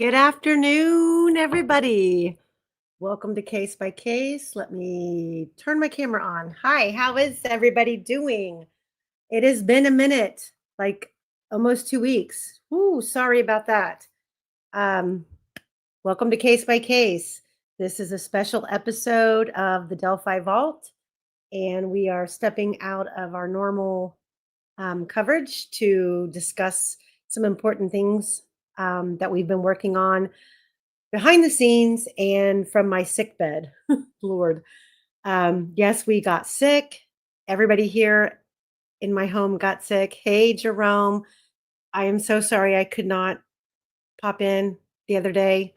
Good afternoon, everybody. Welcome to Case by Case. Let me turn my camera on. Hi, how is everybody doing? It has been a minute, like almost 2 weeks. Ooh, sorry about that. Um, Welcome to Case by Case. This is a special episode of the Delphi Vault, and we are stepping out of our normal coverage to discuss some important things that we've been working on behind the scenes and from my sick bed. Lord. Yes, we got sick. Everybody here in my home got sick. Hey, Jerome. I am so sorry I could not pop in the other day.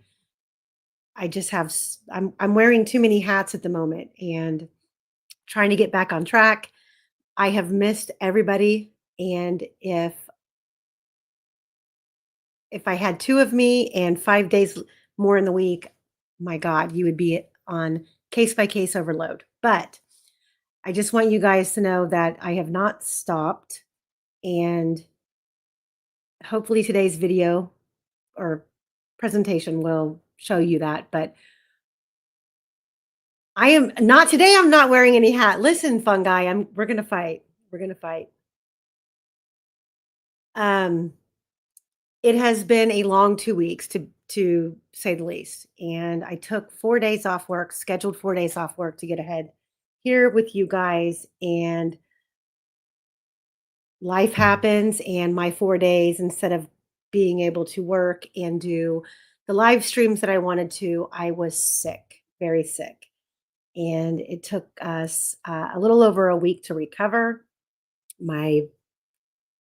I just have I'm wearing too many hats at the moment and trying to get back on track. I have missed everybody, and if I had two of me and 5 days more in the week, my God, you would be on case by case overload. But I just want you guys to know that I have not stopped. And hopefully today's video or presentation will show you that. But I am not today. I'm not wearing any hat. Listen, fungi, we're gonna fight. We're gonna fight. Um, it has been a long 2 weeks to say the least. And I took 4 days off work, scheduled 4 days off work to get ahead here with you guys. And life happens, and my 4 days, instead of being able to work and do the live streams that I wanted to, I was sick, very sick. And it took us a little over a week to recover. My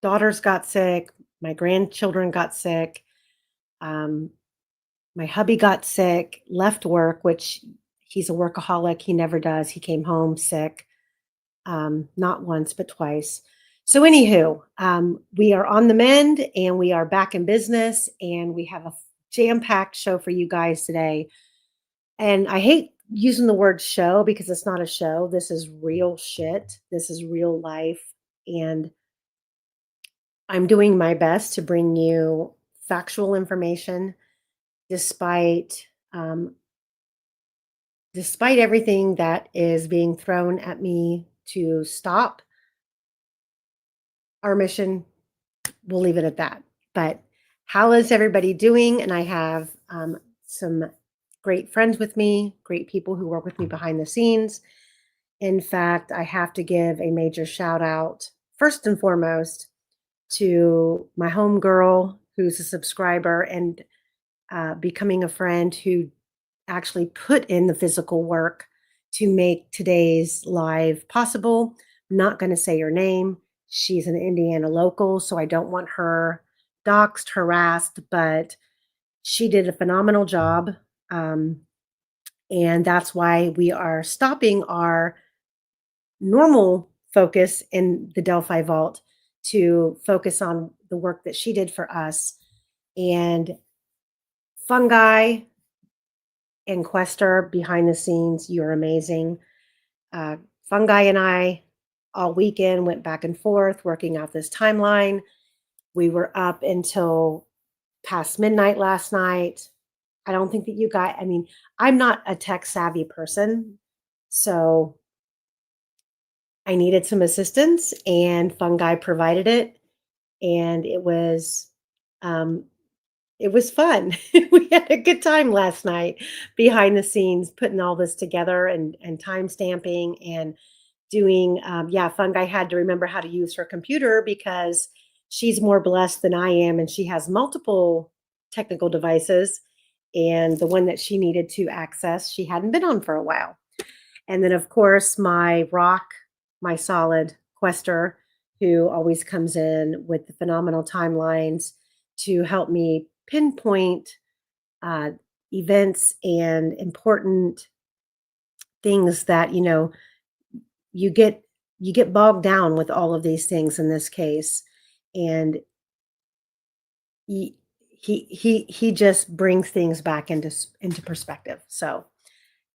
daughters got sick. My grandchildren got sick. Um, my hubby got sick, left work, which he's a workaholic. He never does. He came home sick, not once, but twice. So, anywho, we are on the mend and we are back in business, and we have a jam packed show for you guys today. And I hate using the word show because it's not a show. This is real shit. This is real life. And I'm doing my best to bring you factual information despite um, despite everything that is being thrown at me to stop our mission. We'll leave it at that. But how is everybody doing? And I have some great friends with me, great people who work with me behind the scenes. In fact, I have to give a major shout out, first and foremost, to my homegirl who's a subscriber and becoming a friend, who actually put in the physical work to make today's live possible. I'm not going to say her name. She's an Indiana local, so I don't want her doxxed, harassed, but she did a phenomenal job. Um, and that's why we are stopping our normal focus in the Delphi Vault to focus on the work that she did for us. And fungi and Quester behind the scenes, you're amazing. Uh, Fungi and I all weekend went back and forth working out this timeline. We were up until past midnight last night. I don't think that you guys, I mean, I'm not a tech savvy person. So I needed some assistance, and Fungi provided it. And um, it was fun. We had a good time last night behind the scenes, putting all this together and time stamping and doing, yeah, Fungi had to remember how to use her computer because she's more blessed than I am, and she has multiple technical devices. And the one that she needed to access, she hadn't been on for a while. And then, of course, my rock, my solid Quester, who always comes in with the phenomenal timelines to help me pinpoint uh, events and important things that you get you get bogged down with all of these things in this case. And he just brings things back into perspective. So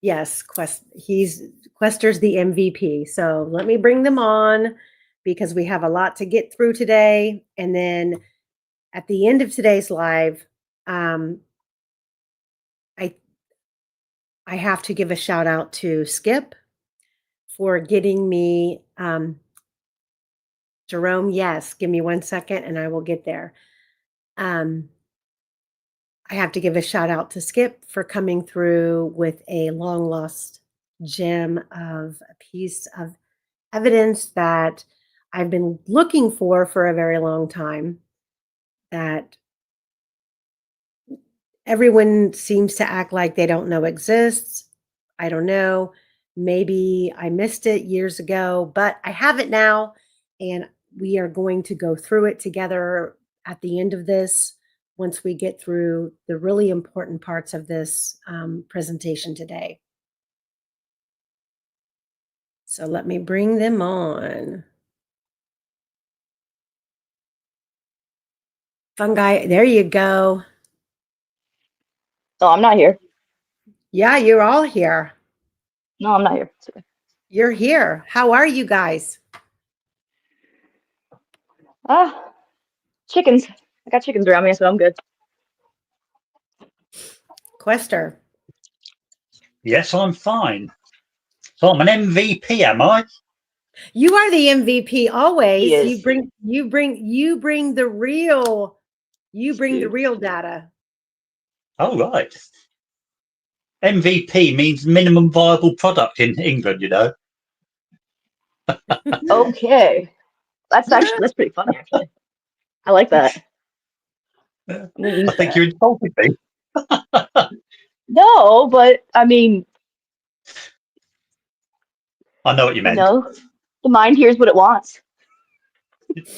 yes, Quester's the MVP. So let me bring them on because we have a lot to get through today. And then at the end of today's live, um, I have to give a shout out to Skip for getting me, Jerome, yes, give me 1 second and I will get there. Um, I have to give a shout out to Skip for coming through with a long lost gem of a piece of evidence that I've been looking for a very long time, that everyone seems to act like they don't know exists. I don't know. Maybe I missed it years ago, but I have it now. And we are going to go through it together at the end of this once we get through the really important parts of this presentation today. So let me bring them on. Fungi, there you go. No, I'm not here. Yeah, you're all here. No, I'm not here. Sorry. You're here. How are you guys? Ah, chickens. I got chickens around me, so I'm good. Quester. Yes, I'm fine. So I'm an MVP, am I? You are the MVP He always. is. You bring the real data. Oh, right. MVP means minimum viable product in England, you know. Okay. That's pretty funny actually. I like that. I'm gonna I use think that. you insulted me. No, but I mean, I know what you meant. the mind hears what it wants.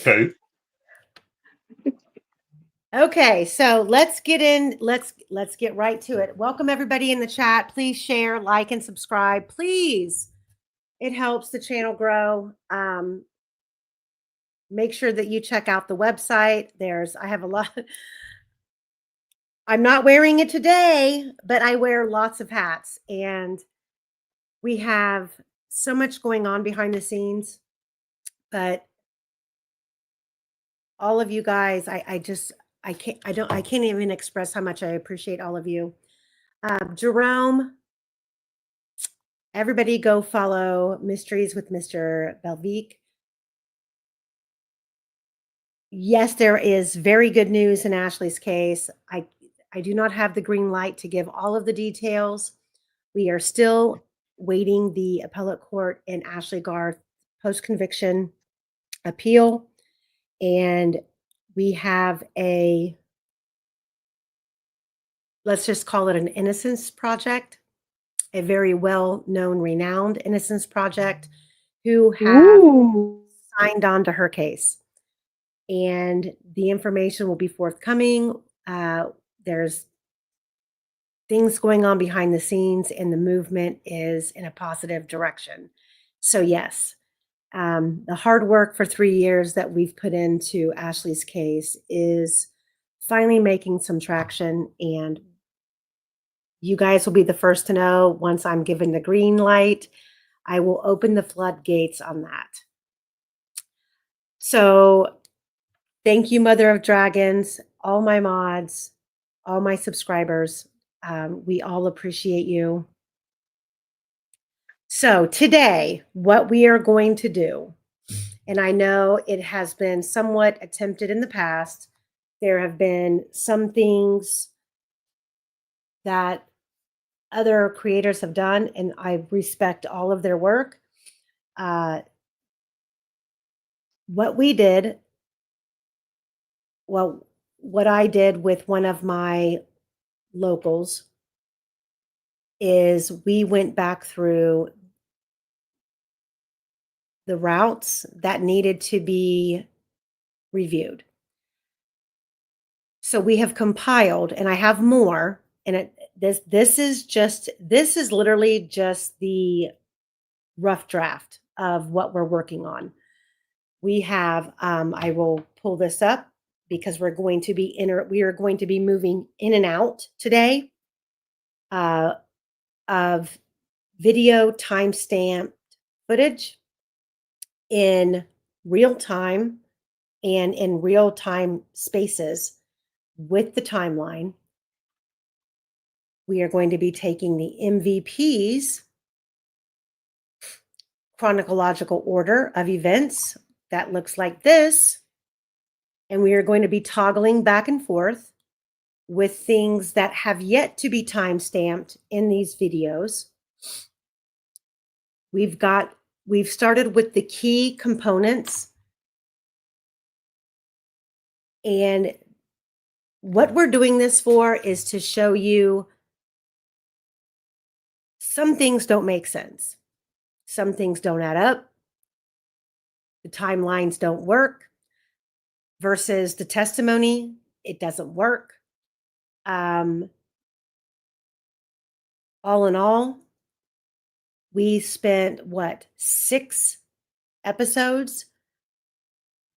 True. Okay, so let's get in. Let's get right to it. Welcome everybody in the chat. Please share, like, and subscribe. Please, it helps the channel grow. Make sure that you check out the website. I have a lot. I'm not wearing it today, but I wear lots of hats, and we have so much going on behind the scenes. But all of you guys, I can't even express how much I appreciate all of you. Jerome, everybody go follow Mysteries with Mr. Belvique. Yes, there is very good news in Ashley's case. I do not have the green light to give all of the details. We are still waiting the appellate court in Ashley Garth post-conviction appeal. And we have let's just call it an innocence project, a very well-known, renowned innocence project who have Ooh. signed on to her case. And the information will be forthcoming. There's things going on behind the scenes, and the movement is in a positive direction. So yes, the hard work for 3 years that we've put into Ashley's case is finally making some traction, and you guys will be the first to know once I'm given the green light. I will open the floodgates on that. So thank you, Mother of Dragons, all my mods, all my subscribers. We all appreciate you. So today, what we are going to do, and I know it has been somewhat attempted in the past, there have been some things that other creators have done, and I respect all of their work. What we did, well, what I did with one of my locals is we went back through the routes that needed to be reviewed. So we have compiled, and I have more, and this is literally just the rough draft of what we're working on. We have, I will pull this up because we are going to be moving in and out today of video timestamped footage in real time and in real time spaces with the timeline. We are going to be taking the MVP's chronological order of events. That looks like this. And we are going to be toggling back and forth with things that have yet to be time-stamped in these videos. We've started with the key components. And what we're doing this for is to show you some things don't make sense. Some things don't add up. The timelines don't work versus the testimony. It doesn't work. All in all, we spent 6 episodes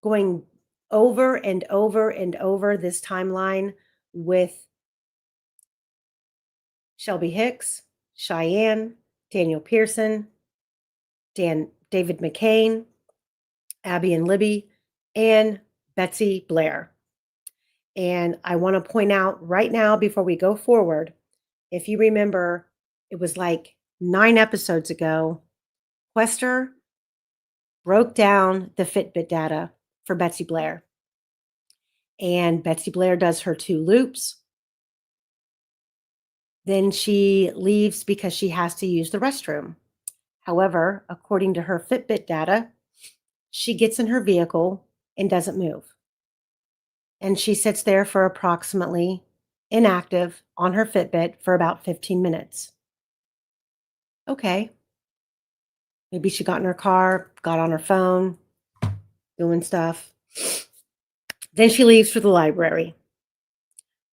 going over and over and over this timeline with Shelby Hicks, Cheyenne, Daniel Pearson, David McCain, Abby and Libby, and Betsy Blair. And I want to point out right now before we go forward, if you remember, it was like 9 episodes ago, Quester broke down the Fitbit data for Betsy Blair. And Betsy Blair does her 2 loops. Then she leaves because she has to use the restroom. However, according to her Fitbit data, she gets in her vehicle and doesn't move. And she sits there for approximately inactive on her Fitbit for about 15 minutes. Okay. Maybe she got in her car, got on her phone, doing stuff. Then she leaves for the library.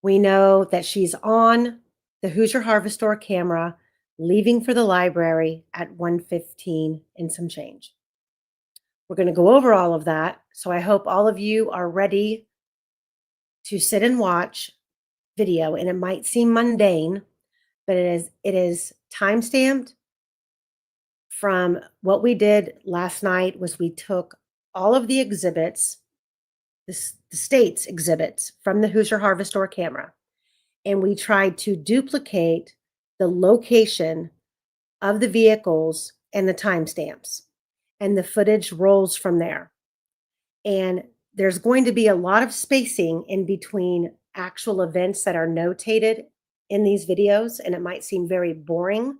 We know that she's on the Hoosier Harvest Store camera, leaving for the library at 1:15 and some change. We're going to go over all of that. So I hope all of you are ready to sit and watch video. And it might seem mundane, but it is time-stamped. From what we did last night was we took all of the exhibits, the state's exhibits from the Hoosier Harvest Store camera, and we tried to duplicate the location of the vehicles and the timestamps, and the footage rolls from there. And there's going to be a lot of spacing in between actual events that are notated in these videos, and it might seem very boring.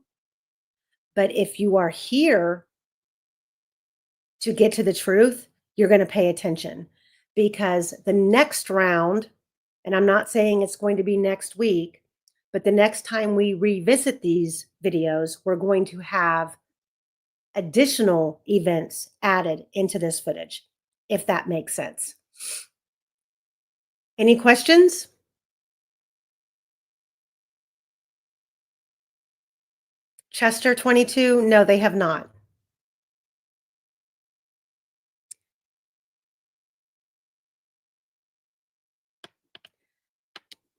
But if you are here to get to the truth, you're going to pay attention, because the next round, and I'm not saying it's going to be next week, but the next time we revisit these videos, we're going to have additional events added into this footage, if that makes sense. Any questions? Chester 22? No, they have not.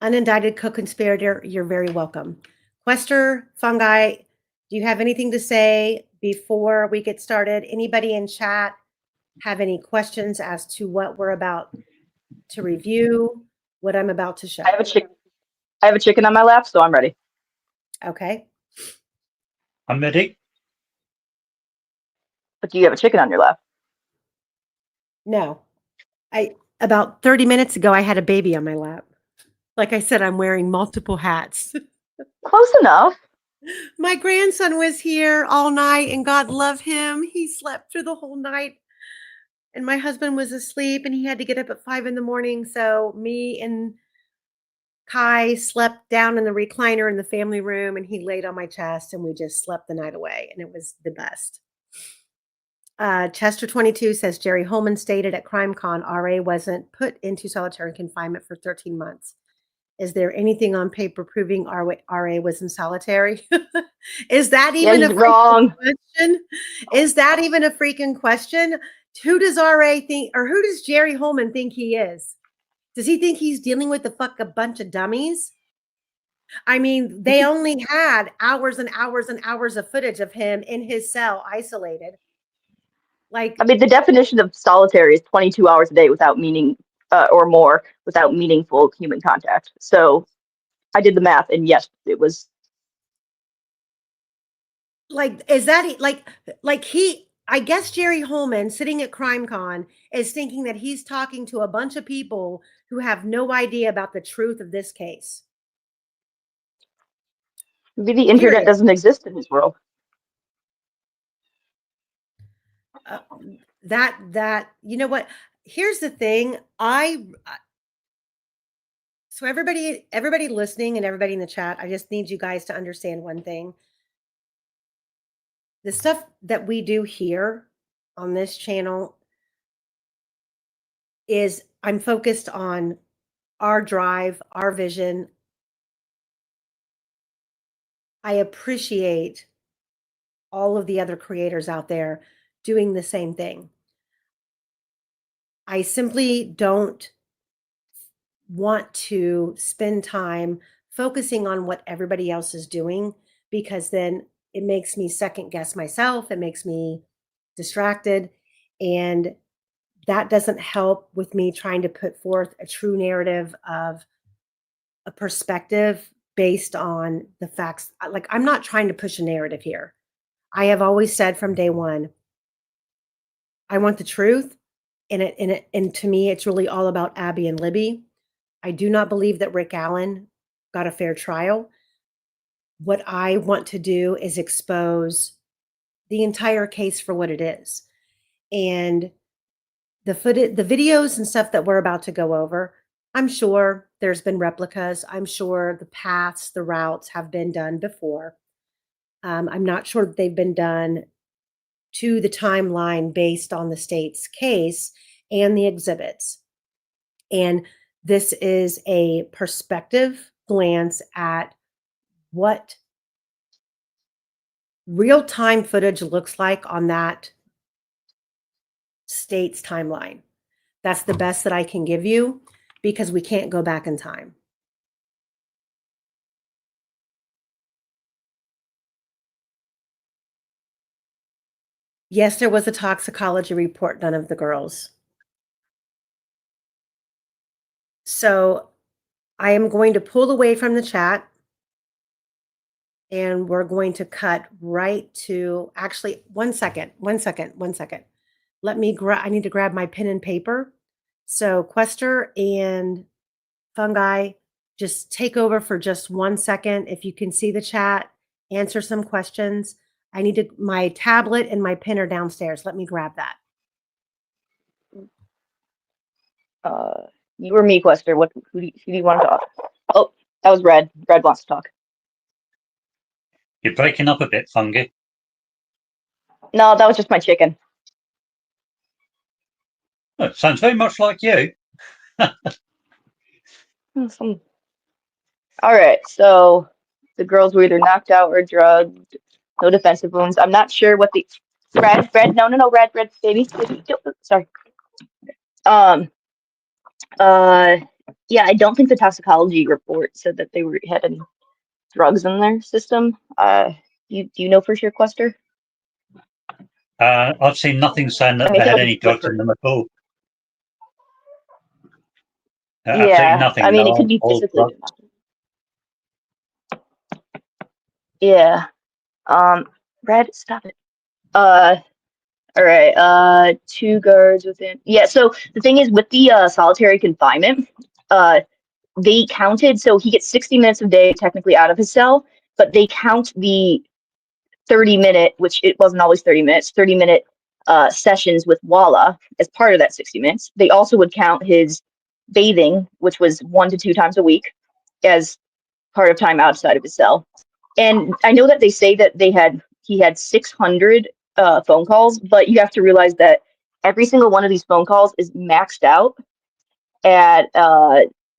Unindicted co-conspirator, you're very welcome. Quester, Fungi, do you have anything to say before we get started? Anybody in chat have any questions as to what we're about to review, what I'm about to show? I have a chicken on my lap, so I'm ready. Okay. I'm ready. But do you have a chicken on your lap? No. About 30 minutes ago, I had a baby on my lap. Like I said, I'm wearing multiple hats. Close enough. My grandson was here all night, and God love him. He slept through the whole night. And my husband was asleep, and he had to get up at 5 a.m. So me and Kai slept down in the recliner in the family room, and he laid on my chest, and we just slept the night away. And it was the best. Chester 22 says Jerry Holman stated at CrimeCon RA wasn't put into solitary confinement for 13 months. Is there anything on paper proving RA was in solitary? Is that even a wrong question? Is that even a freaking question? Who does RA think, or who does Jerry Holman think he is? Does he think he's dealing with a bunch of dummies? I mean, they only had hours and hours and hours of footage of him in his cell, isolated. Like, I mean, the definition of solitary is 22 hours a day without meaning or more without meaningful human contact. So I did the math, and yes, it was Like, is that like he? I guess Jerry Holman sitting at CrimeCon is thinking that he's talking to a bunch of people who have no idea about the truth of this case. Maybe the internet Period. doesn't exist in his world. Uh, that you know what? Here's the thing. So everybody listening and everybody in the chat, I just need you guys to understand one thing. The stuff that we do here on this channel is I'm focused on our drive, our vision. I appreciate all of the other creators out there doing the same thing. I simply don't want to spend time focusing on what everybody else is doing, because then it makes me second guess myself. It makes me distracted. And that doesn't help with me trying to put forth a true narrative of a perspective based on the facts. Like, I'm not trying to push a narrative here. I have always said from day one, I want the truth. And to me, it's really all about Abby and Libby. I do not believe that Rick Allen got a fair trial. What I want to do is expose the entire case for what it is. And the videos and stuff that we're about to go over, I'm sure there's been replicas. I'm sure the paths, the routes have been done before. I'm not sure that they've been done to the timeline based on the state's case and the exhibits. And this is a perspective glance at what real-time footage looks like on that state's timeline. That's the best that I can give you, because we can't go back in time. Yes, there was a toxicology report done of the girls. So I am going to pull away from the chat, and we're going to cut right to, actually, one second. Let me I need to grab my pen and paper. So Quester and Fungi, just take over for just 1 second. If you can see the chat, answer some questions. I need my tablet and my pen are downstairs. Let me grab that. You or me, Quester? Who do you want to talk? Oh, that was Red. Red wants to talk. You're breaking up a bit, Fungi. No, that was just my chicken. Oh, it sounds very much like you. All right, so the girls were either knocked out or drugged. No defensive wounds. I'm not sure what the Red. No, Red, baby. Sorry. Yeah, I don't think the toxicology report said that they had any drugs in their system. Do you know for sure, Quester? I've seen nothing saying that I mean, they I feel had like any it's drugs in slippery. them at all. Absolutely Yeah, I nothing. mean, it No, could be all physically. drugs. Yeah. Red, stop it. All right. Two guards within. Yeah. So the thing is, with the solitary confinement, they counted. So he gets 60 minutes a day technically out of his cell, but they count the 30-minute, which it wasn't always 30 minutes, 30-minute sessions with Walla as part of that 60 minutes. They also would count his bathing, which was 1 to 2 times a week, as part of time outside of his cell. And I know that they say that he had 600 phone calls, but you have to realize that every single one of these phone calls is maxed out at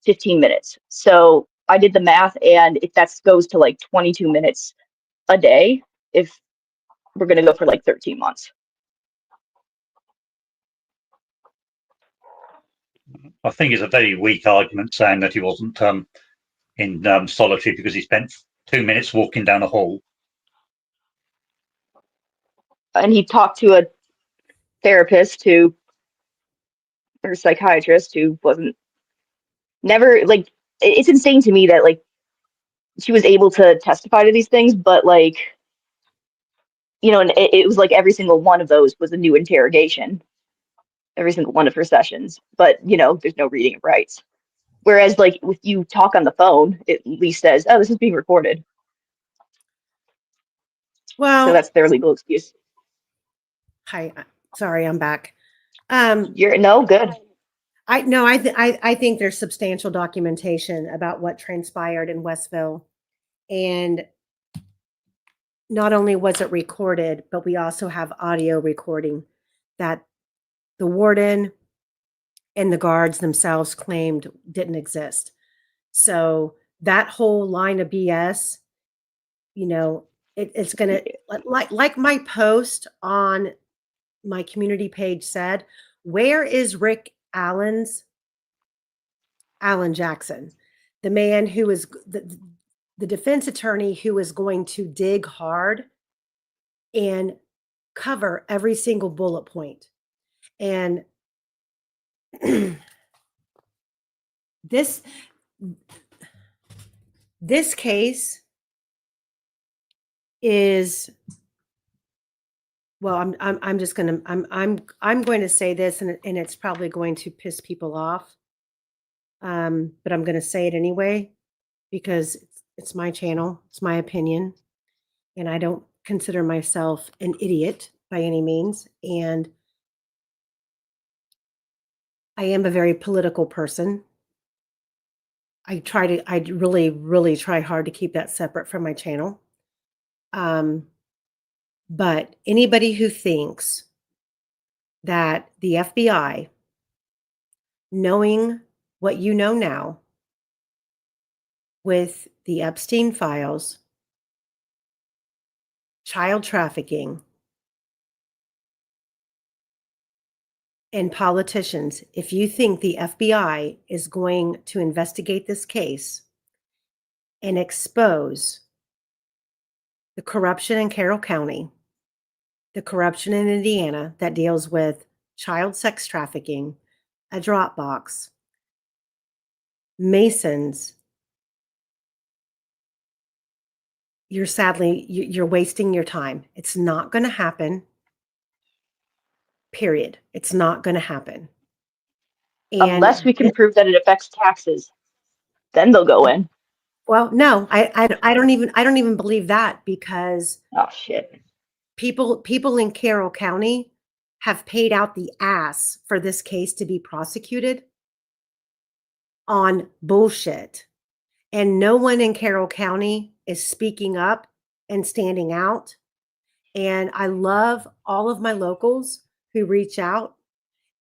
15 minutes. So I did the math, and if that goes to like 22 minutes a day, if we're going to go for like 13 months. I think it's a very weak argument saying that he wasn't in solitary because he spent 2 minutes walking down a hall. And he talked to a therapist or psychiatrist who wasn't never like, it's insane to me that like she was able to testify to these things, but like and it was like every single one of those was a new interrogation, every single one of her sessions. But, there's no reading of rights. Whereas, like, if you talk on the phone, it at least says, oh, this is being recorded. So Well, that's their legal excuse. hi, sorry, I'm back. You're no good. I think there's substantial documentation about what transpired in Westville, and not only was it recorded, but we also have audio recording that the warden and the guards themselves claimed didn't exist. So that whole line of BS, it's gonna, like my post on my community page said, where is Alan Jackson, the man who is the defense attorney who is going to dig hard and cover every single bullet point. And this case is, well, I'm just gonna I'm going to say this, and it's probably going to piss people off, but I'm going to say it anyway because it's my channel, it's my opinion, and I don't consider myself an idiot by any means, and I am a very political person. I really, really try hard to keep that separate from my channel. But anybody who thinks that the FBI, knowing what you know now with the Epstein files, child trafficking, and politicians, if you think the FBI is going to investigate this case and expose the corruption in Carroll County, the corruption in Indiana that deals with child sex trafficking, a drop box, Masons, you're wasting your time. It's not going to happen. Period. It's not going to happen. Unless we can prove that it affects taxes, then they'll go in. Well, no, I don't even believe that, because Oh shit. people in Carroll County have paid out the ass for this case to be prosecuted on bullshit. And no one in Carroll County is speaking up and standing out. And I love all of my locals who reach out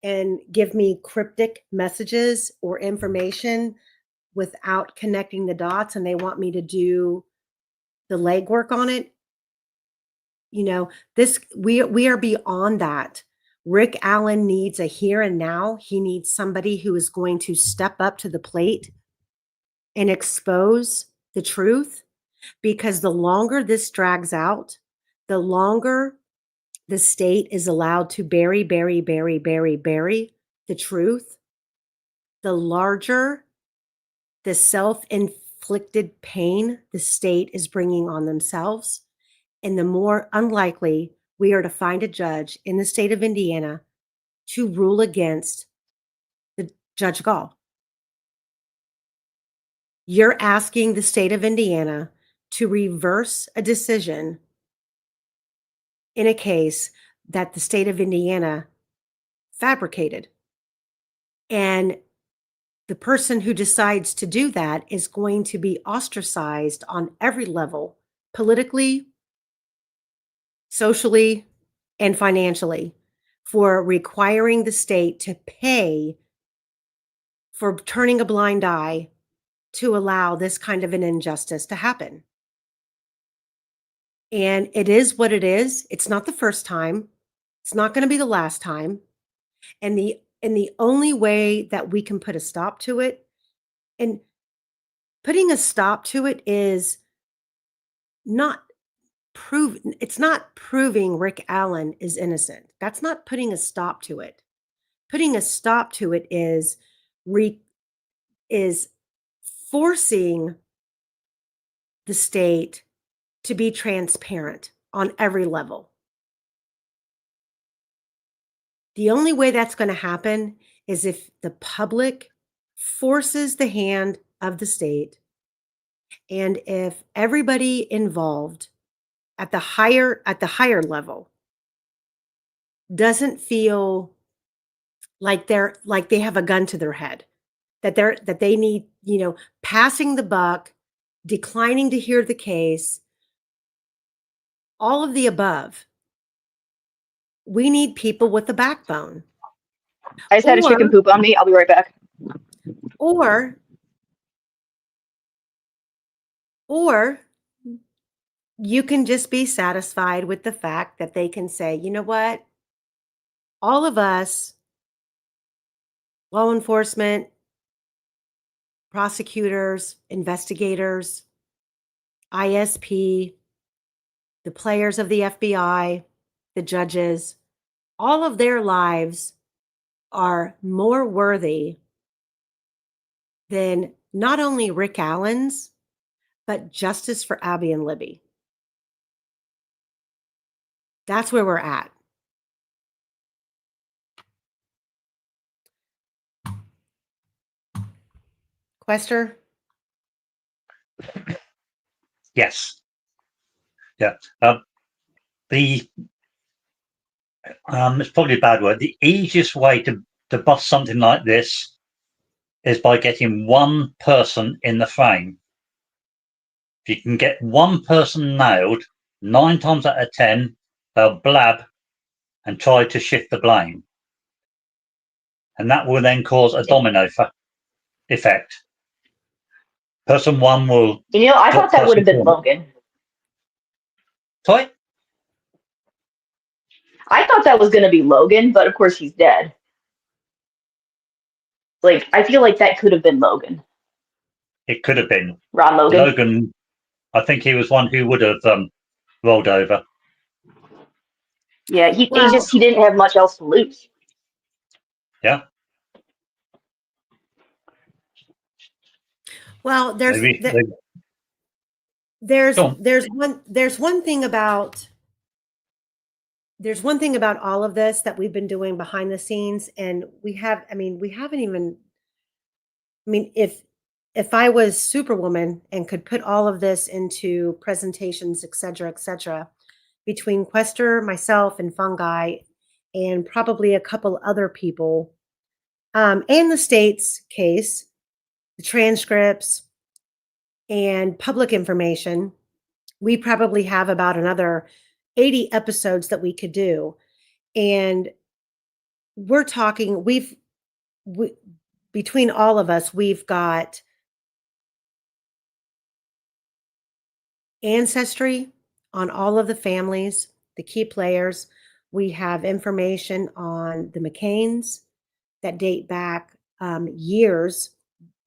and give me cryptic messages or information without connecting the dots, and they want me to do the legwork on it. We are beyond that. Rick Allen needs a here and now. He needs somebody who is going to step up to the plate and expose the truth, because the longer this drags out, the longer the state is allowed to bury the truth, the larger the self-inflicted pain the state is bringing on themselves, and the more unlikely we are to find a judge in the state of Indiana to rule against the Judge Gall. You're asking the state of Indiana to reverse a decision in a case that the state of Indiana fabricated. And the person who decides to do that is going to be ostracized on every level, politically, socially, and financially, for requiring the state to pay for turning a blind eye to allow this kind of an injustice to happen. And it is what it is. It's not the first time. It's not going to be the last time. And the only way that we can put a stop to it, and putting a stop to it, is not it's not proving Rick Allen is innocent. That's not putting a stop to it. Putting a stop to it is forcing the state to be transparent on every level. The only way that's going to happen is if the public forces the hand of the state, and if everybody involved at the higher level doesn't feel like they have a gun to their head, that they need, passing the buck, declining to hear the case, all of the above. We need people with a backbone. I just had a chicken poop on me. I'll be right back. Or you can just be satisfied with the fact that they can say, you know what? All of us, law enforcement, prosecutors, investigators, ISP, the players of the FBI, the judges, all of their lives are more worthy than not only Rick Allen's, but justice for Abby and Libby. That's where we're at. Quester? Yes. Yeah. The it's probably a bad word. The easiest way to bust something like this is by getting one person in the frame. If you can get one person nailed, 9 times out of 10, they'll blab and try to shift the blame. And that will then cause a domino effect. Person one will. I thought that would have been Logan. Sorry? I thought that was going to be Logan, but of course he's dead. Like, I feel like that could have been Logan. It could have been. Ron Logan. Logan, I think he was one who would have rolled over. Yeah, he didn't have much else to lose. Yeah. Well, there's one thing about all of this that we've been doing behind the scenes, and if I was Superwoman and could put all of this into presentations, et cetera, between Quester, myself, and Fungi, and probably a couple other people, and the state's case, the transcripts, and public information, we probably have about another 80 episodes that we could do. And we're talking, between all of us, we've got ancestry on all of the families, the key players. We have information on the McCains that date back years,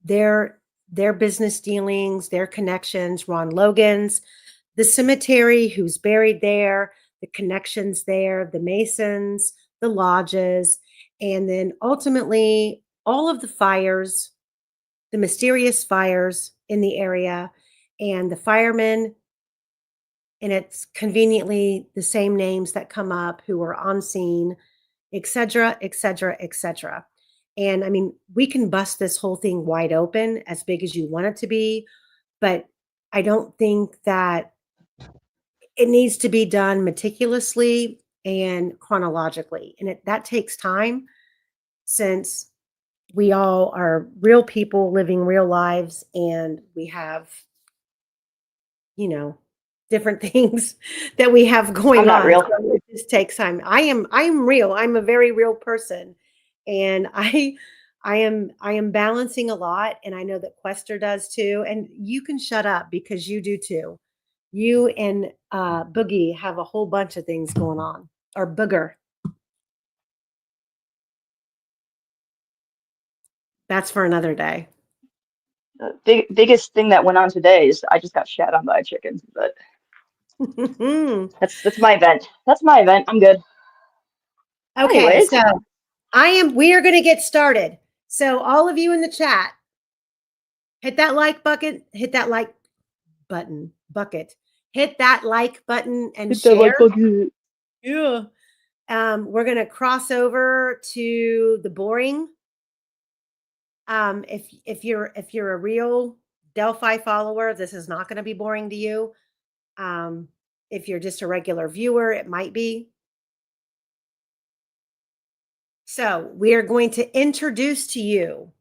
their business dealings, their connections, Ron Logan's, the cemetery, who's buried there, the connections there, the Masons, the lodges, and then ultimately all of the fires, the mysterious fires in the area, and the firemen. And it's conveniently the same names that come up who were on scene, et cetera, et cetera, et cetera. And I mean, we can bust this whole thing wide open, as big as you want it to be, but I don't think that it needs to be done meticulously and chronologically. And that takes time, since we all are real people living real lives, and we have, different things that we have going I'm not on. real. So it just takes time. I am real. I'm a very real person. And I am balancing a lot, and I know that Quester does too. And you can shut up because you do too. You and Boogie have a whole bunch of things going on. Or Booger. That's for another day. The biggest thing that went on today is I just got shat on by a chicken, but that's my event. That's my event. I'm good. Okay, Anyways. so we are going to get started. So all of you in the chat, hit that like bucket, hit that like button, hit that like button and Hit share. that like button. Yeah. We're going to cross over to the boring. If you're a real Delphi follower, this is not going to be boring to you. If you're just a regular viewer, it might be. So we are going to introduce to you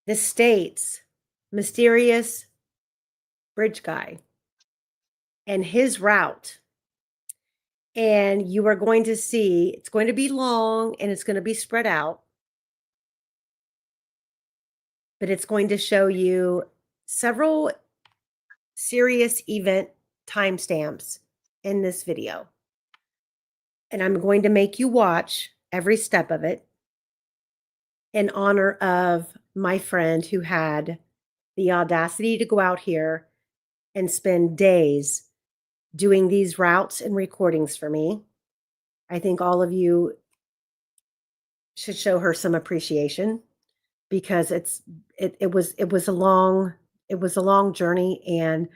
the state's mysterious bridge guy and his route. And you are going to see, it's going to be long and it's going to be spread out, but it's going to show you several serious event timestamps in this video. And I'm going to make you watch every step of it in honor of my friend who had the audacity to go out here and spend days doing these routes and recordings for me. I think all of you should show her some appreciation because it was a long journey, and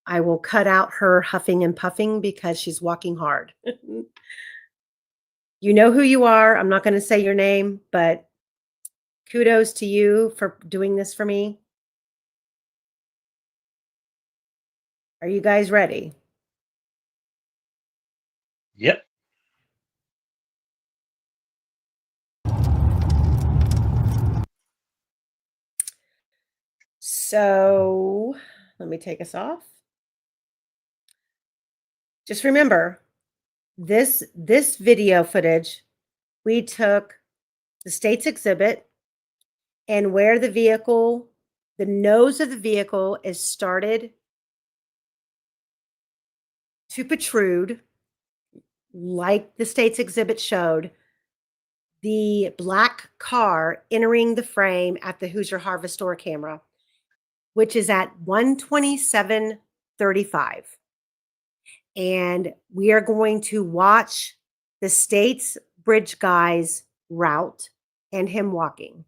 I will cut out her huffing and puffing because she's walking hard. You know who you are. I'm not going to say your name, but kudos to you for doing this for me. Are you guys ready? Yep. So let me take us off. Just remember, this video footage, we took the state's exhibit and where the vehicle, the nose of the vehicle is started to protrude, like the state's exhibit showed, the black car entering the frame at the Hoosier Harvest Store camera, which is at 127:35. And we are going to watch the state's bridge guy's route and him walking.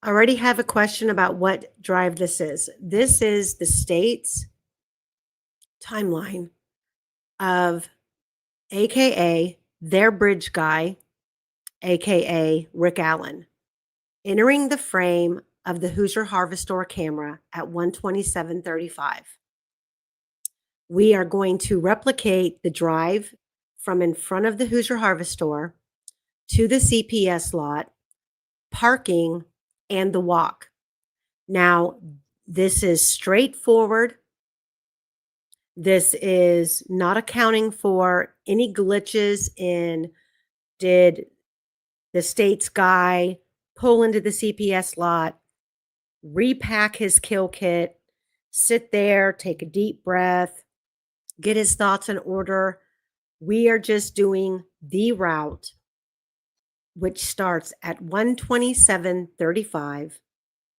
I already have a question about what drive this is. This is the state's timeline of AKA their bridge guy, AKA Rick Allen, entering the frame of the Hoosier Harvest Store camera at 127:35. We are going to replicate the drive from in front of the Hoosier Harvest Store to the CPS lot, parking, and the walk. Now, this is straightforward. This is not accounting for any glitches in, did the state's guy pull into the CPS lot, repack his kill kit, sit there, take a deep breath, get his thoughts in order. We are just doing the route, which starts at 127:35,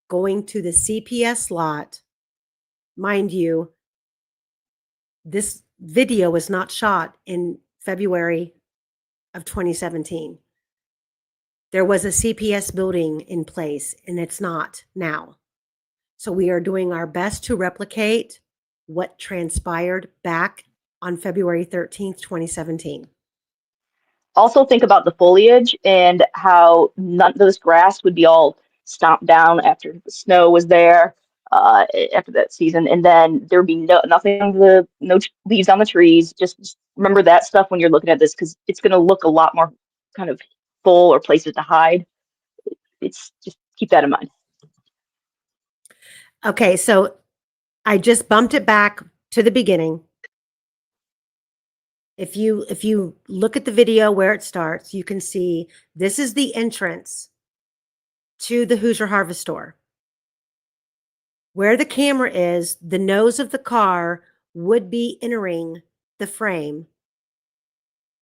going to the CPS lot. Mind you, this video was not shot in February of 2017. There was a CPS building in place, and it's not now. So we are doing our best to replicate what transpired back on February 13th, 2017. Also think about the foliage and how none of this grass would be all stomped down after the snow was there. after that season, and then there would be nothing on no leaves on the trees. Just remember that stuff when you're looking at this, because it's going to look a lot more kind of full or places to hide. It's just keep that in mind. Okay, so I just bumped it back to the beginning. If you look at the video where it starts, you can see this is the entrance to the Hoosier Harvest Store. Where the camera is, the nose of the car would be entering the frame,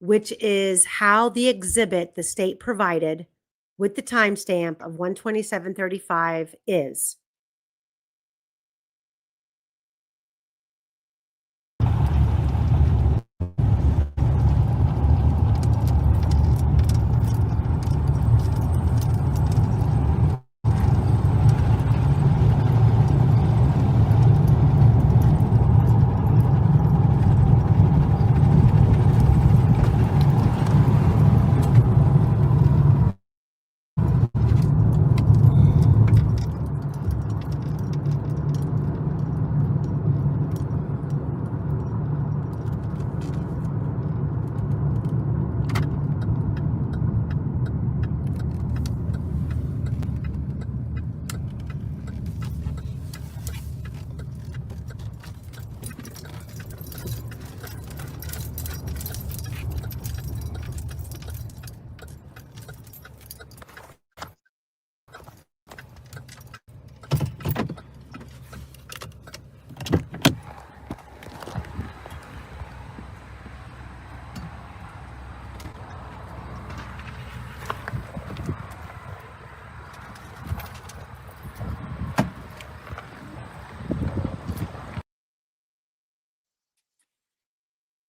which is how the exhibit the state provided with the timestamp of 127:35 is.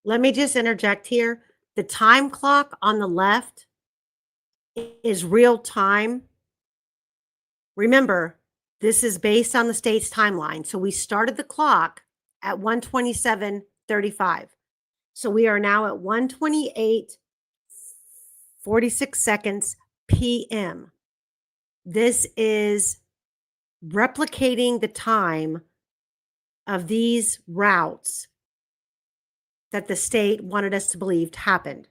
Let me just interject here. The time clock on the left is real time. Remember, this is based on the state's timeline. So we started the clock at 127:35. So we are now at 128:46 p.m. This is replicating the time of these routes that the state wanted us to believe happened.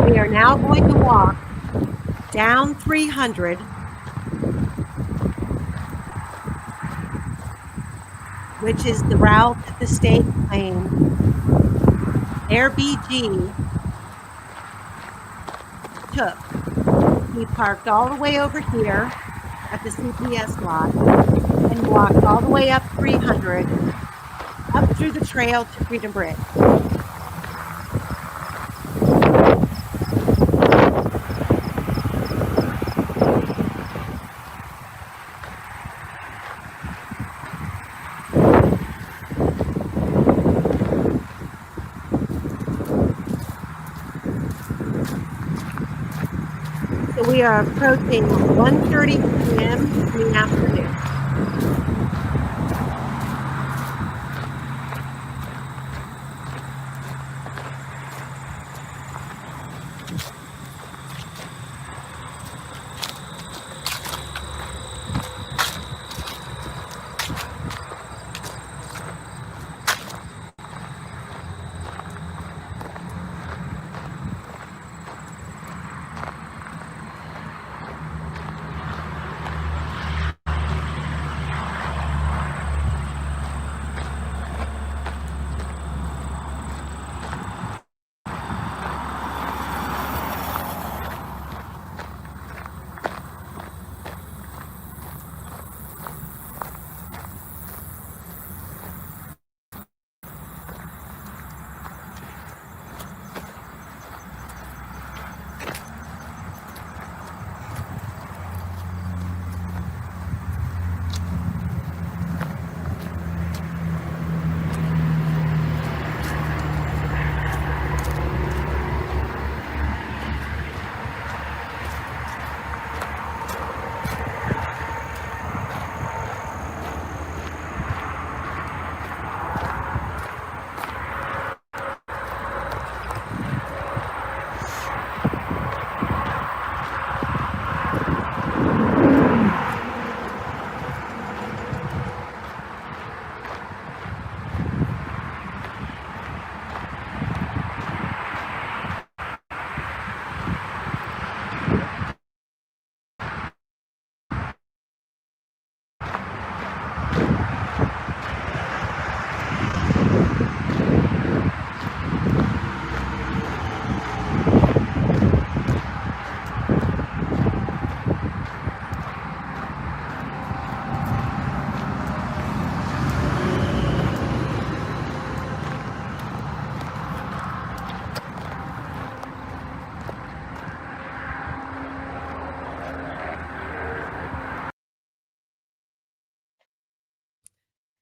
We are now going to walk down 300 which is the route that the state claimed their BG took. He parked all the way over here at the CPS lot and walked all the way up 300, up through the trail to Freedom Bridge. So we are approaching 1:30 p.m. in the afternoon.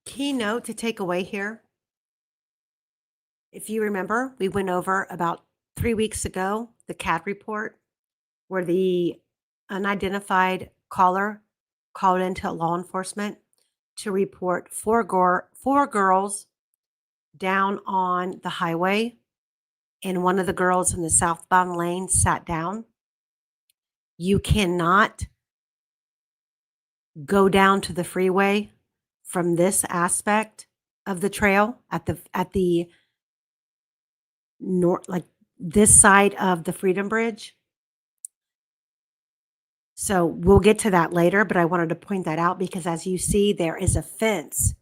Keynote to take away here. If you remember, we went over about 3 weeks ago the CAD report where the unidentified caller called into law enforcement to report four girls down on the highway, and one of the girls in the southbound lane sat down. You cannot go down to the freeway from this aspect of the trail at the north, like this side of the Freedom Bridge. So we'll get to that later, but I wanted to point that out because as you see, there is a fence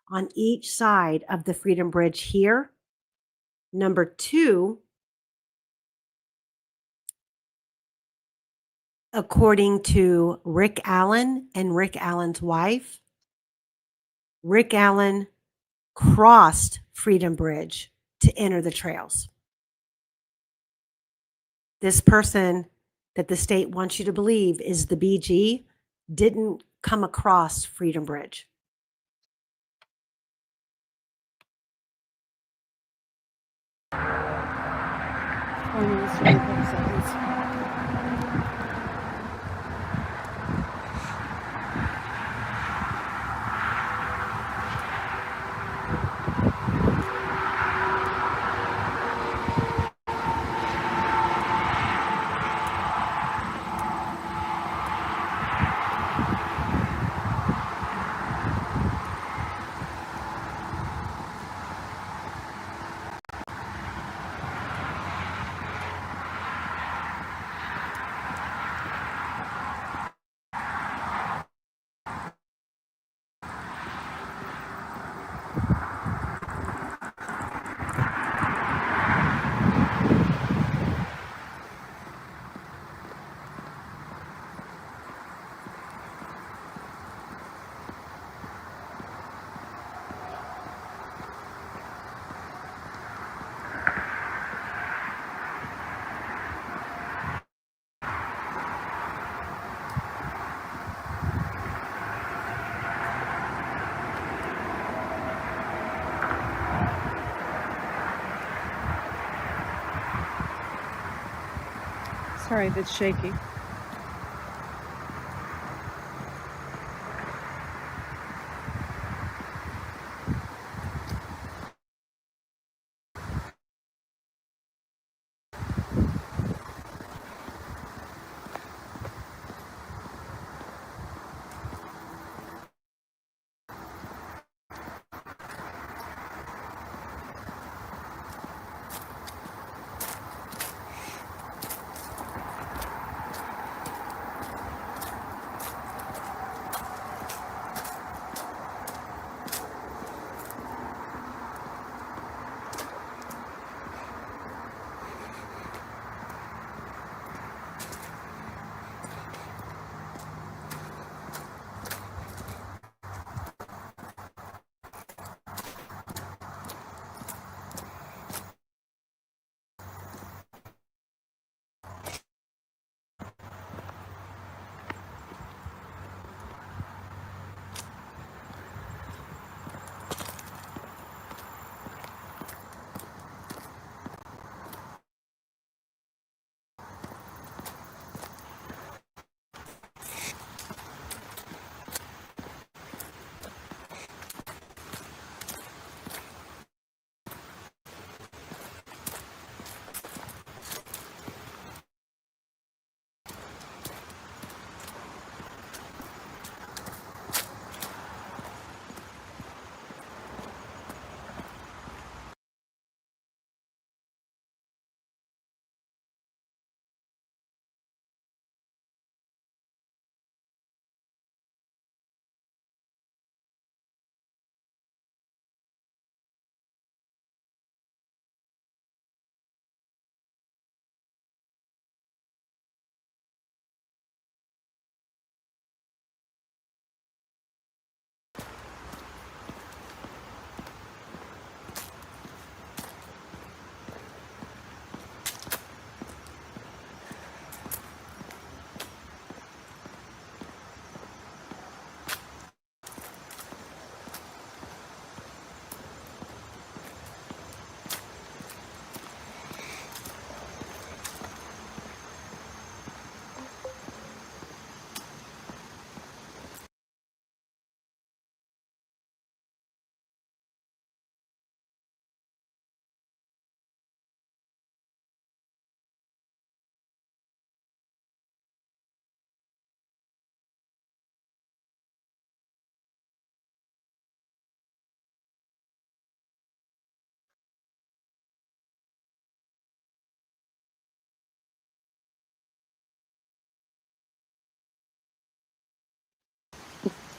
on each side of the Freedom Bridge here. Number two, according to Rick Allen and Rick Allen's wife, Rick Allen crossed Freedom Bridge to enter the trails. This person that the state wants you to believe is the BG didn't come across Freedom Bridge. Sorry if it's shaky.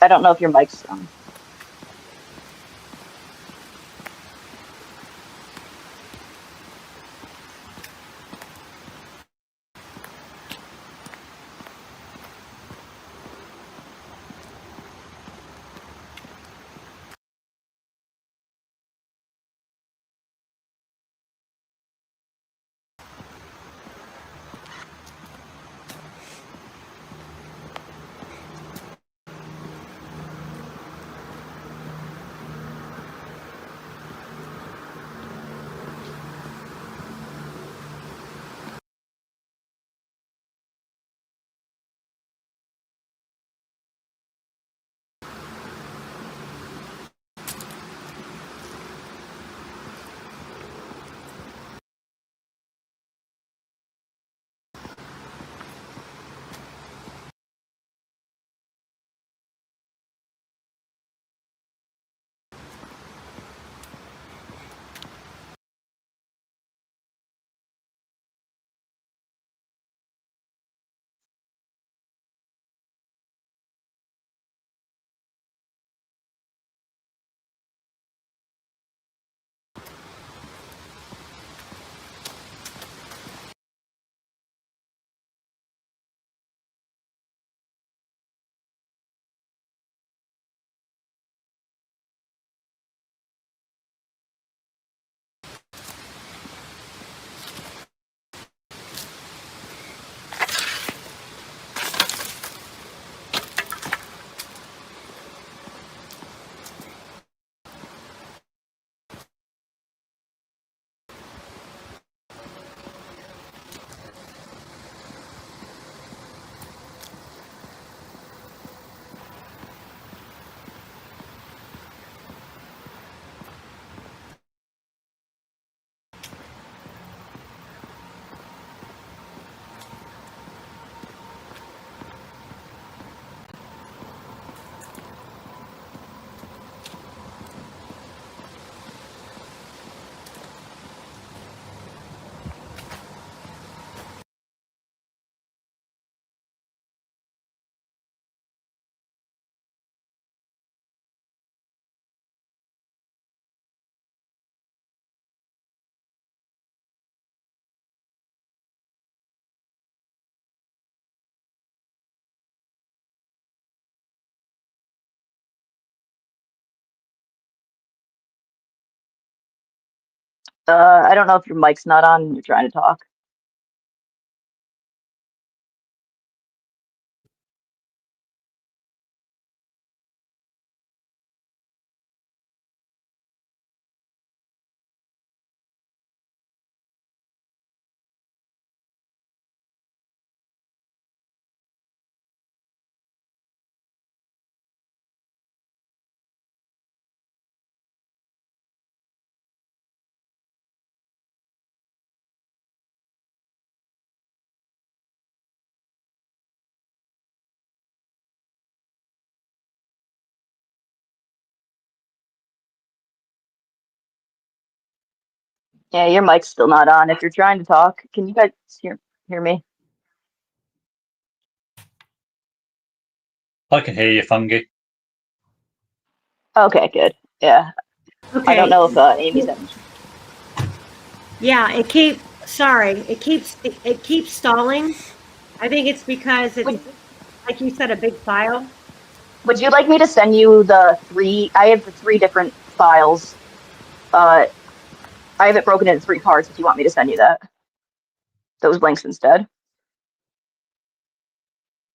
I don't know if your mic's on. I don't know if your mic's not on and you're trying to talk. Yeah, your mic's still not on. If you're trying to talk, can you guys hear me? I can hear you, Fungi. Okay, good. Yeah, I don't Okay. know if Amy's having. Yeah, it keeps stalling. I think it's because it's, Would like you said, a big file. Would you like me to send you the three? I have the three different files. Uh, I have it broken into three parts. If you want me to send you those links instead.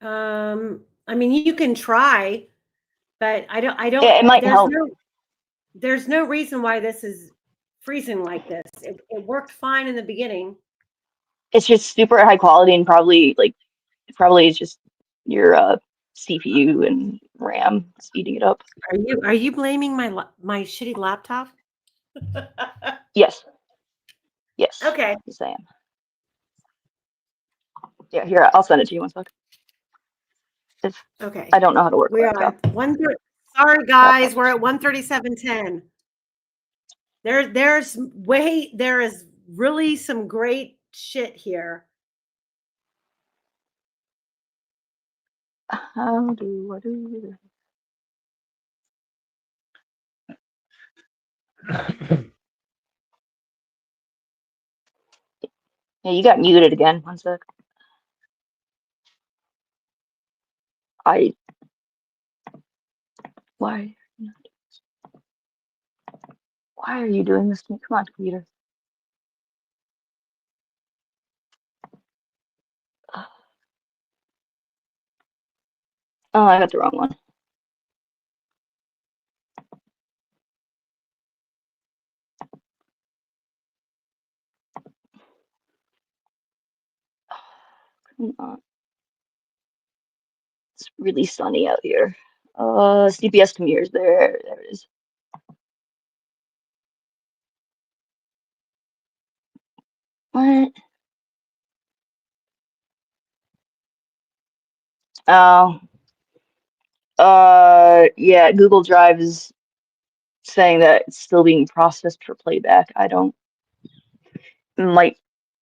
I mean, you can try, but It might help. there's no reason why this is freezing like this. It worked fine in the beginning. It's just super high quality and probably it's just your CPU and RAM speeding it up. Are you blaming my shitty laptop? Yes, yes, Okay. yes I am. Yeah, here I'll send it to you one sec. If Okay. I don't know how to work We're laptop. on one. Sorry, guys. We're at 137.10. There is really some great shit here. How do I do this? Yeah, you got muted again. One sec. I why why are you doing this to me? Come on, computer. Oh, I got the wrong one. Come on. It's really sunny out here. CPS commuters. There it is. What? Oh, yeah. Google Drive is saying that it's still being processed for playback. Might.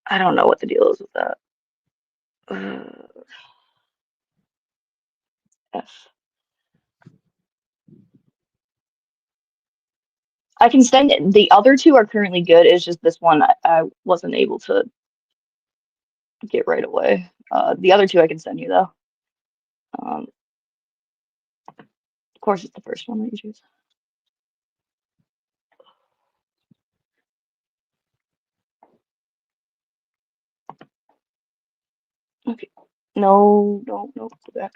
I don't know what the deal is with that. F. I can send it. The other two are currently good. It's just this one I wasn't able to get right away. The other two I can send you though. Of course, it's the first one that you choose. Okay. No, no, no. Go back.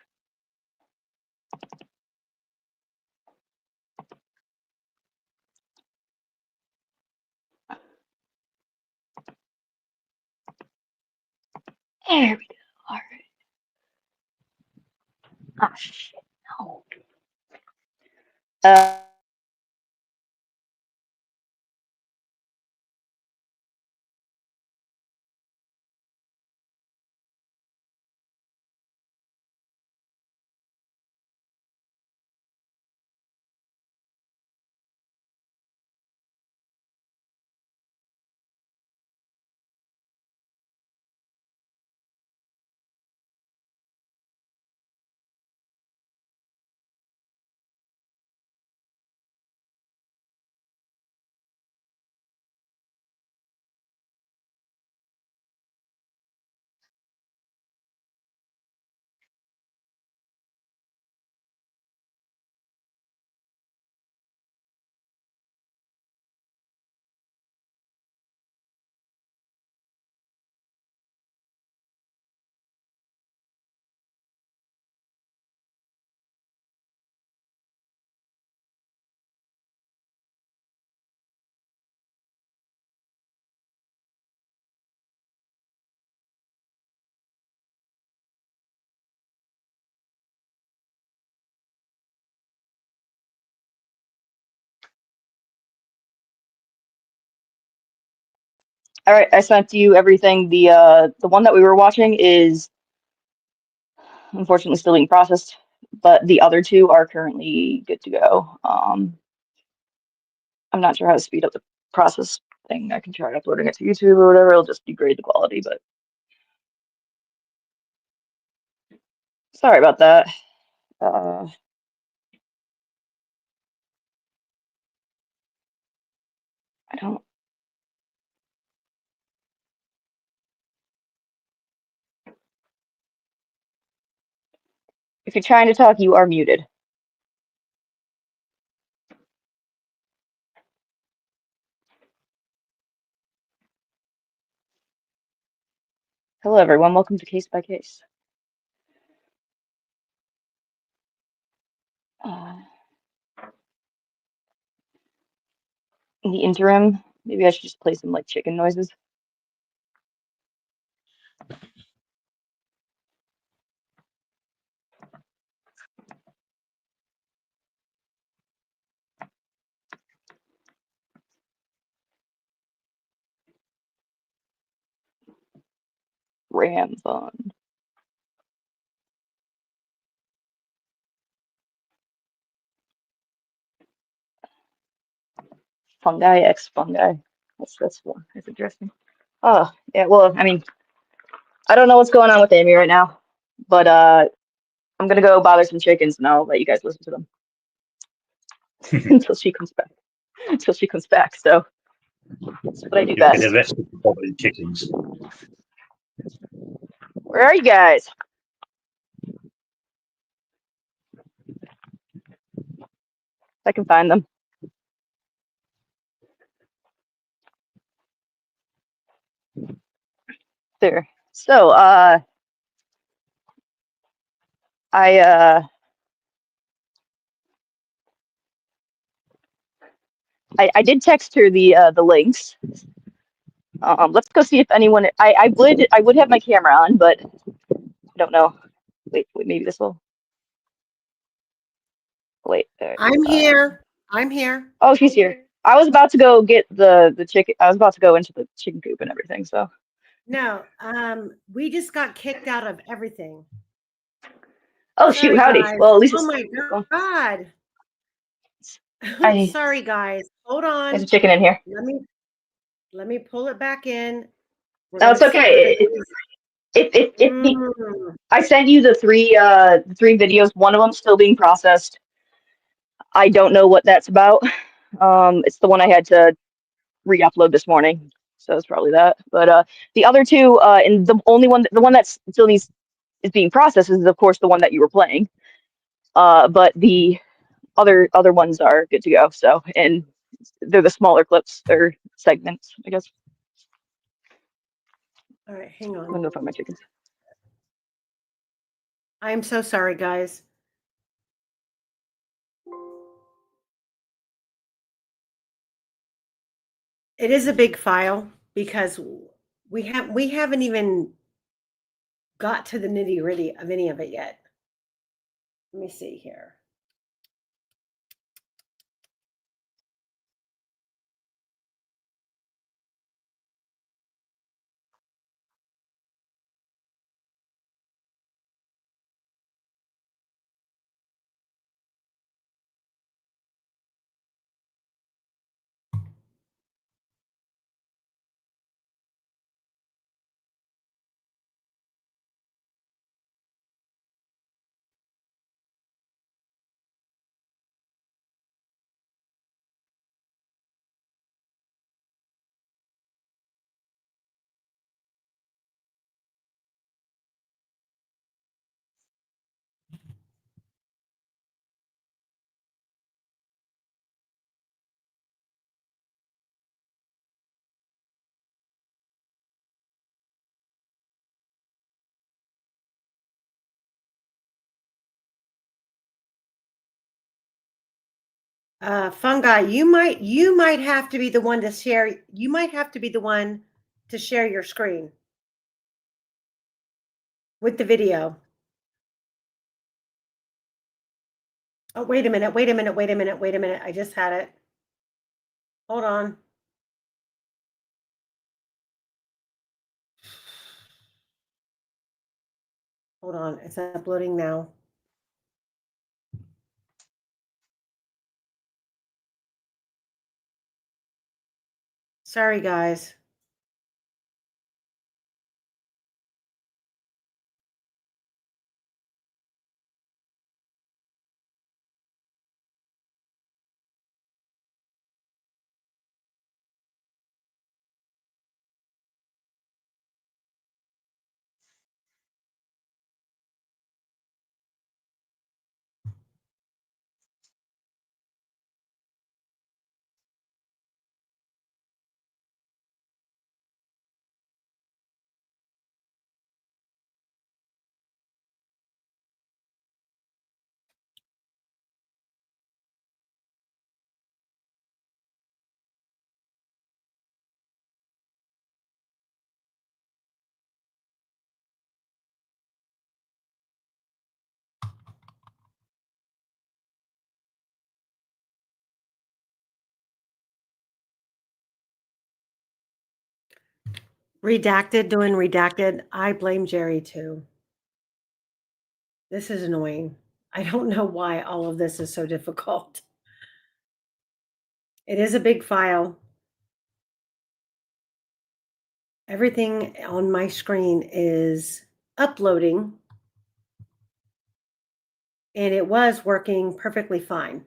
There we go. All right. Ah, shit. No. Uh, all right. I sent you everything. The one that we were watching is unfortunately still being processed, but the other two are currently good to go. I'm not sure how to speed up the process thing. I can try uploading it to YouTube or whatever. It'll just degrade the quality, but sorry about that. Uh, I don't. If you're trying to talk, you are muted. Hello, everyone. Welcome to Case by Case. Uh, in the interim, maybe I should just play some like chicken noises. Ram fun. Fungi X fungi. That's one. That's interesting. Oh, yeah. Well, I mean, I don't know what's going on with Amy right now, but I'm gonna go bother some chickens and I'll let you guys listen to them until she comes back. until she comes back. So that's what I do You'll get best. arrested for bothering chickens. Where are you guys? I can find them. There. So, I I did text her the links. Let's go see if anyone. I would have my camera on, but I don't know. Wait, maybe this will. Wait. I'm here. I'm here. Oh, she's here. I was about to go get the chicken. I was about to go into the chicken coop and everything. So. No, we just got kicked out of everything. Oh Sorry, shoot, howdy. guys. Well, at least Oh it's. my Well, God. I Sorry, guys. Hold there's a on. chicken in here. Let me pull it back in. We're No, gonna it's see. okay. I sent you the three videos. One of them still being processed. I don't know what that's about. It's the one I had to re-upload this morning, so it's probably that. But the other two, and the only one, the one that's still needs is being processed is of course the one that you were playing. But the other ones are good to go. So, and they're the smaller clips or segments, I guess. All right, hang I'm on. gonna go find my chickens. I'm so sorry, guys. It is a big file because we haven't even got to the nitty-gritty of any of it yet. Let me see here. Fungi, you might have to be the one to share. You might have to be the one to share your screen with the video. Oh, wait a minute, wait a minute, wait a minute, wait a minute. I just had it. Hold on. Hold on. It's uploading now. Sorry, guys. Redacted, doing redacted. I blame Jerry too. This is annoying. I don't know why all of this is so difficult. It is a big file. Everything on my screen is uploading, and it was working perfectly fine.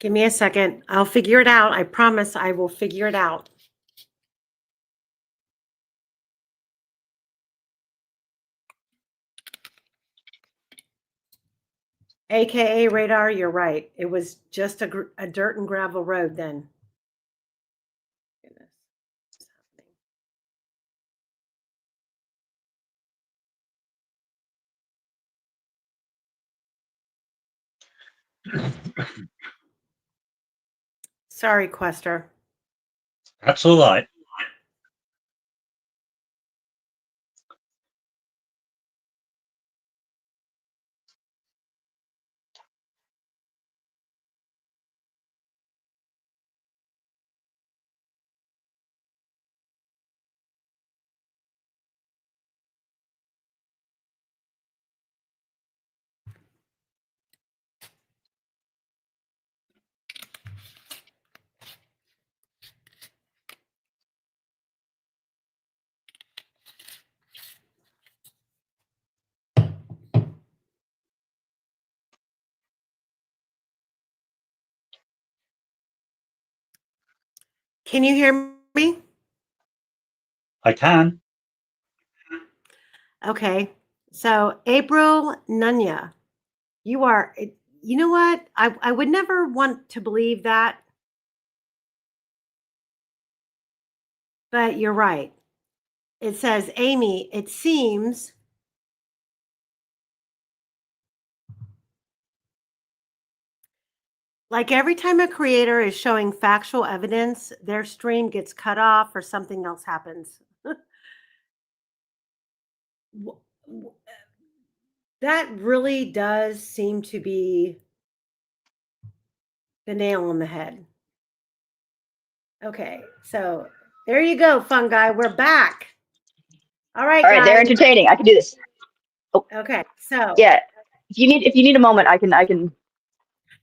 Give me a second. I'll figure it out. I promise I will figure it out. AKA radar, you're right. It was just a dirt and gravel road then. Goodness. What's happening? Sorry, Quester. That's all right. Can you hear me? I can. Okay. So April Nunya, you are, you know what? I would never want to believe that, but you're right. It says, Amy, it seems like every time a creator is showing factual evidence, their stream gets cut off or something else happens. That really does seem to be the nail on the head. Okay, so there you go, fungi. We're back. All right, All right, they're guys. entertaining. I can do this. Oh, Okay, so yeah. If you need a moment, I can.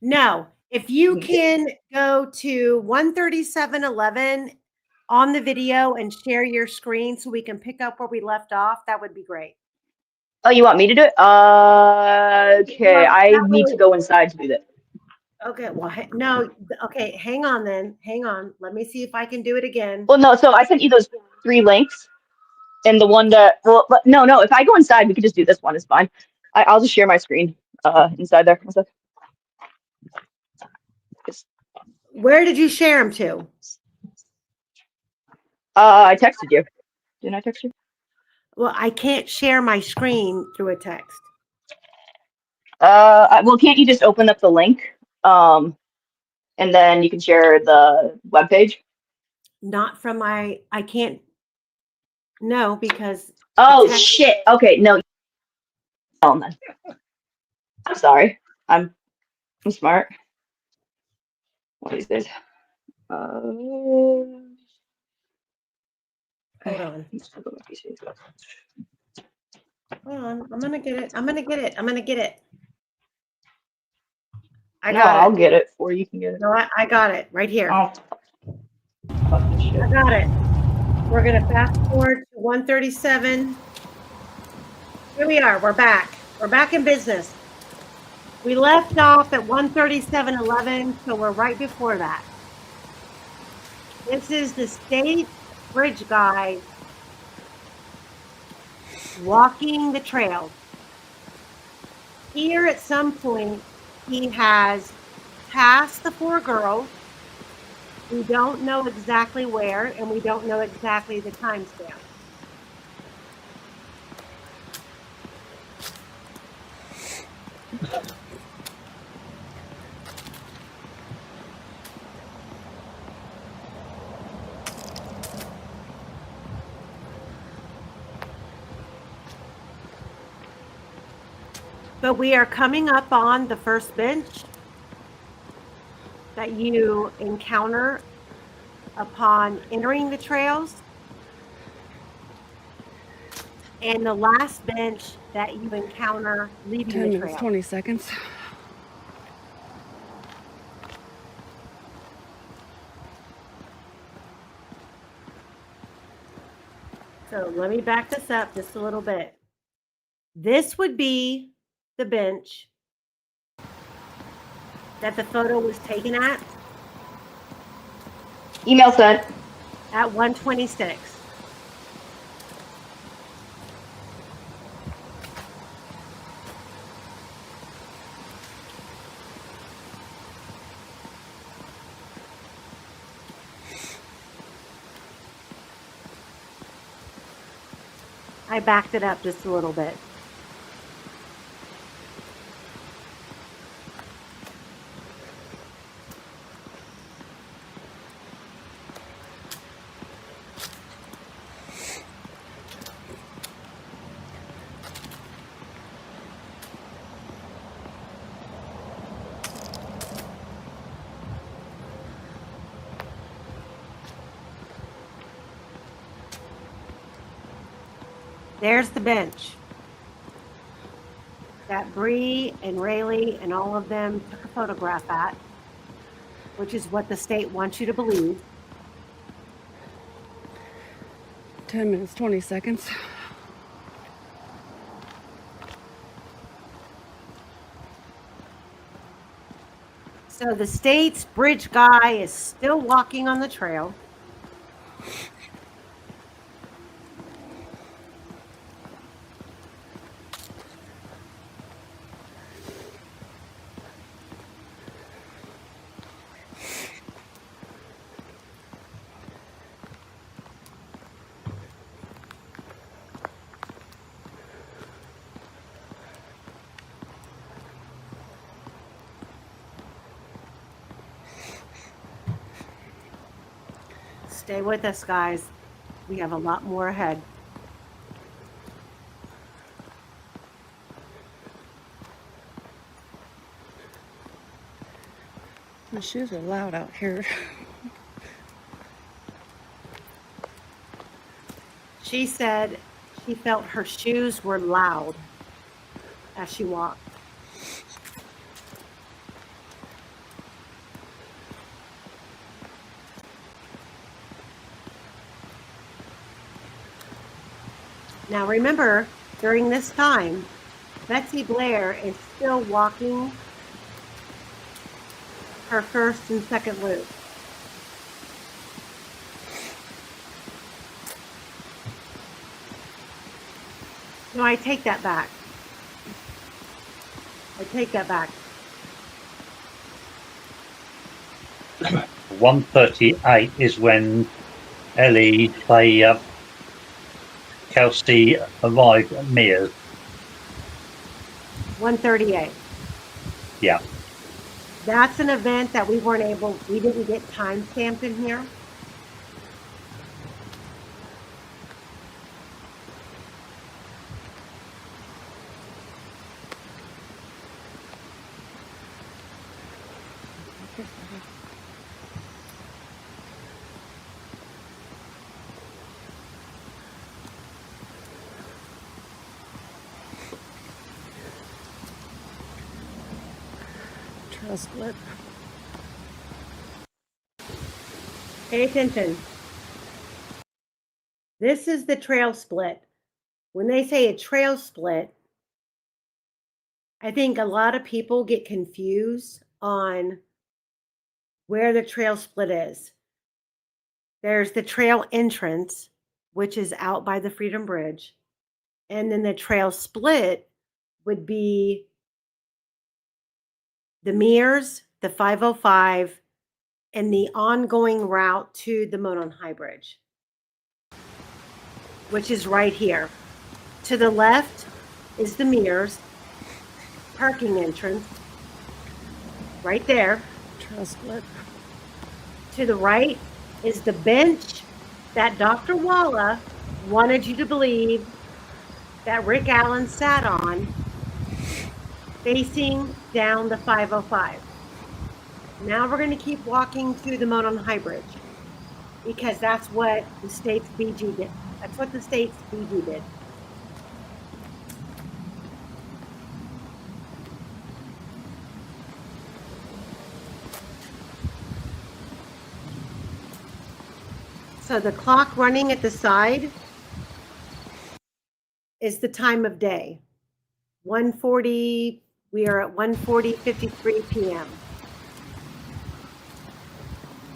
no, if you can go to 137.11 on the video and share your screen so we can pick up where we left off, that would be great. Oh, you want me to do it? Okay. Well, I that need way, to go inside to do that. okay, well, no, okay, hang on then. Hang on. Let me see if I can do it again. Well, no. So I sent you those 3 links, and the one that no. If I go inside, we could just do this one. It's fine. I'll just share my screen inside there. Where did you share them to? I texted you. Didn't I text you? Well, I can't share my screen through a text. Well, can't you just open up the link, and then you can share the web page? Not from I can't. No, because. Oh shit. Okay, no. Oh, then. I'm sorry. I'm smart. What is this? Hold on. Hold on. I'm gonna get it. I'm gonna get it. I'm gonna get it. I got it. I'll get it, or you can get it. No, I got it right here. Oh. Fuck this shit. I got it. We're gonna fast forward to 137. Here we are. We're back. We're back in business. We left off at 137.11, so we're right before that. This is the state bridge guy walking the trail. Here at some point, he has passed the 4 girls. We don't know exactly where, and we don't know exactly the timestamp. But we are coming up on the first bench that you encounter upon entering the trails, and the last bench that you encounter leaving 10 the minutes, trail. 20 seconds. So let me back this up just a little bit. This would be the bench that the photo was taken at Email sent. 1:26. I backed it up just a little bit. There's the bench that Bree and Rayleigh and all of them took a photograph at, which is what the state wants you to believe. 10 minutes, 20 seconds. So the state's bridge guy is still walking on the trail. Stay with us, guys. We have a lot more ahead. My shoes are loud out here. She said she felt her shoes were loud as she walked. Now remember, during this time, Betsy Blair is still walking her first and second loop. No, I take that back. I take that back. 1:38 is when Ellie, Kelsey arrived at Mia's. 1:38. Yeah. That's an event that we didn't get time stamped in here. Trail split. Pay attention. This is the trail split. When they say a trail split, I think a lot of people get confused on where the trail split is. There's the trail entrance, which is out by the Freedom Bridge. And then the trail split would be the Mears, the 505, and the ongoing route to the Monon High Bridge, which is right here. To the left is the Mears parking entrance, right there. Trail split. To the right is the bench that Dr. Walla wanted you to believe that Rick Allen sat on, facing down the 505. Now we're going to keep walking through the Monon High Bridge because that's what the state's BG did. That's what the state's BG did. So the clock running at the side is the time of day. 1:40, we are at 1:40:53 p.m.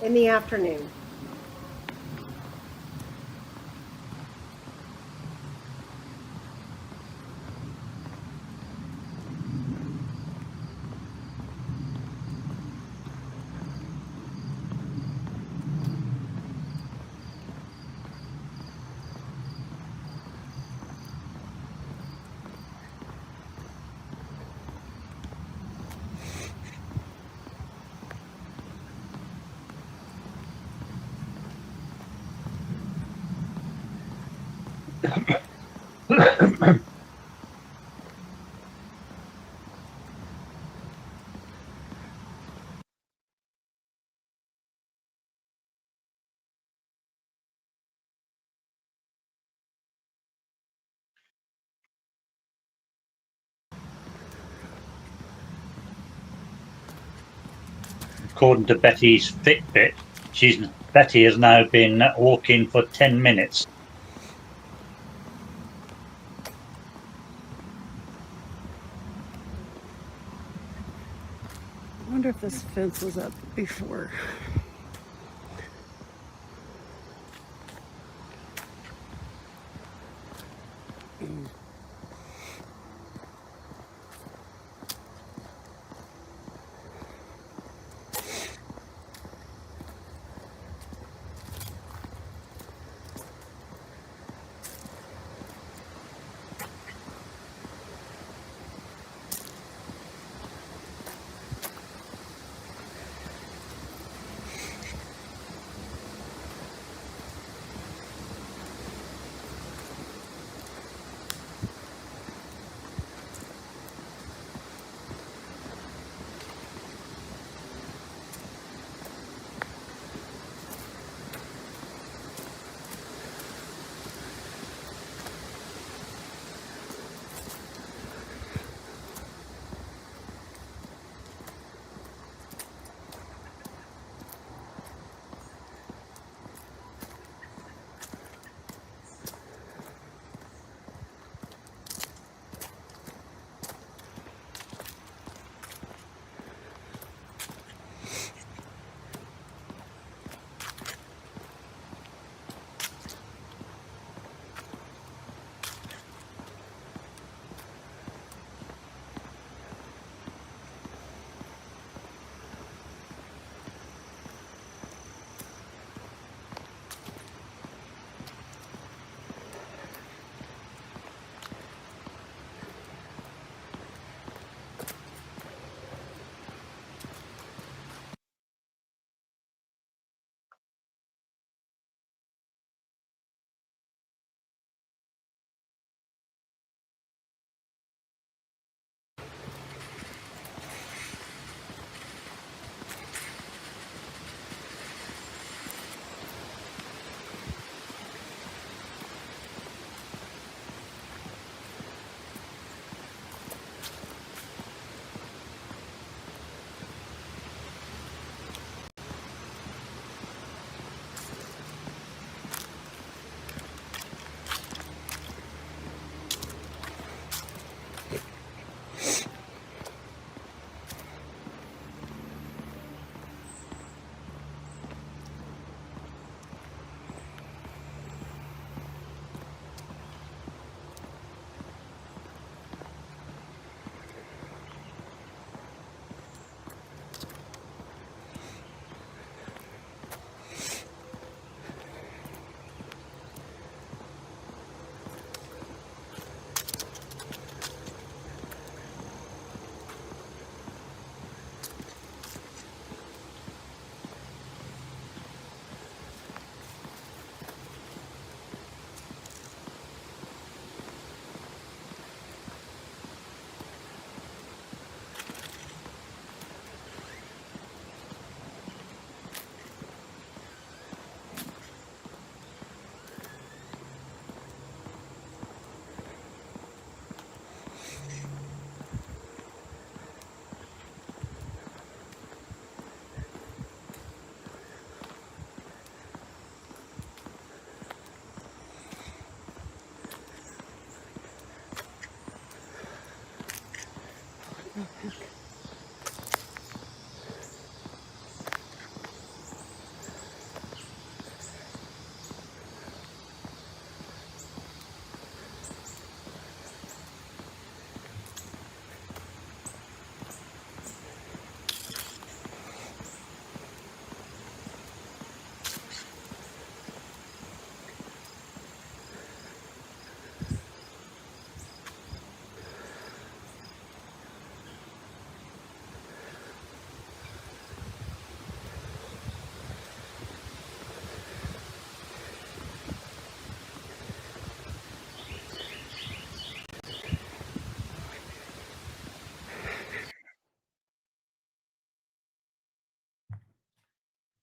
in the afternoon. According to Betty's Fitbit, Betty has now been walking for 10 minutes. I wonder if this fence was up before.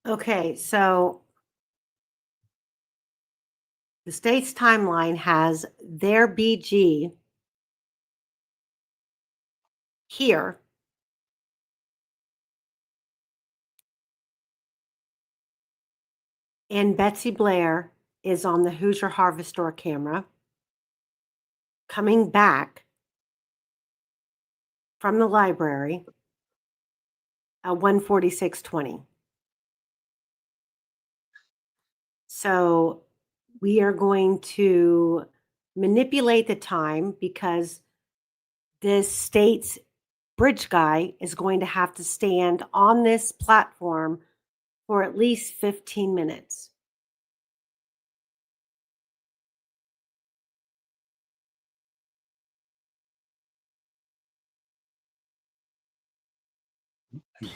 Okay, so the state's timeline has their BG here. And Betsy Blair is on the Hoosier Harvest Store camera coming back from the library at 1:46:20. So we are going to manipulate the time because this state's bridge guy is going to have to stand on this platform for at least 15 minutes.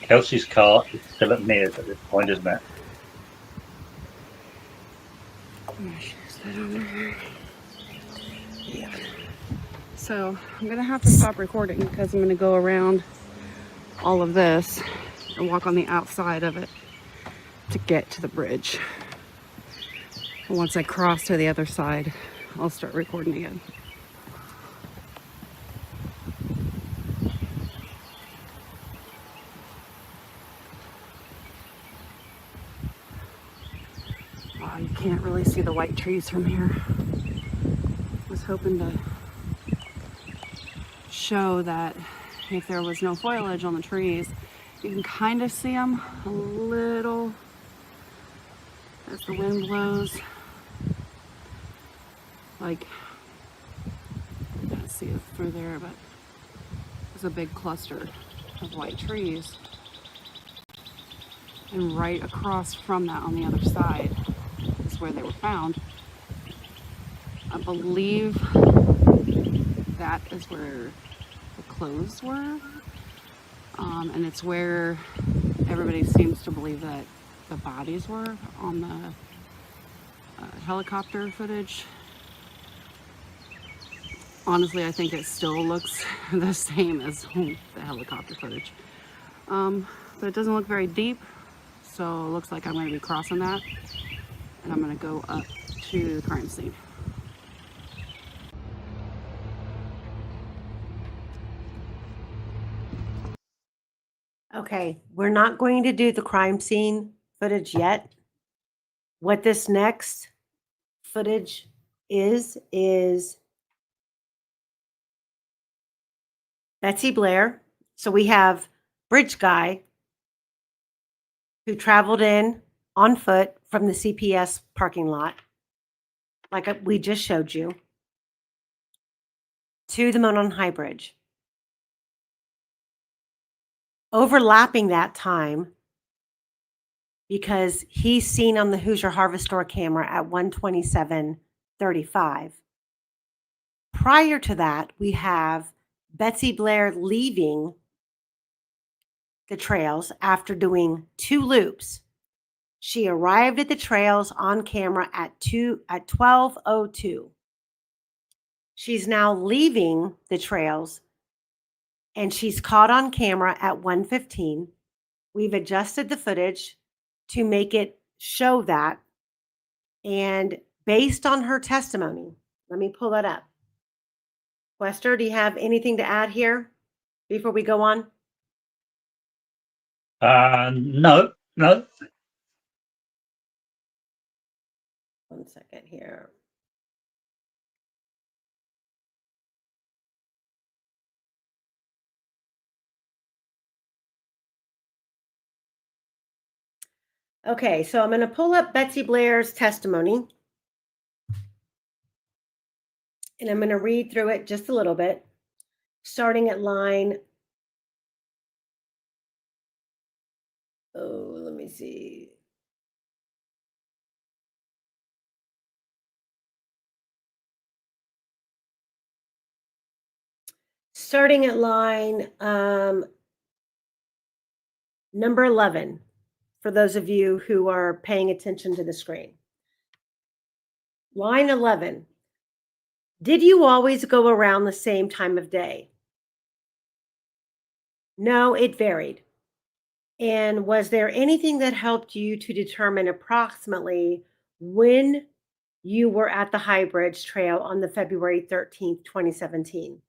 Kelsey's car is still at Mears at this point, isn't it? Yeah. So I'm gonna have to stop recording because I'm gonna go around all of this and walk on the outside of it to get to the bridge. And once I cross to the other side, I'll start recording again. Wow, you can't really see the white trees from here. I was hoping to show that if there was no foliage on the trees, you can kind of see them a little as the wind blows. Like, you can't see it through there, but there's a big cluster of white trees. And right across from that on the other side is where they were found. I believe that is where the clothes were. And it's where everybody seems to believe that the bodies were on the helicopter footage. Honestly, I think it still looks the same as the helicopter footage. But it doesn't look very deep, so it looks like I'm going to be crossing that, and I'm going to go up to the crime scene. Okay, we're not going to do the crime scene footage yet. What this next footage is Betsy Blair. So we have Bridge Guy who traveled in on foot from the CPS parking lot, like we just showed you, to the Monon High Bridge. Overlapping that time, because he's seen on the Hoosier Harvest Store camera at 1:27:35. Prior to that, we have Betsy Blair leaving the trails after doing 2 loops. She arrived at the trails on camera at 12:02. She's now leaving the trails and she's caught on camera at 1:15. We've adjusted the footage to make it show that. And based on her testimony, let me pull that up. Wester, do you have anything to add here before we go on? No. One second here. Okay, so I'm going to pull up Betsy Blair's testimony. And I'm going to read through it just a little bit, starting at line, let me see. Starting at line number 11, for those of you who are paying attention to the screen. Line 11. Did you always go around the same time of day? No, it varied. And was there anything that helped you to determine approximately when you were at the High Bridge Trail on the February 13th, 2017?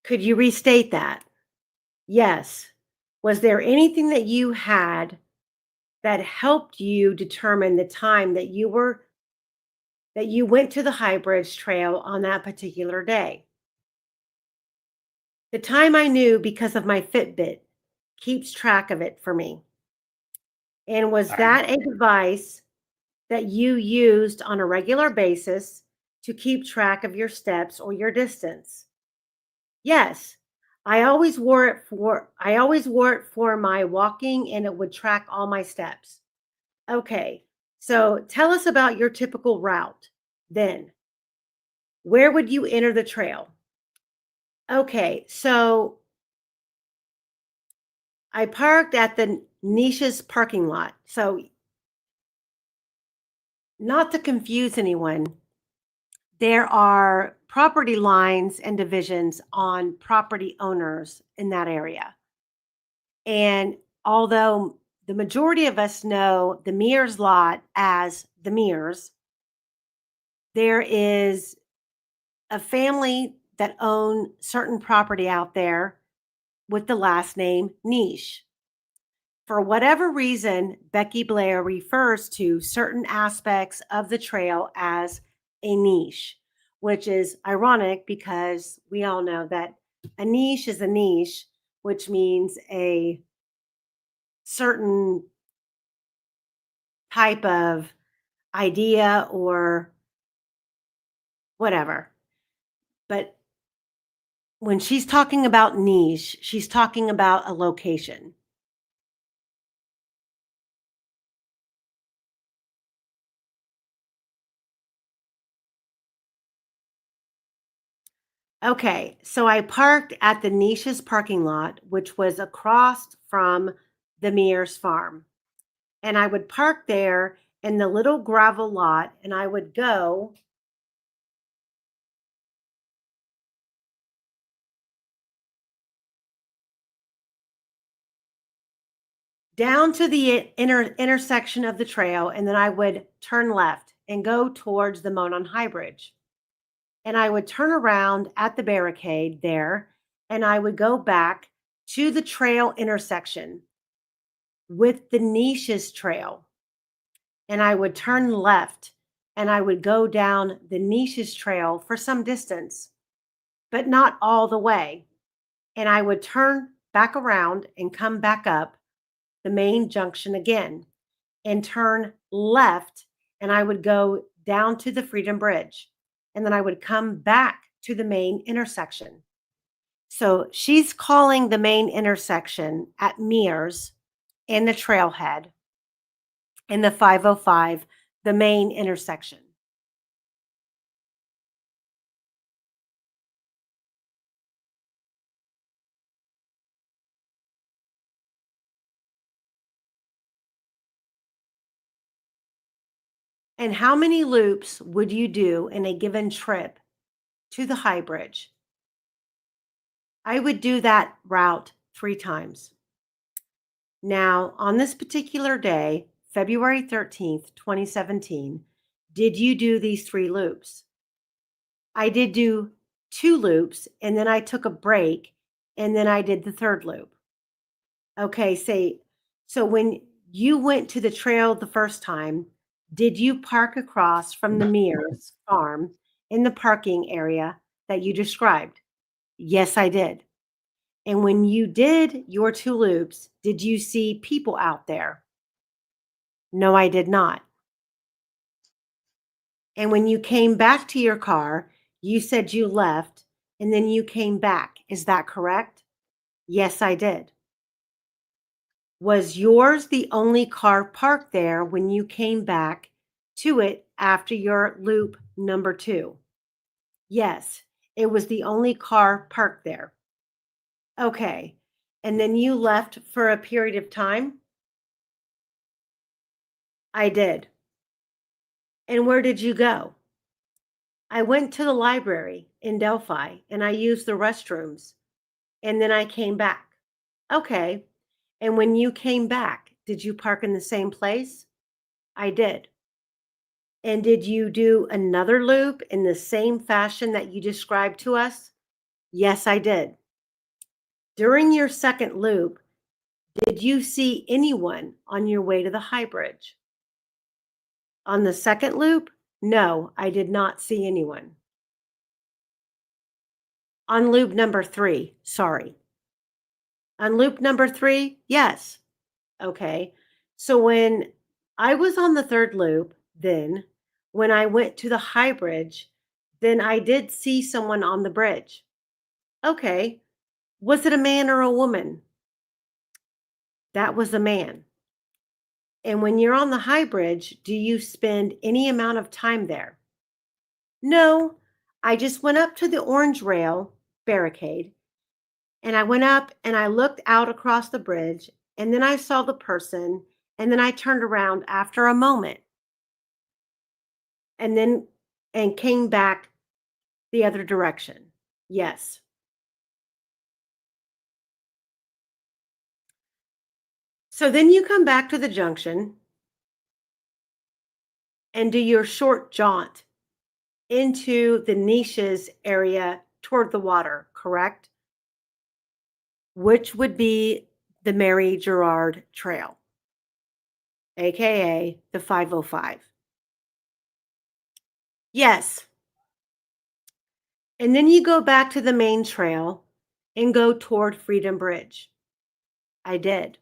Could you restate that? Yes. Was there anything that you had that helped you determine the time that you went to the High Bridge Trail on that particular day? The time I knew because of my Fitbit keeps track of it for me. And was that a device that you used on a regular basis to keep track of your steps or your distance? Yes. I always wore it for my walking, and it would track all my steps. Okay. So tell us about your typical route then. Where would you enter the trail? Okay. So I parked at the Niche's parking lot. So not to confuse anyone, there are property lines and divisions on property owners in that area. And although the majority of us know the Mears lot as the Mears, there is a family that own certain property out there with the last name Niche. For whatever reason, Becky Blair refers to certain aspects of the trail as a niche, which is ironic because we all know that a niche is a niche, which means a certain type of idea or whatever. But when she's talking about niche, she's talking about a location. Okay, so I parked at the Niche's parking lot, which was across from the Mears farm. And I would park there in the little gravel lot, and I would go down to the intersection of the trail, and then I would turn left and go towards the Monon High Bridge. And I would turn around at the barricade there, and I would go back to the trail intersection with the Niche's trail. And I would turn left and I would go down the Niche's trail for some distance, but not all the way. And I would turn back around and come back up the main junction again and turn left, and I would go down to the Freedom Bridge. And then I would come back to the main intersection. So she's calling the main intersection at Mears in the trailhead in the 505, the main intersection. And how many loops would you do in a given trip to the High Bridge? I would do that route 3 times. Now, on this particular day, February 13th, 2017, did you do these 3 loops? I did do 2 loops, and then I took a break, and then I did the 3rd loop. Okay, so when you went to the trail the first time, did you park across from the Mears farm in the parking area that you described? Yes, I did. And when you did your 2 loops, did you see people out there? No, I did not. And when you came back to your car, you said you left and then you came back. Is that correct? Yes, I did. Was yours the only car parked there when you came back to it after your loop number 2? Yes, it was the only car parked there. Okay. And then you left for a period of time? I did. And where did you go? I went to the library in Delphi and I used the restrooms and then I came back. Okay. And when you came back, did you park in the same place? I did. And did you do another loop in the same fashion that you described to us? Yes, I did. During your second loop, did you see anyone on your way to the high bridge? On the second loop, no, I did not see anyone. On loop number 3, sorry. On loop number 3, yes. Okay. So when I was on the third loop, then when I went to the high bridge, then I did see someone on the bridge. Okay. Was it a man or a woman? That was a man. And when you're on the high bridge, do you spend any amount of time there? No, I just went up to the orange rail barricade and I went up and I looked out across the bridge and then I saw the person and then I turned around after a moment and then and came back the other direction. Yes. So then you come back to the junction and do your short jaunt into the niches area toward the water, correct? Which would be the Mary Gerard Trail, aka the 505. Yes. And then you go back to the main trail and go toward Freedom Bridge. I did.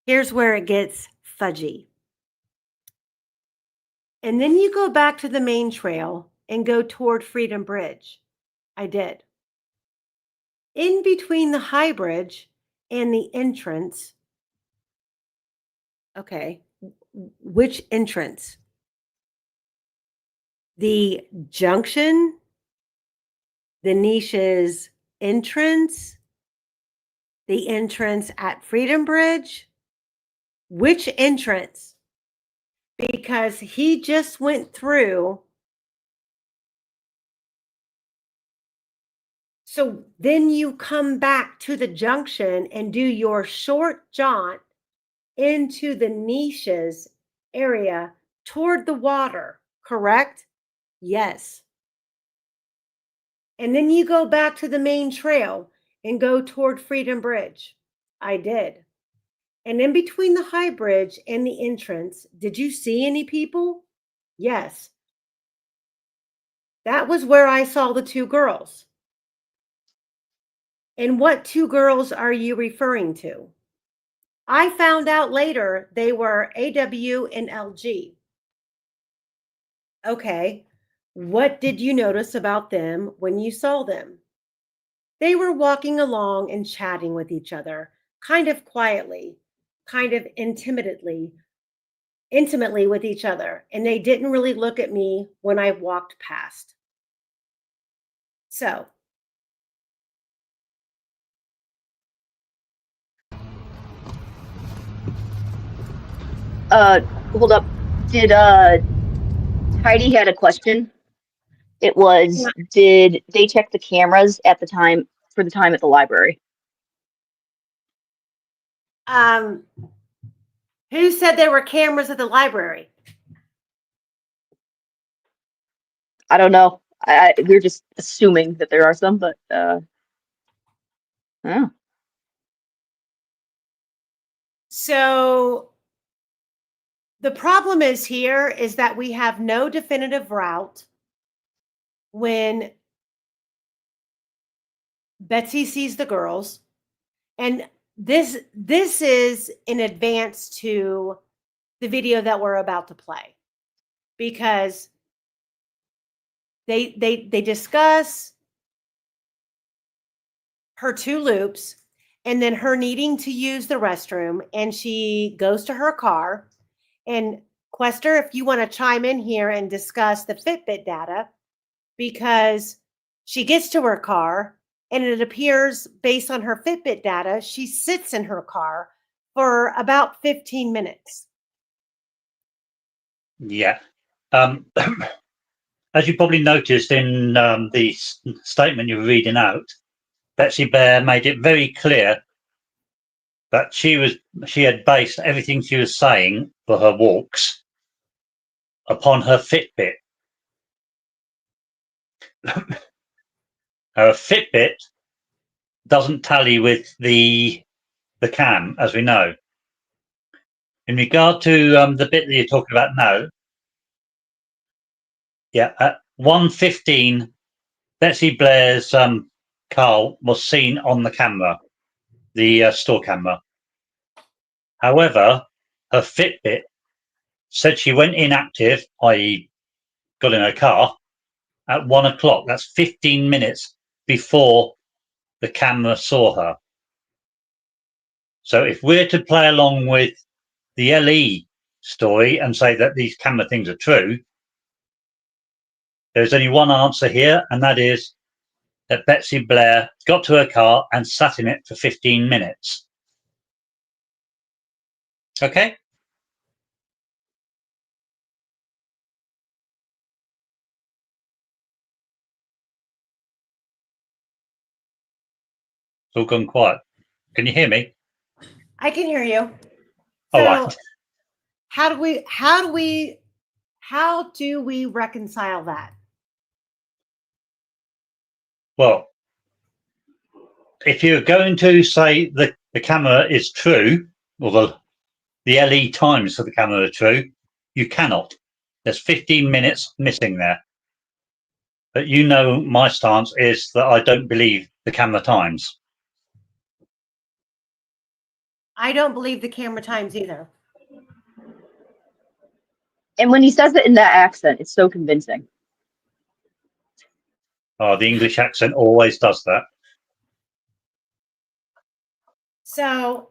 Here's where it gets fudgy. And then you go back to the main trail and go toward Freedom Bridge. I did. In between the high bridge and the entrance, okay, which entrance? The junction, the niche's entrance, the entrance at Freedom Bridge? Which entrance? Because he just went through. So then you come back to the junction and do your short jaunt into the niches area toward the water, correct? Yes. And then you go back to the main trail and go toward Freedom Bridge. I did. And in between the high bridge and the entrance, did you see any people? Yes. That was where I saw the 2 girls. And what 2 girls are you referring to? I found out later they were AW and LG. Okay. What did you notice about them when you saw them? They were walking along and chatting with each other, kind of quietly, kind of intimately with each other, and they didn't really look at me when I walked past. So, Hold up. Did Heidi had a question? It was, did they check the cameras at the time for the time at the library? who said there were cameras at the library? I don't know. We're just assuming that there are some, but oh. So the problem is here is that we have no definitive route when Betsy sees the girls. And this is in advance to the video that we're about to play, because they discuss her 2 loops and then her needing to use the restroom, and she goes to her car. And Quester, if you want to chime in here and discuss the Fitbit data, because she gets to her car and it appears based on her Fitbit data, she sits in her car for about 15 minutes. Yeah. as you probably noticed in the statement you were reading out, Betsy Blair made it very clear that she had based everything she was saying for her walks upon her Fitbit. Her Fitbit doesn't tally with the cam, as we know. In regard to the bit that you're talking about now, yeah, at 1:15, Betsy Blair's car was seen on the camera, the store camera. However, her Fitbit said she went inactive, i.e. got in her car, at 1 o'clock. That's 15 minutes before the camera saw her. So if we're to play along with the LE story and say that these camera things are true, there's only one answer here, and that is that Betsy Blair got to her car and sat in it for 15 minutes. Okay? It's all gone quiet. Can you hear me? I can hear you. All So right. how do we reconcile that? Well, if you're going to say the camera is true, or the LE times for the camera are true, you cannot. There's 15 minutes missing there. But you know my stance is that I don't believe the camera times. I don't believe the camera times either. And when he says it in that accent, it's so convincing. Oh, the English accent always does that. So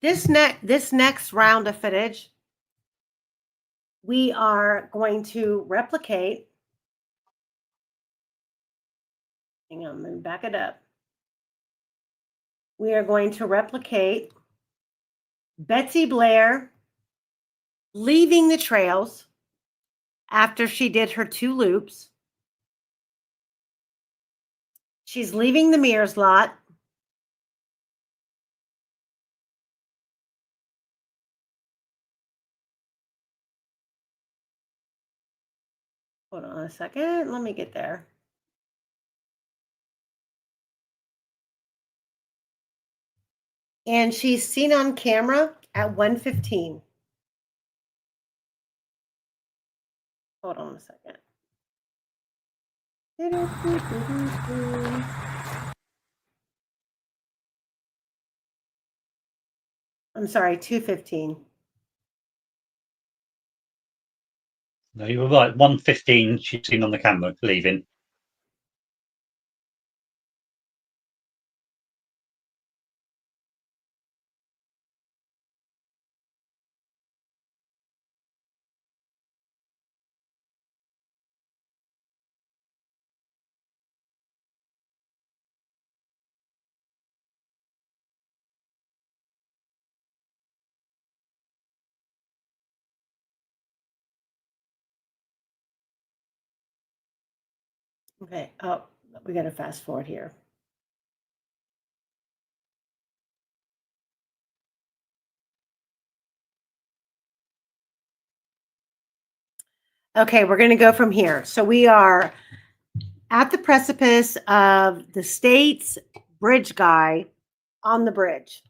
this next round of footage, we are going to replicate. Hang on, let me back it up. We are going to replicate Betsy Blair leaving the trails after she did her 2 loops. She's leaving the Mears lot. Hold on a second. Let me get there. And she's seen on camera at 1:15. Hold on a second. I'm sorry, 2:15. No, you were right. 1:15 she'd seen on the camera leaving. Okay. Oh, we got to fast forward here. Okay, we're going to go from here. So we are at the precipice of the state's bridge guy on the bridge.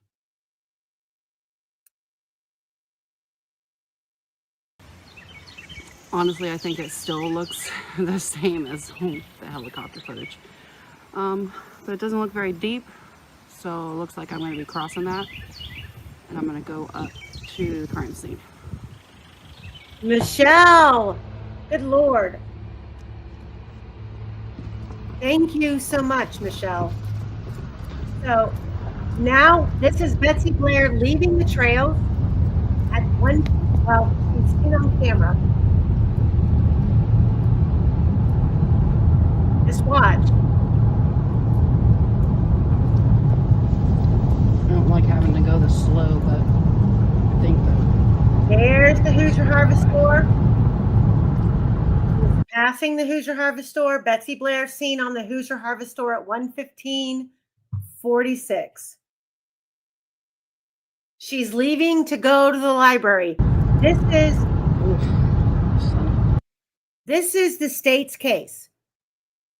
Honestly, I think it still looks the same as the helicopter footage. But it doesn't look very deep, so it looks like I'm going to be crossing that, and I'm going to go up to the crime scene. Michelle, good Lord. Thank you so much, Michelle. So now this is Betsy Blair leaving the trails at she's seen on camera. Just watch. I don't like having to go this slow, but I think that There's the Hoosier Harvest store. Passing the Hoosier Harvest store. Betsy Blair seen on the Hoosier Harvest store at 1:15:46. She's leaving to go to the library. This is the state's case.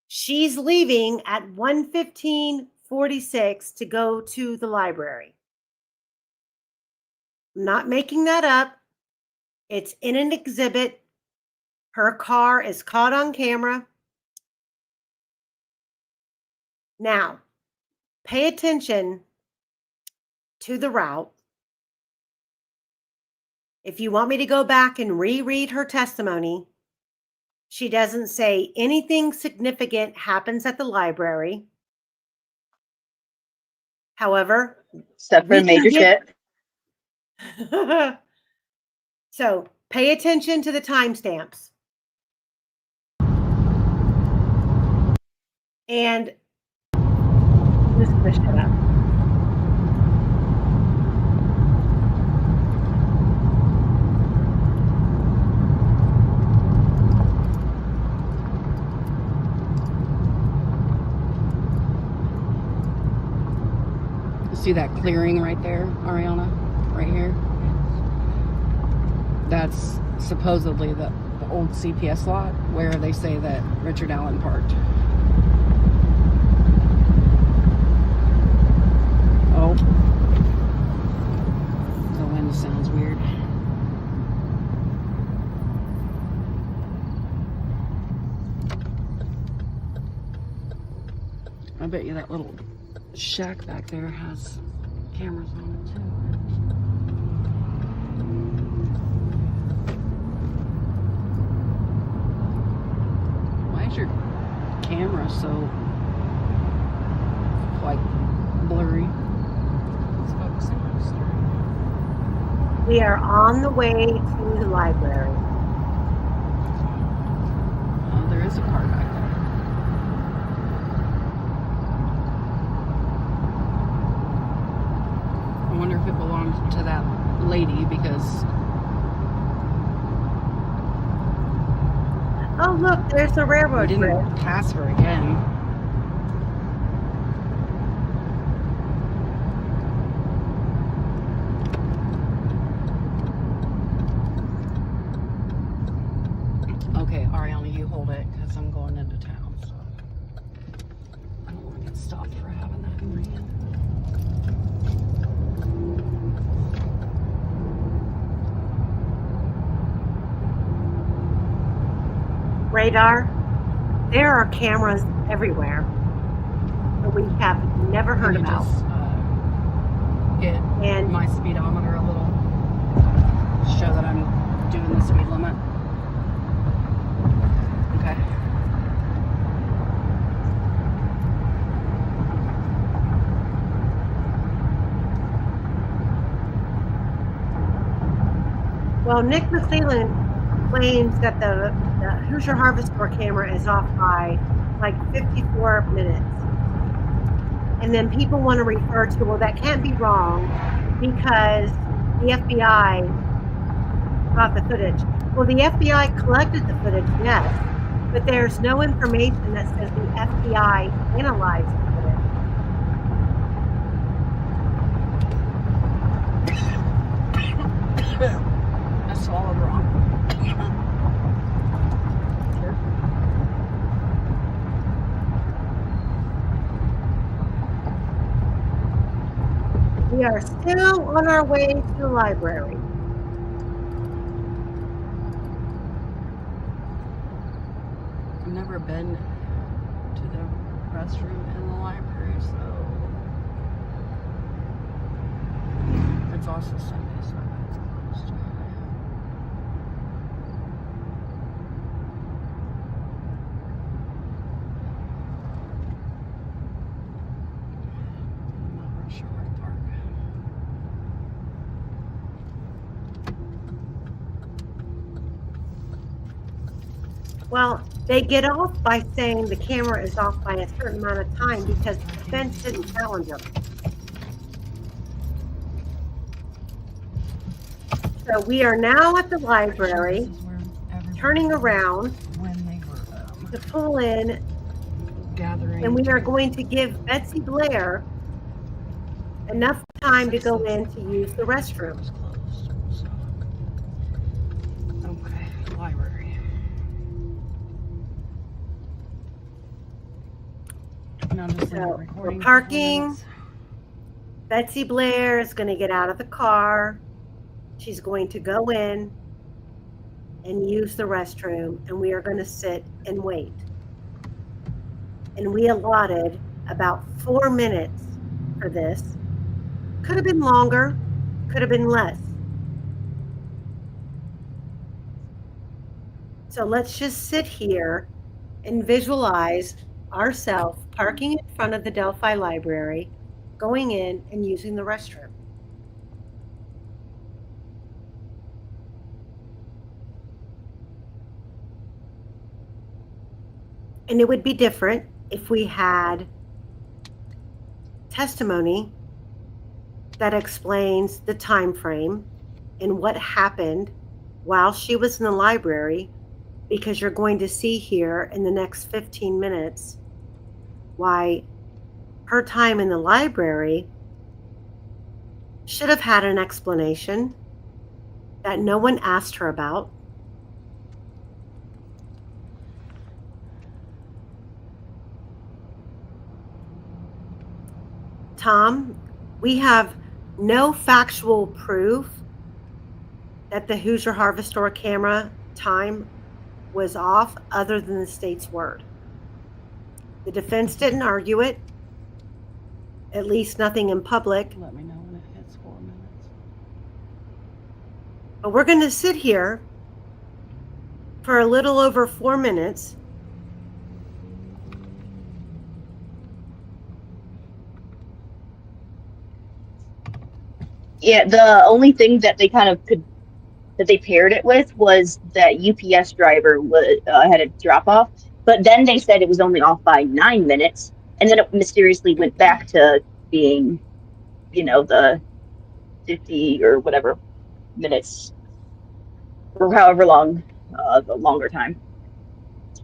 She's leaving at 1:15:46 to go to the library. I'm not making that up. It's in an exhibit. Her car is caught on camera. Now, pay attention to the route. If you want me to go back and reread her testimony, she doesn't say anything significant happens at the library. However, Except for we can major get- shit. So pay attention to the timestamps. And I'm just gonna shut up. See that clearing right there, Ariana? Right here? That's supposedly the old CPS lot where they say that Richard Allen parked. Oh. The wind sounds weird. I bet you that little shack back there has cameras on it too. Why is your camera so like blurry? It's focusing on the street. We are on the way to the library. Oh, there is a car back there. I wonder if it belonged to that lady because Oh, look, there's the we railroad didn't bridge. pass her again. Okay, Ariana, you hold it because I'm going into town. So I don't want to get stopped for having that in my hand. Radar. There are cameras everywhere that we have never heard Can you about. just, get And my speedometer a little, show that I'm doing the speed limit. Okay. well, Nick McClellan claims that the Hoosier Harvest Store camera is off by like 54 minutes. And then people want to refer to, well, that can't be wrong because the FBI got the footage. Well, the FBI collected the footage, yes, but there's no information that says the FBI analyzed the footage. I swallowed wrong. We are still on our way to the library. I've never been to the restroom in the library, so it's also Sunday, so it's closed. I'm not real sure where to park. Well, they get off by saying the camera is off by a certain amount of time because the defense didn't challenge them. So we are now at the This library, is where everybody turning was around when they were to pull in, gathering. and we are going to give Betsy Blair enough time to go in to use the restroom. Was closed, so. Okay, library. Now just leave So it we're recording for 4 parking. minutes. Betsy Blair is going to get out of the car. She's going to go in and use the restroom, and we are going to sit and wait. And we allotted about 4 minutes for this. Could have been longer, could have been less. So let's just sit here and visualize ourselves parking in front of the Delphi Library, going in and using the restroom. And it would be different if we had testimony that explains the time frame and what happened while she was in the library, because you're going to see here in the next 15 minutes why her time in the library should have had an explanation that no one asked her about. Tom, we have no factual proof that the Hoosier Harvest Store camera time was off other than the state's word. The defense didn't argue it, at least nothing in public. Let me know when it hits 4 minutes. But we're going to sit here for a little over 4 minutes. Yeah, the only thing that they kind of could that they paired it with was that UPS driver had a drop off, but then they said it was only off by 9 minutes, and then it mysteriously went back to being, the 50 or whatever minutes, or however long, the longer time.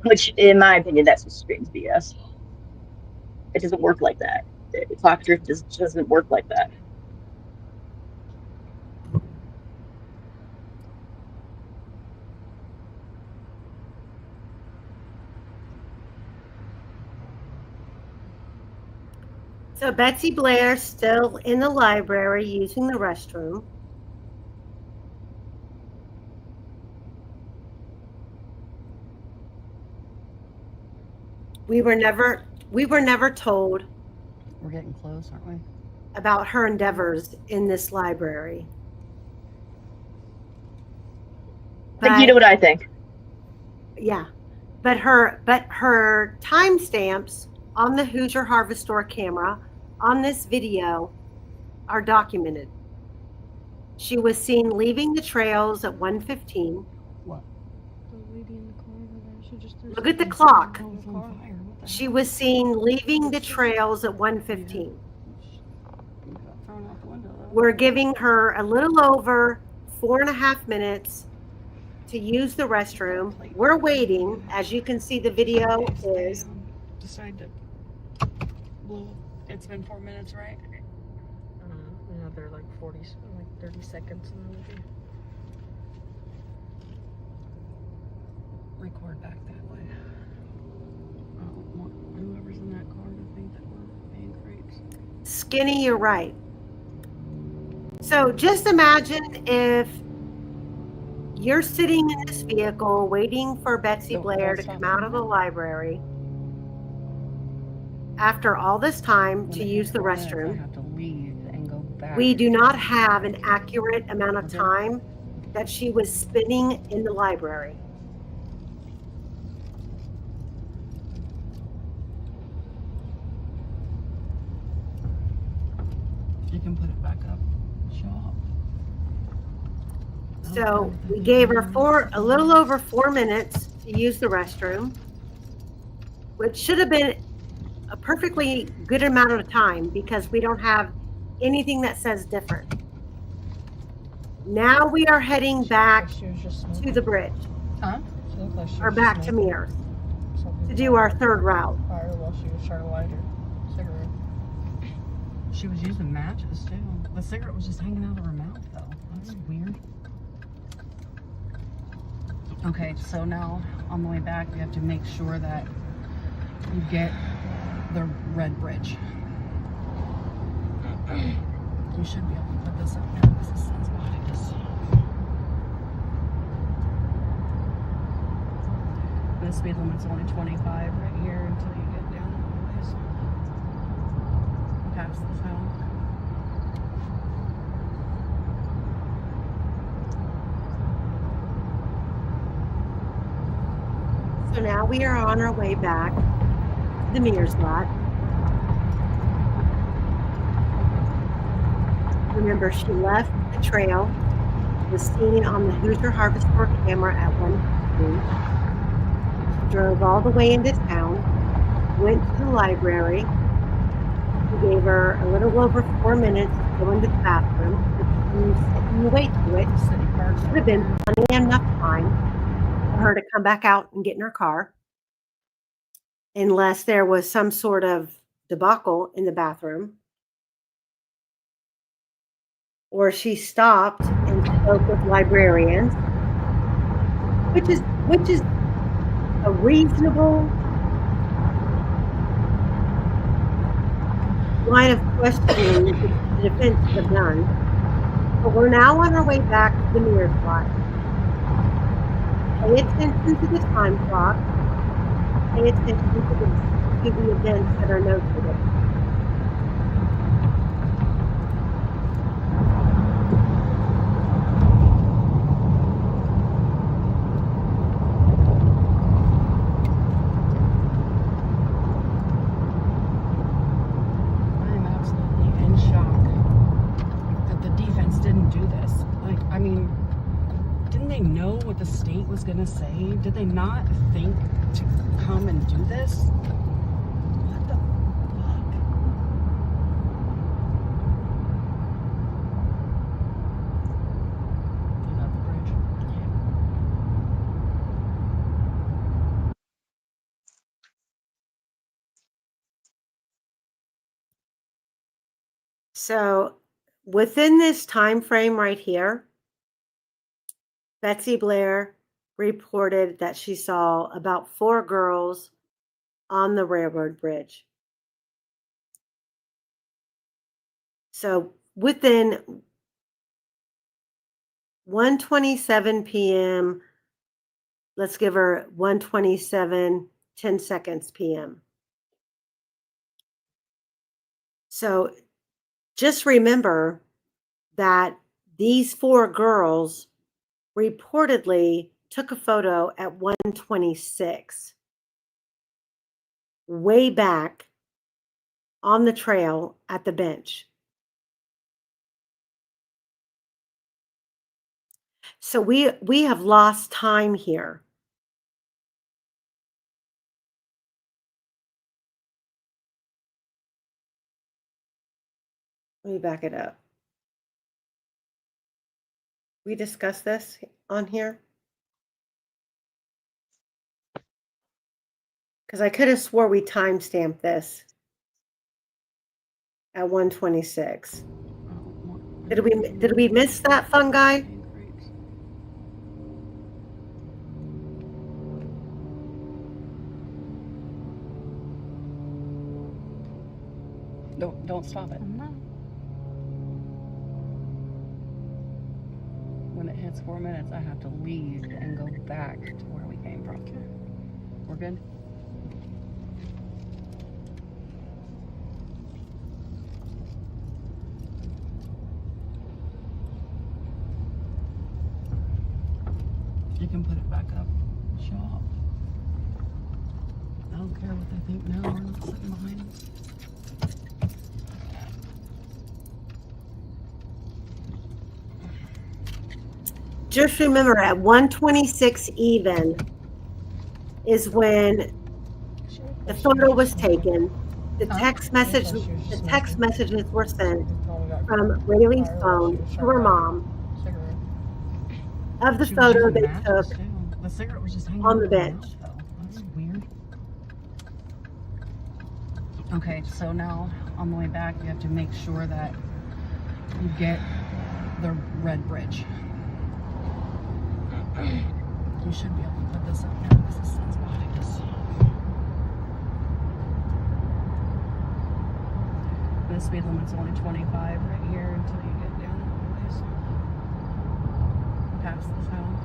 Which, in my opinion, that's just strange BS. It doesn't work like that. The clock drift doesn't work like that. So Betsy Blair still in the library using the restroom. We were never told We're getting close, aren't we? about her endeavors in this library. I think you know what I think. Yeah, but her timestamps on the Hoosier Harvest Store camera on this video are documented. She was seen leaving the trails at 1:15. What? Look at the clock. Oh, it's on fire. What the She hell? was seen leaving the trails at 1:15. You got thrown out the window, though. We're giving her a little over 4.5 minutes to use the restroom. We're waiting. As you can see, the video Okay, so is they, decide to blow. It's been 4 minutes, right? Another like 30 seconds and then we'll be. Record back that way. I don't want whoever's in that car to think that we're being creeps. Skinny, you're right. So just imagine if you're sitting in this vehicle waiting for Betsy Blair to come out of the library after all this time When to it use hits the 4 minutes, I restroom. have to leave and go back. We do not have an accurate amount of time that she was spending in the library. You can put it back up. Shop. So we gave her a little over 4 minutes to use the restroom, which should have been a perfectly good amount of time because we don't have anything that says different. Now we are heading back She was just to smoking. the bridge, Huh? She looked like she or was back to smoking Mears, something to do our third fire route. while she was trying to light her cigarette. She was using matches too. The cigarette was just hanging out of her mouth though. That's weird. Okay, so now on the way back, we have to make sure that you get the red bridge. You should be able to put this up now because the sun's behind us. The speed limit's only 25 right here until you get down a ways past the town. So now we are on our way back to the Mears lot. Remember, she left the trail, was seen on the Hoosier Harvest Store camera at 1:15. She drove all the way into town, went to the library. We gave her a little over 4 minutes to go into the bathroom. If you sit and wait to it, City Park. would have been plenty enough time for her to come back out and get in her car, unless there was some sort of debacle in the bathroom, or she stopped and spoke with librarians, which is a reasonable line of questioning the defense could have done. But we're now on our way back to the Mears lot. Pay attention to the time clock. Pay attention to the events that are noted. I'm absolutely in shock that the defense didn't do this. Like, I mean, didn't they know what the state was gonna say? Did they not think to come and do this? What the fuck? Is that the bridge? So within this time frame right here, Betsy Blair reported that she saw about 4 girls on the railroad bridge. So within 1:27 p.m., let's give her 1:27, 10 seconds p.m. So just remember that these 4 girls reportedly took a photo at 1:26, way back on the trail at the bench. So we have lost time here. Let me back it up. We discussed this on here? Because I could have swore we timestamped this at 1:26. Did we miss that, fun guy? Don't stop it. No. When it hits 4 minutes, I have to leave and go back to where we came from. We're good? You can put it back up. Show up. I don't care what they think now. We're not sitting behind them. Just remember, at 1:26 even is when the photo was taken. The text messages were sent from Rayleigh's phone to her mom, of the She was photo using they matches, took. too. The cigarette was just hanging on on the bench. though. That's weird. Okay, so now on the way back, you have to make sure that you get the red bridge. You should be able to put this up now because the sun's behind us. The speed limit's only 25 right here until you get down a ways past the zone.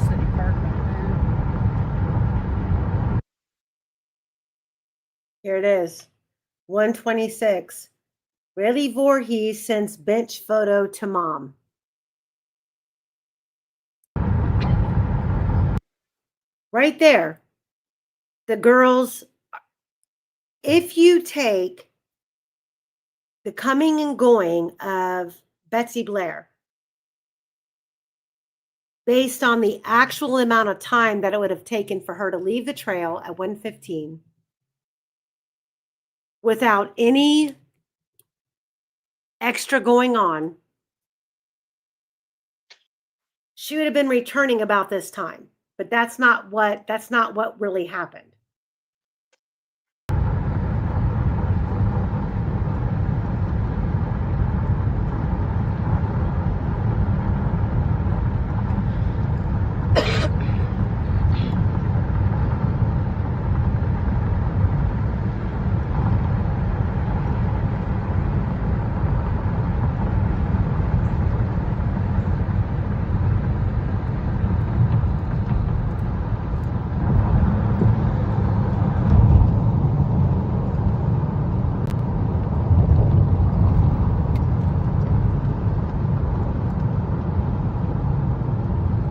City Park right there. Here it is. 126. Really Voorhees sends bench photo to mom. Right there. The girls, if you take the coming and going of Betsy Blair based on the actual amount of time that it would have taken for her to leave the trail at 1:15 without any extra going on, she would have been returning about this time. But that's not what really happened.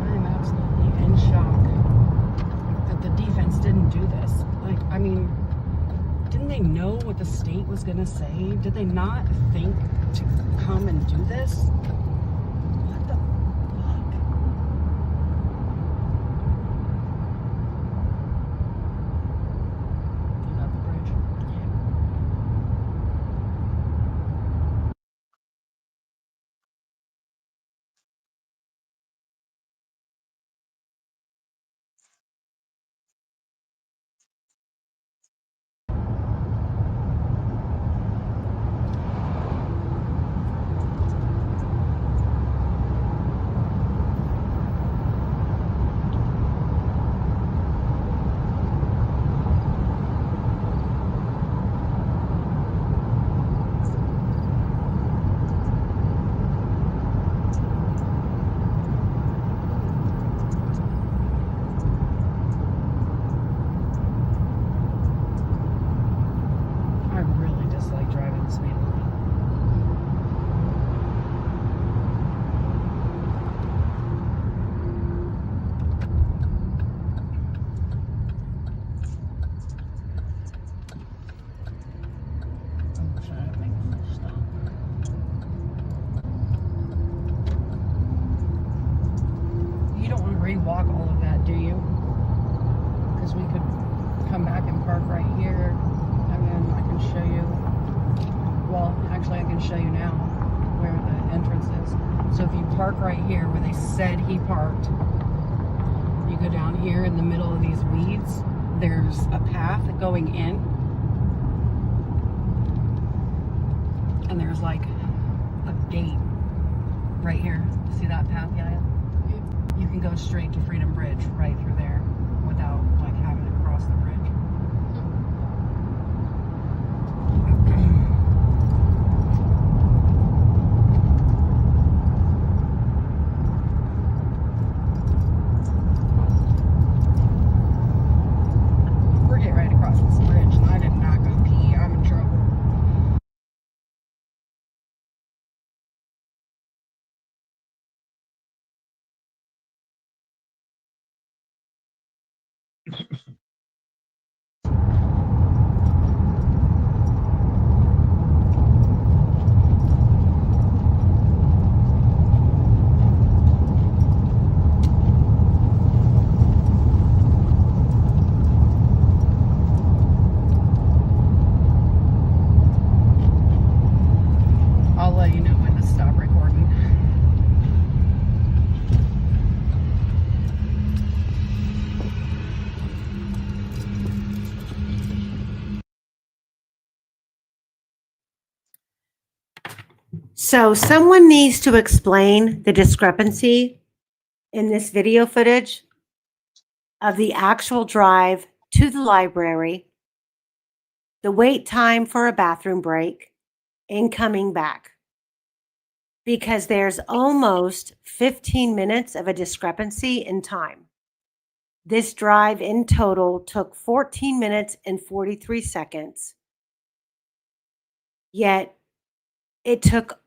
I'm absolutely in shock that the defense didn't do this. Like, I mean, didn't they know what the state was going to say? Did they not think to come and do this? What the fuck? You got the bridge? I really dislike driving the speed limit. I'm trying to make a full stop. You don't want to re-walk all of that, do you? Because we could come back and park right here, and then I can show you. Well, actually, I can show you now where the entrance is. So if you park right here where they said he parked, you go down here in the middle of these weeds. There's a path going in, and there's like a gate right here. See that path, yeah? You can go straight to Freedom Bridge right through there without like having to cross the bridge. We're getting ready to cross this bridge, and I did not go pee. I'm in trouble. I'll let you know when to stop recording. So someone needs to explain the discrepancy in this video footage of the actual drive to the library, the wait time for a bathroom break, and coming back. Because there's almost 15 minutes of a discrepancy in time. This drive in total took 14 minutes and 43 seconds. Yet it took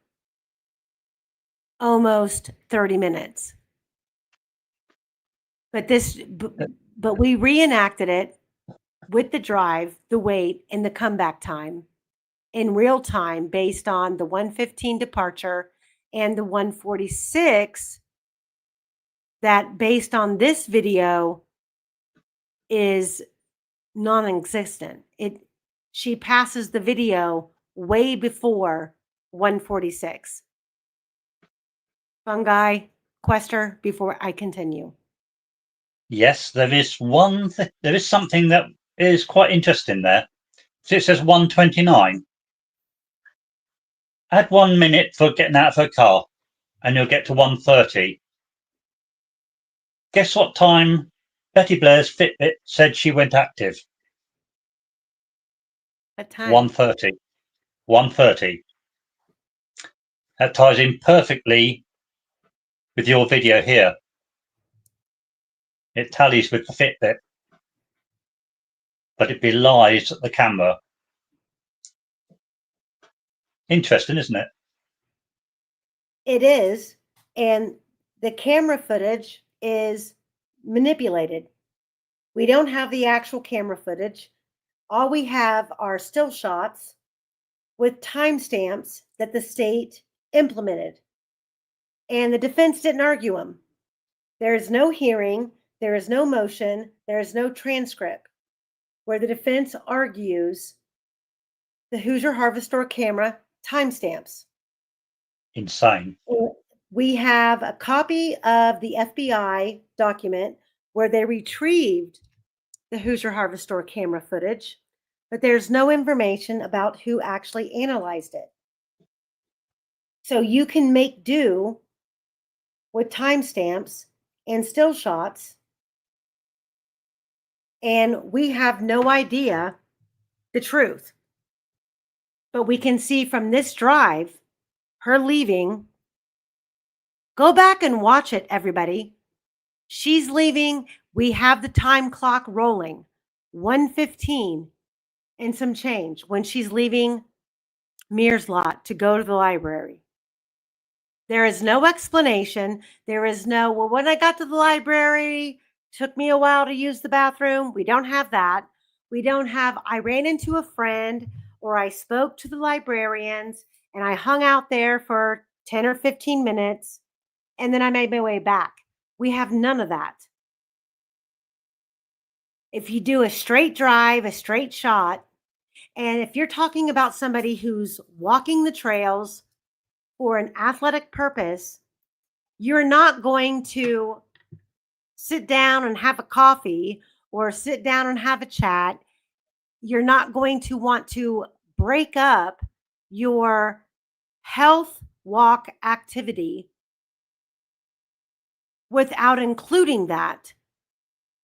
almost 30 minutes. But we reenacted it with the drive, the wait, and the comeback time in real time based on the 1:15 departure and the 1:46 that based on this video is non-existent. She passes the video way before 1:46. Fungi, Quester, before I continue. Yes, there is there is something that is quite interesting there. So it says 1:29. Add 1 minute for getting out of her car, and you'll get to 1:30. Guess what time Betty Blair's Fitbit said she went active? What time? 1:30. 1:30. That ties in perfectly with your video here. It tallies with the Fitbit, but it belies the camera. Interesting, isn't it? It is, and the camera footage is manipulated. We don't have the actual camera footage. All we have are still shots with timestamps that the state implemented. And the defense didn't argue them. There is no hearing, there is no motion, there is no transcript where the defense argues the Hoosier Harvest Store camera timestamps. Insane. We have a copy of the FBI document where they retrieved the Hoosier Harvest Store camera footage, but there's no information about who actually analyzed it. So you can make do with timestamps and still shots, and we have no idea the truth. But we can see from this drive, her leaving. Go back and watch it, everybody. She's leaving. We have the time clock rolling, 1:15 and some change when she's leaving Mears lot to go to the library. There is no explanation. There is no, well, when I got to the library, took me a while to use the bathroom. We don't have that. We don't have, I ran into a friend or I spoke to the librarians and I hung out there for 10 or 15 minutes and then I made my way back. We have none of that. If you do a straight drive, a straight shot, and if you're talking about somebody who's walking the trails for an athletic purpose, you're not going to sit down and have a coffee or sit down and have a chat. You're not going to want to break up your health walk activity without including that.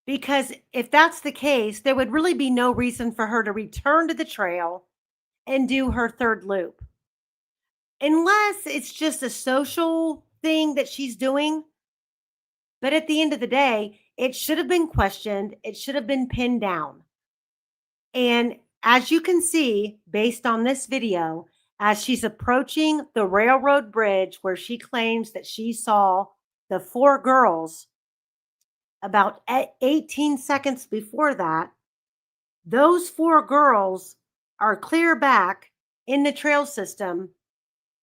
Because if that's the case, there would really be no reason for her to return to the trail and do her third loop. Unless it's just a social thing that she's doing. But at the end of the day, it should have been questioned. It should have been pinned down. And as you can see, based on this video, as she's approaching the railroad bridge where she claims that she saw the 4 girls about 18 seconds before that, those 4 girls are clear back in the trail system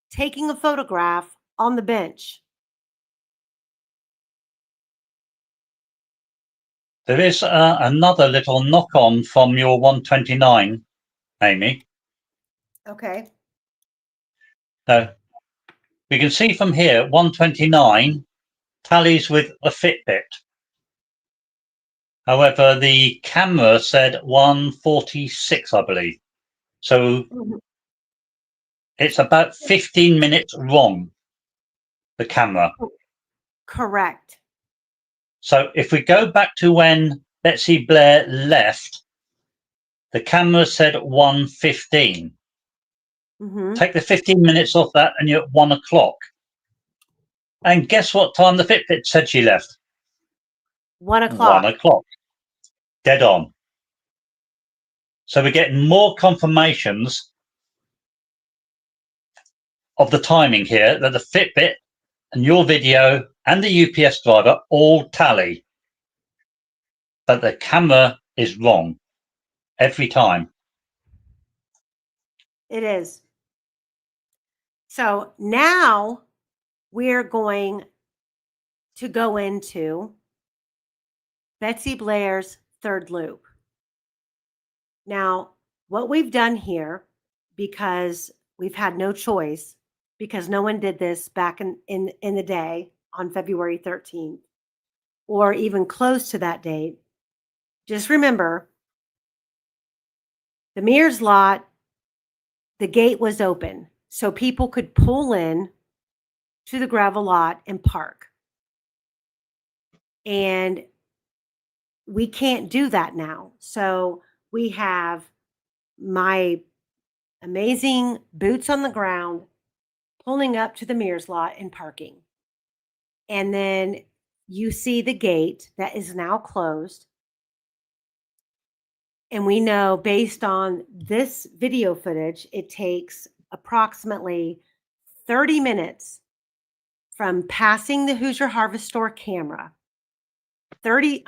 taking a photograph on the bench. There is another little knock on from your 129, Amy. Okay. So we can see from here 129 tallies with a Fitbit. However, the camera said 146, I believe. So it's about 15 minutes wrong, the camera. Correct. So if we go back to when Betsy Blair left, the camera said 1:15. Take the 15 minutes off that and you're at 1 o'clock. And guess what time the Fitbit said she left? 1 1 o'clock. o'clock. Dead on. So we're getting more confirmations of the timing here that the Fitbit and your video and the UPS driver all tally. But the camera is wrong every time. It is. So now we're going to go into Betsy Blair's third loop. Now, what we've done here, because we've had no choice, because no one did this back in the day on February 13th, or even close to that date, just remember the Mears lot, the gate was open, so people could pull in to the gravel lot and park. And we can't do that now. So we have my amazing boots on the ground pulling up to the Mears lot and parking. And then you see the gate that is now closed. And we know based on this video footage, it takes approximately 30 minutes from passing the Hoosier Harvest Store camera. 30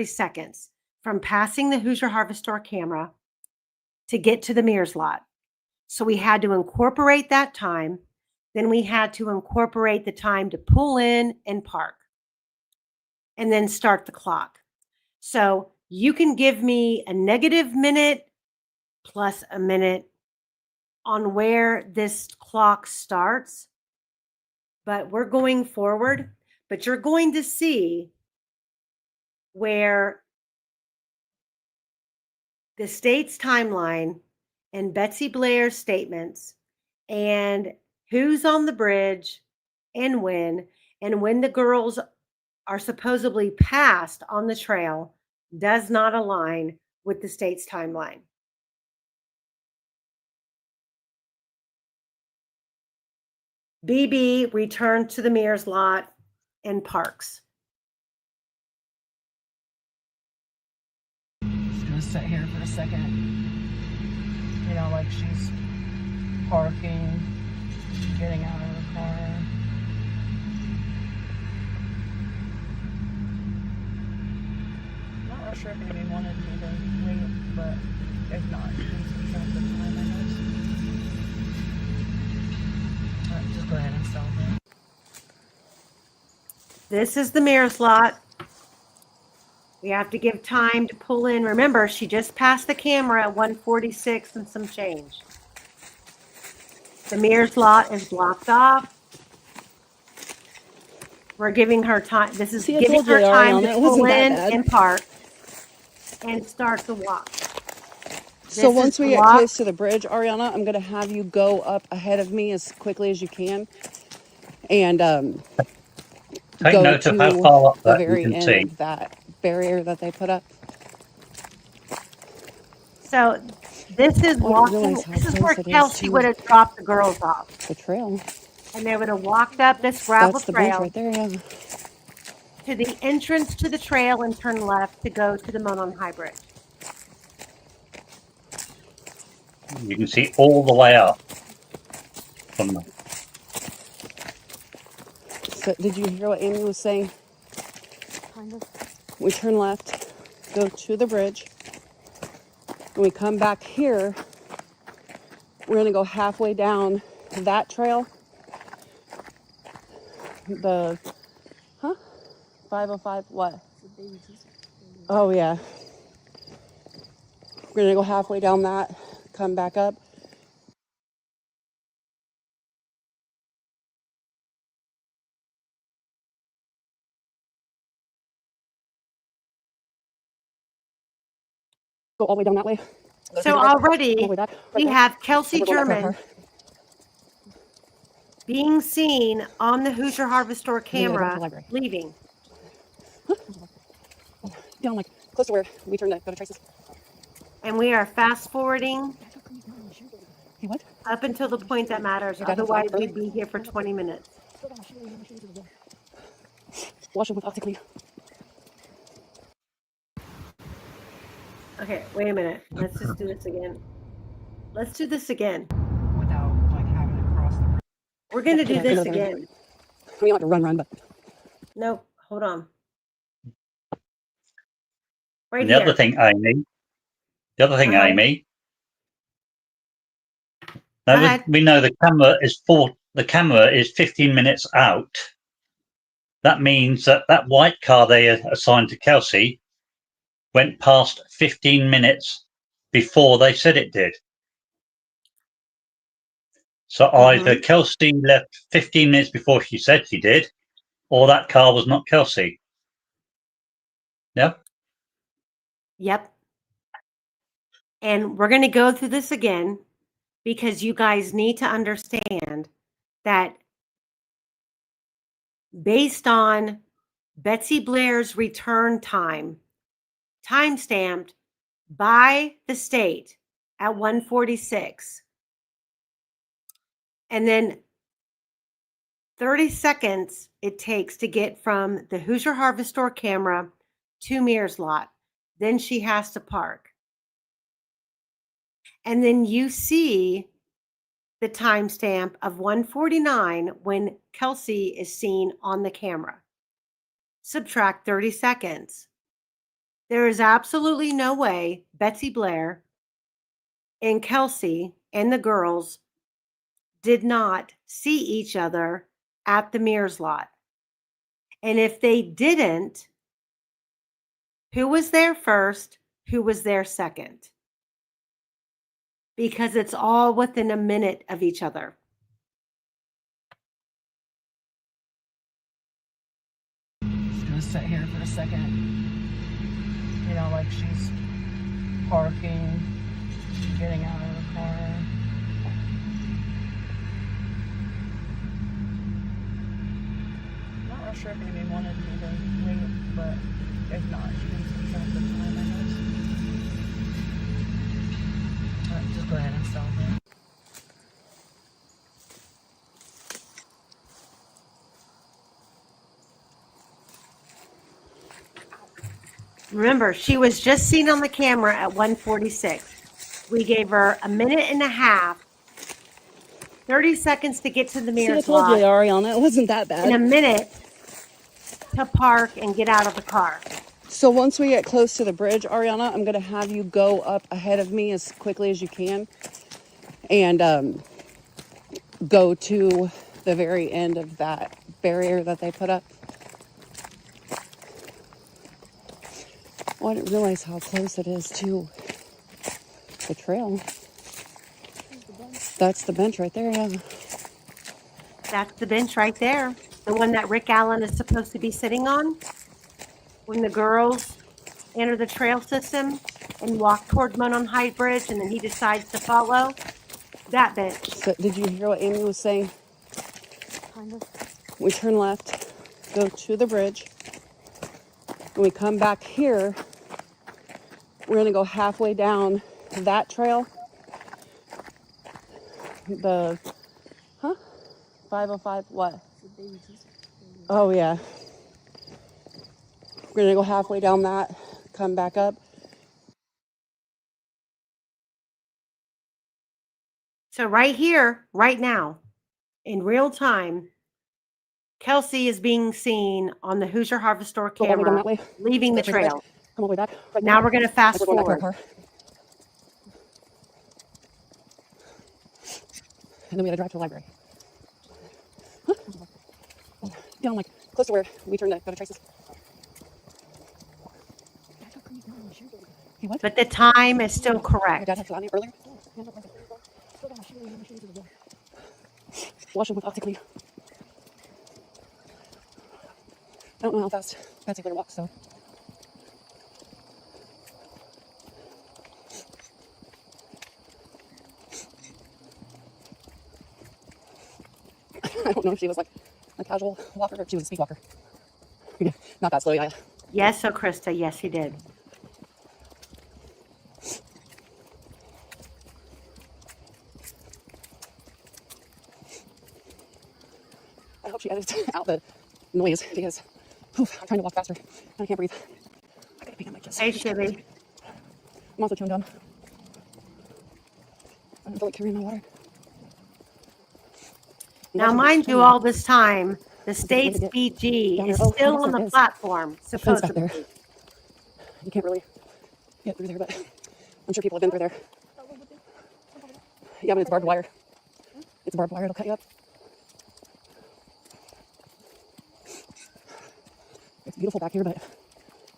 seconds from passing the Hoosier Harvest Store camera to get to the Mears lot. So we had to incorporate that time. Then we had to incorporate the time to pull in and park and then start the clock. So you can give me a negative minute plus a minute on where this clock starts, but we're going forward. But you're going to see where the state's timeline and Betsy Blair's statements and who's on the bridge and when the girls are supposedly passed on the trail does not align with the state's timeline. BB returned to the Mears lot and parks. Just gonna sit here for a second. You know, like she's parking, getting out of her car. Not real sure if anybody wanted me to wait, but if not, it's not the time, I guess. Alright, just go ahead and stop it. This is the Mears lot. We have to give time to pull in. Remember, she just passed the camera at 146 and some change. The Mears lot is blocked off. We're giving her time. This is See, I giving told you, her time Ariana, to it pull wasn't that in bad. and park and start the walk. So This once is we the get walk. close to the bridge, Ariana, I'm gonna have you go up ahead of me as quickly as you can, and Take go note of how to far up the that you very can end see. of that barrier that they put up. So this is I didn't walking. realize how This is close where it is Kelsey would to have dropped the girls off. the trail. And they would have walked up this gravel That's the bridge trail right there, yeah. to the entrance to the trail and turn left to go to the Monon High Bridge. You can see all the way up from So did you hear what Amy was saying? Kind of. We turn left, go to the bridge. When we come back here, we're gonna go halfway down that trail. The 505, what? Oh yeah. We're gonna go halfway down that, come back up. Go all the way down that way. So All the already way back. we Right have Kelsey there. We're going back to our German car. being seen on the Hoosier Harvest Store Then we gotta go to the camera library. leaving. Down like close to where we turned to go to Tracy's. And we are fast forwarding Hey, what? up until the point that matters. Your dad has a Otherwise, rock further? we'd be here for 20 minutes. Wash them with OxyClean. Okay, wait a minute. Let's just do this again. Let's do this again. Without like having to cross the bridge. We're going to do Yeah, this yeah. again. I mean, like a run, but Nope, hold on. Right And the here. other thing, Amy. The other thing, Uh-huh. Amy. Go Now ahead. we know the camera is 15 minutes out. That means that that white car they assigned to Kelsey went past 15 minutes before they said it did. So either Kelsey left 15 minutes before she said she did, or that car was not Kelsey. Yeah. Yep. And we're going to go through this again because you guys need to understand that based on Betsy Blair's return time, timestamped by the state at 1:46, and then 30 seconds it takes to get from the Hoosier Harvest Store camera to Mears lot. Then she has to park. And then you see the timestamp of 1:49 when Kelsey is seen on the camera. Subtract 30 seconds. There is absolutely no way Betsy Blair and Kelsey and the girls did not see each other at the Mears lot. And if they didn't, who was there first? Who was there second? Because it's all within a minute of each other. Just gonna sit here for a second. You know, like she's parking, getting out of the car. Not real sure if Amy wanted me to wait, but if not, she can subtract the time, I guess. Alright, just go ahead and stop it. Remember, she was just seen on the camera at 1:46. We gave her a minute and a half, 30 seconds to get to the see, I Mears told you, lot, Ariana, it wasn't that and a bad. minute to park and get out of the car. So once we get close to the bridge, Ariana, I'm gonna have you go up ahead of me as quickly as you can, and go to the very end of that barrier that they put up. Oh, I didn't realize how close it is to the trail. That's the bench right there, yeah. That's the bench right there, the one that Rick Allen is supposed to be sitting on when the girls enter the trail system and walk toward Monon High Bridge, and then he decides to follow. That bench. So did you hear what Amy was saying? Kind of. We turn left, go to the bridge. When we come back here, we're gonna go halfway down that trail. The 505, what? Oh yeah. We're gonna go halfway down that, come back up. So right here, right now, in real time, Kelsey is being seen on the Hoosier Harvest Store Go all the way down camera, that way. leaving the Right over there. trail. Come all the way back. Right Now we're going to Like fast we're going back to our forward. car. And then we had to drive to the library. Huh? Down like close to where we turned to go to Trace's. Hey, what? But the time is still Your correct. dad had Filani earlier? Wash them with OxyClean. I don't know how fast Betsy Blair walks, so. I don't know if she was like a casual walker or if she was a speed walker. Yeah, not that slow, yeah. Yes, so Krista, yes, he did. I hope she edits out the noise because I'm trying to walk faster and I can't breathe. I gotta pee on my chest. Hey, Shibby. I'm also chewing gum. I don't feel like carrying my water. Now, mind you, all this time, the state's BG is still on the platform, supposedly. You can't really get through there, but I'm sure people have been through there. Yeah, but it's barbed wire. It's barbed wire, it'll cut you up. It's beautiful back here, but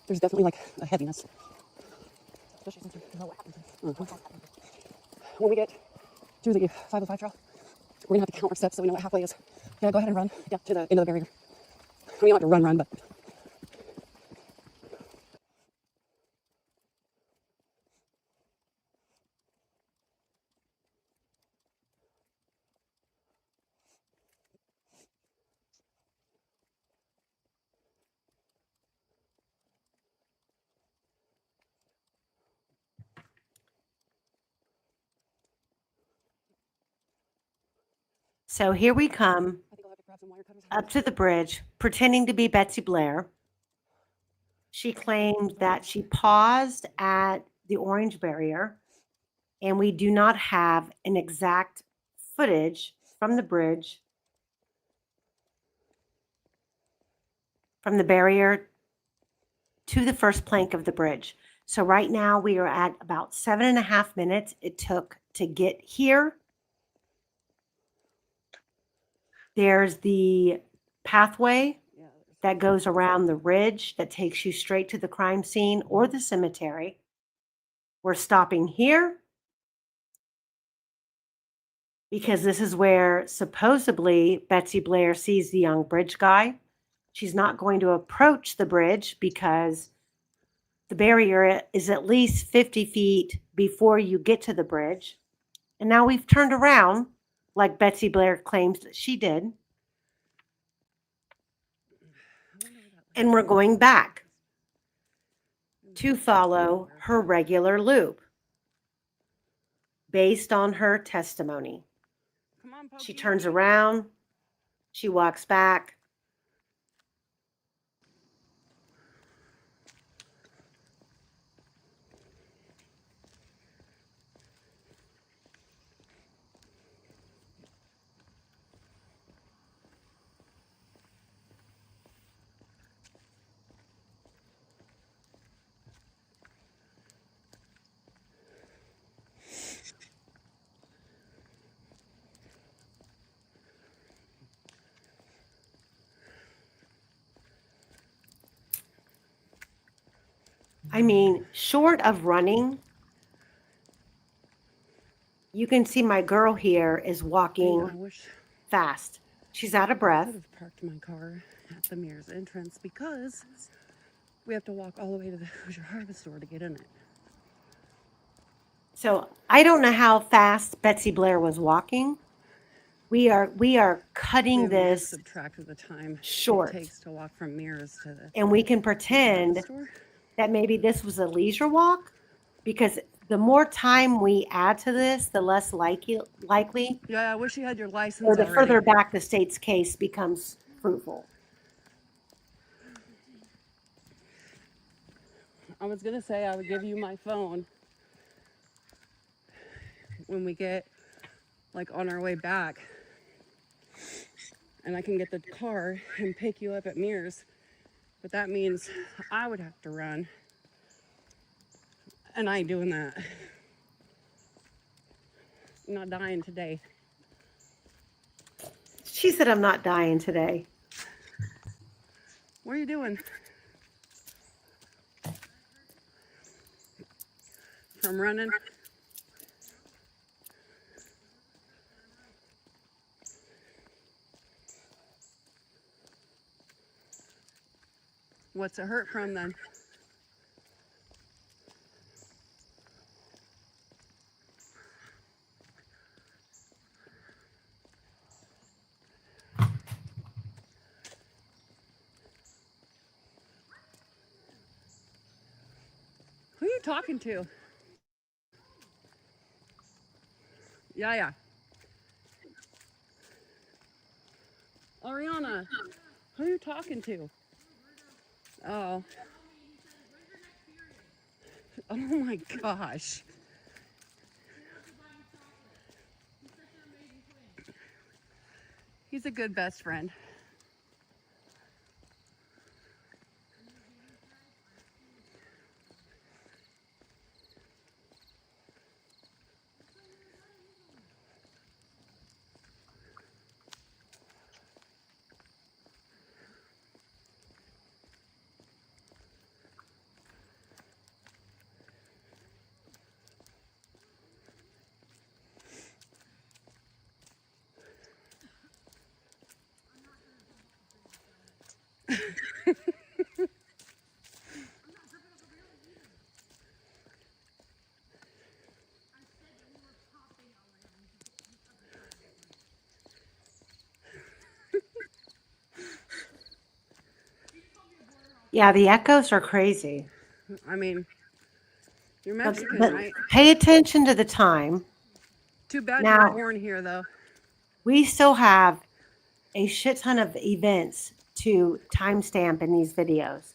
there's definitely like a heaviness. Especially since we know what happened. When we get to the 505 trail, we're gonna have to count our steps so we know what halfway is. Yeah, go ahead and run. Yeah, to the end of the barrier. I mean, you don't have to run, but. So here we come I think I'll have to grab some wire cutters. up to the bridge, pretending to be Betsy Blair. She claimed that she paused at the orange barrier, and we do not have an exact footage from the bridge, from the barrier to the first plank of the bridge. So right now we are at about 7.5 minutes it took to get here. There's the pathway that goes around the ridge that takes you straight to the crime scene or the cemetery. We're stopping here because this is where supposedly Betsy Blair sees the young bridge guy. She's not going to approach the bridge because the barrier is at least 50 feet before you get to the bridge. And now we've turned around like Betsy Blair claims that she did. And we're going back to follow her regular loop based on her testimony. She turns around, she walks back. I mean, short of running, you can see my girl here is I walking wish fast. She's out of I breath. could have parked my car at the Mears entrance because we have to walk all the way to the Hoosier Harvest Store to get in it. So I don't know how fast Betsy Blair was walking. We are cutting Maybe we just this subtracted the time short. it takes to walk from Mears to the And we can pretend store. that maybe this was a leisure walk, because the more time we add to this, the less likely Yeah, I wish you had your license or the already. further back the state's case becomes fruitful. I was gonna say I would give you my phone when we get like on our way back. and I can get the car and pick you up at Mears. But that means I would have to run. And I ain't doing that. I'm not dying today. She said, I'm not dying today. What are you doing? From running? What's it hurt from then? Who are you talking to? Yeah. Ariana, who are you talking to? Oh. Oh my gosh. He's a good best friend. Yeah, the echoes are crazy. I mean, you're But, Mexican, but right? pay attention to the time. Too bad you Now- were born here, though. We still have a shit ton of events to timestamp in these videos.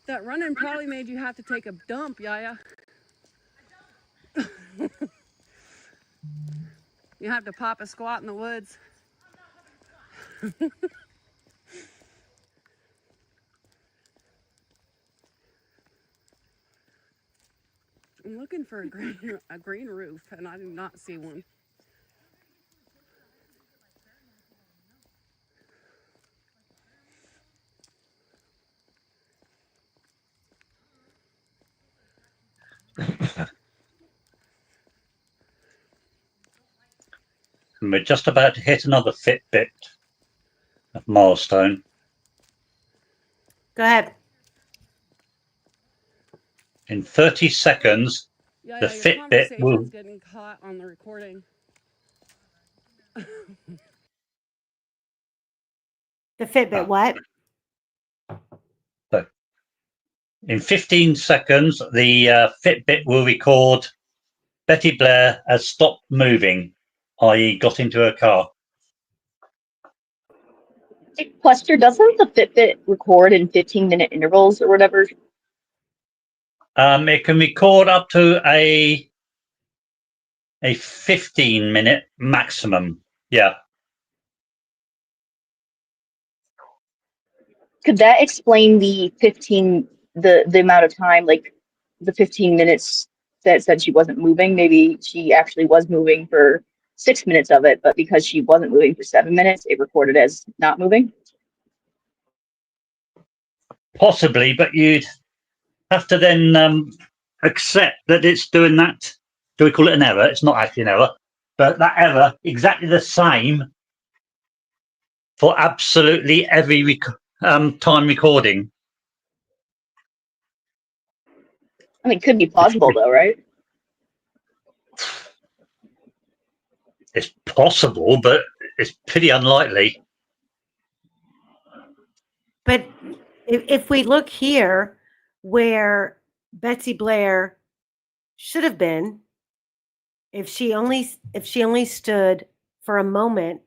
That running probably made you have to take a dump, Yaya. You have to pop a squat in the woods. I'm looking for a green roof, and I do not see one. And we're just about to hit another Fitbit milestone. Go ahead. In 30 seconds, Yeah, the your Fitbit conversation's will. getting caught on the recording. The Fitbit, what? So, in 15 seconds, the Fitbit will record Betty Blair has stopped moving, i.e., got into her car. Hey, Quester, doesn't the Fitbit record in 15-minute intervals or whatever? It can record up to a 15-minute maximum. Yeah. Could that explain the amount of time, like the 15 minutes that said she wasn't moving? Maybe she actually was moving for 6 minutes of it, but because she wasn't moving for 7 minutes, it recorded as not moving. Possibly, but you'd have to then accept that it's doing that. Do we call it an error? It's not actually an error, but that error exactly the same for absolutely every time recording. I mean, it could be plausible though, right? It's possible, but it's pretty unlikely. But if we look here where Betsy Blair should have been, if she only stood for a moment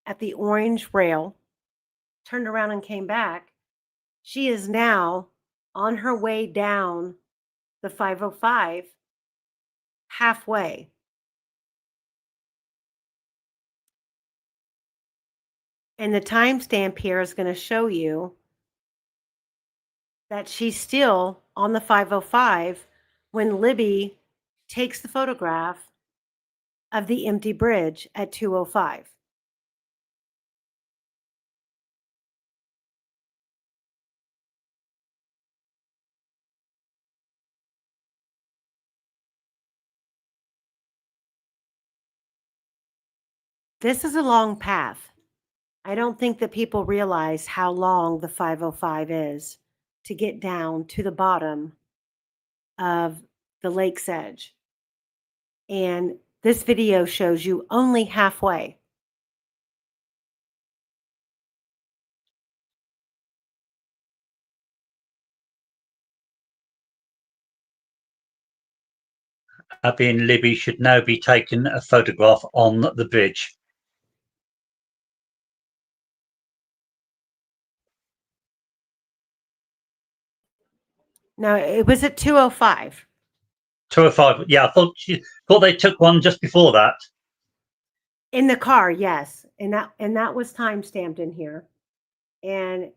at the orange rail, turned around and came back, she is now on her way down the 505, halfway. And the timestamp here is going to show you that she's still on the 505 when Libby takes the photograph of the empty bridge at 2:05. This is a long path. I don't think that people realize how long the 505 is to get down to the bottom of the lake's edge. And this video shows you only halfway. Abby and Libby should now be taking a photograph on the bridge. No, it was at 2:05. 205. Yeah, I thought they took one just before that. In the car, yes. And that was time stamped in here. And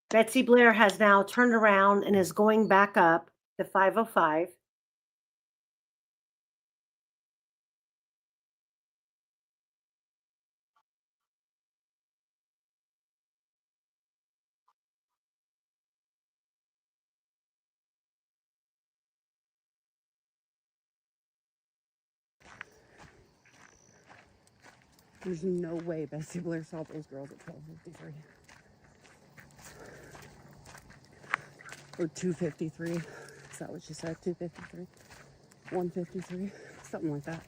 Betsy Blair has now turned around and is going back up the 505. There's no way Betsy Blair saw those girls at 12:53 or 2:53. Is that what she said? 2:53, 1:53, something like that.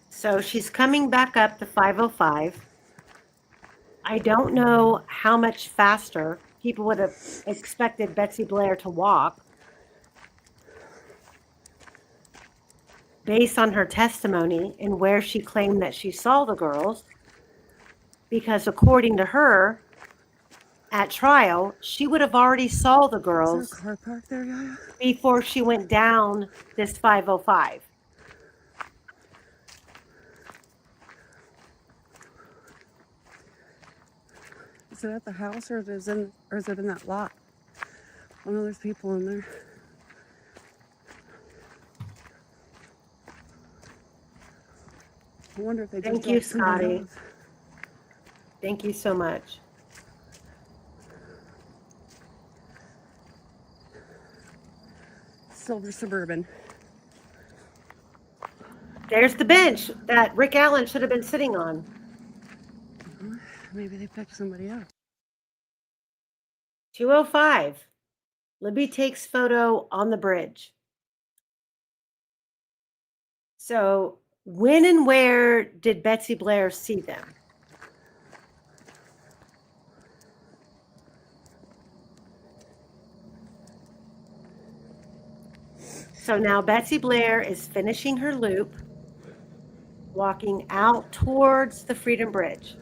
So she's coming back up the 505. I don't know how much faster people would have expected Betsy Blair to walk based on her testimony and where she claimed that she saw the girls, because according to her at trial, she would have already saw the Is there girls a car parked there, Yaya? before she went down this 505. Is it at the house or is it in that lot? I know there's people in there. I wonder if they just Thank you, dropped somebody Scotty. off. Thank you so much. Silver Suburban. There's the bench that Rick Allen should have been sitting on. Maybe they picked somebody up. 2:05. Libby takes photo on the bridge. So when and where did Betsy Blair see them? So now Betsy Blair is finishing her loop, walking out towards the Freedom Bridge.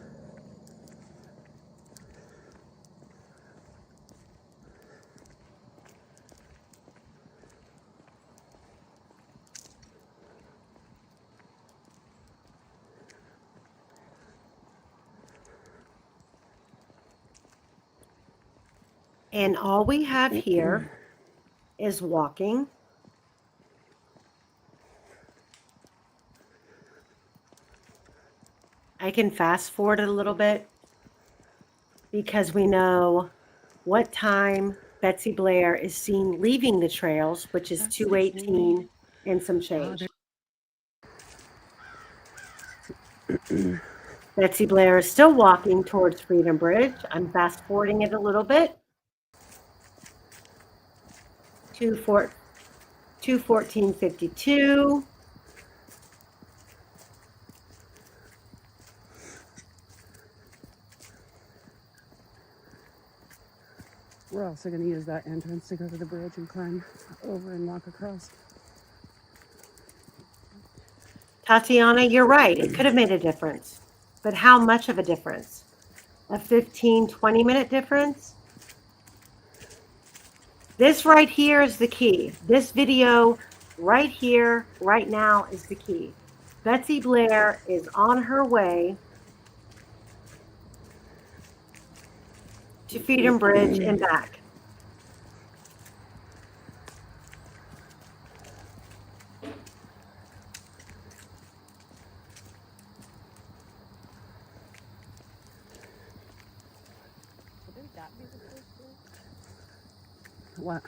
And all we have here is walking. I can fast forward it a little bit because we know what time Betsy Blair is seen leaving the trails, which is 2:18 and some change. Betsy Blair is still walking towards Freedom Bridge. I'm fast forwarding it a little bit. 2:14:52. We're also going to use that entrance to go to the bridge and climb over and walk across. Tatiana, you're right. It could have made a difference. But how much of a difference? A 15, 20-minute difference? This right here is the key. This video right here, right now is the key. Betsy Blair is on her way to Freedom Bridge and back. What?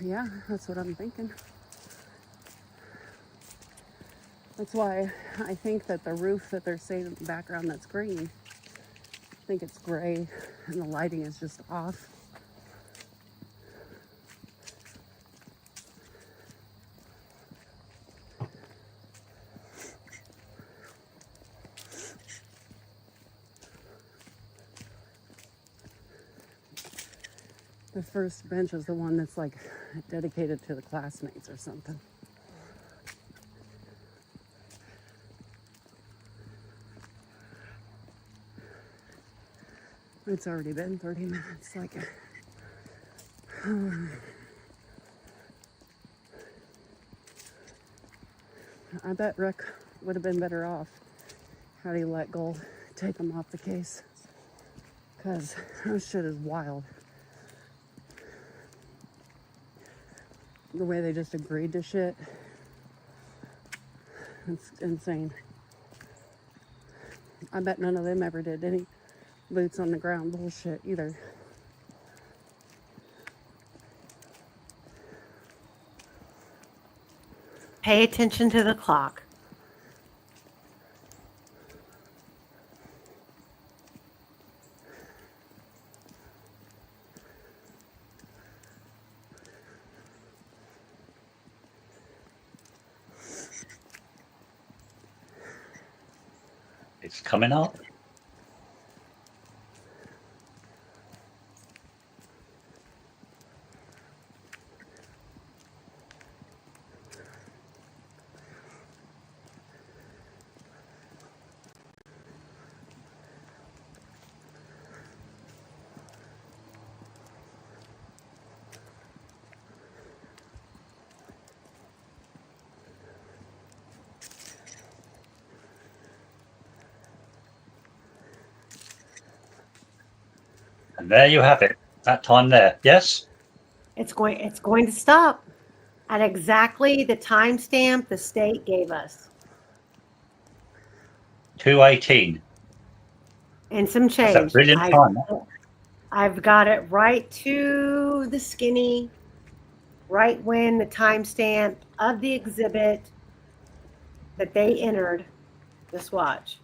Yeah, that's what I'm thinking. That's why I think that the roof that they're saying in the background that's green, I think it's gray and the lighting is just off. The first bench is the one that's like dedicated to the classmates or something. It's already been 30 minutes. Like, I bet Rick would have been better off had he let Gold take him off the case. Because this shit is wild. The way they just agreed to shit, it's insane. I bet none of them ever did any boots on the ground bullshit either. Pay attention to the clock. It's coming up. And there you have it. That time there. Yes? It's going to stop at exactly the timestamp the state gave us. 2:18. And some That's a change. brilliant time. I've got it right to the skinny, right when the timestamp of the exhibit that they entered. Just watch.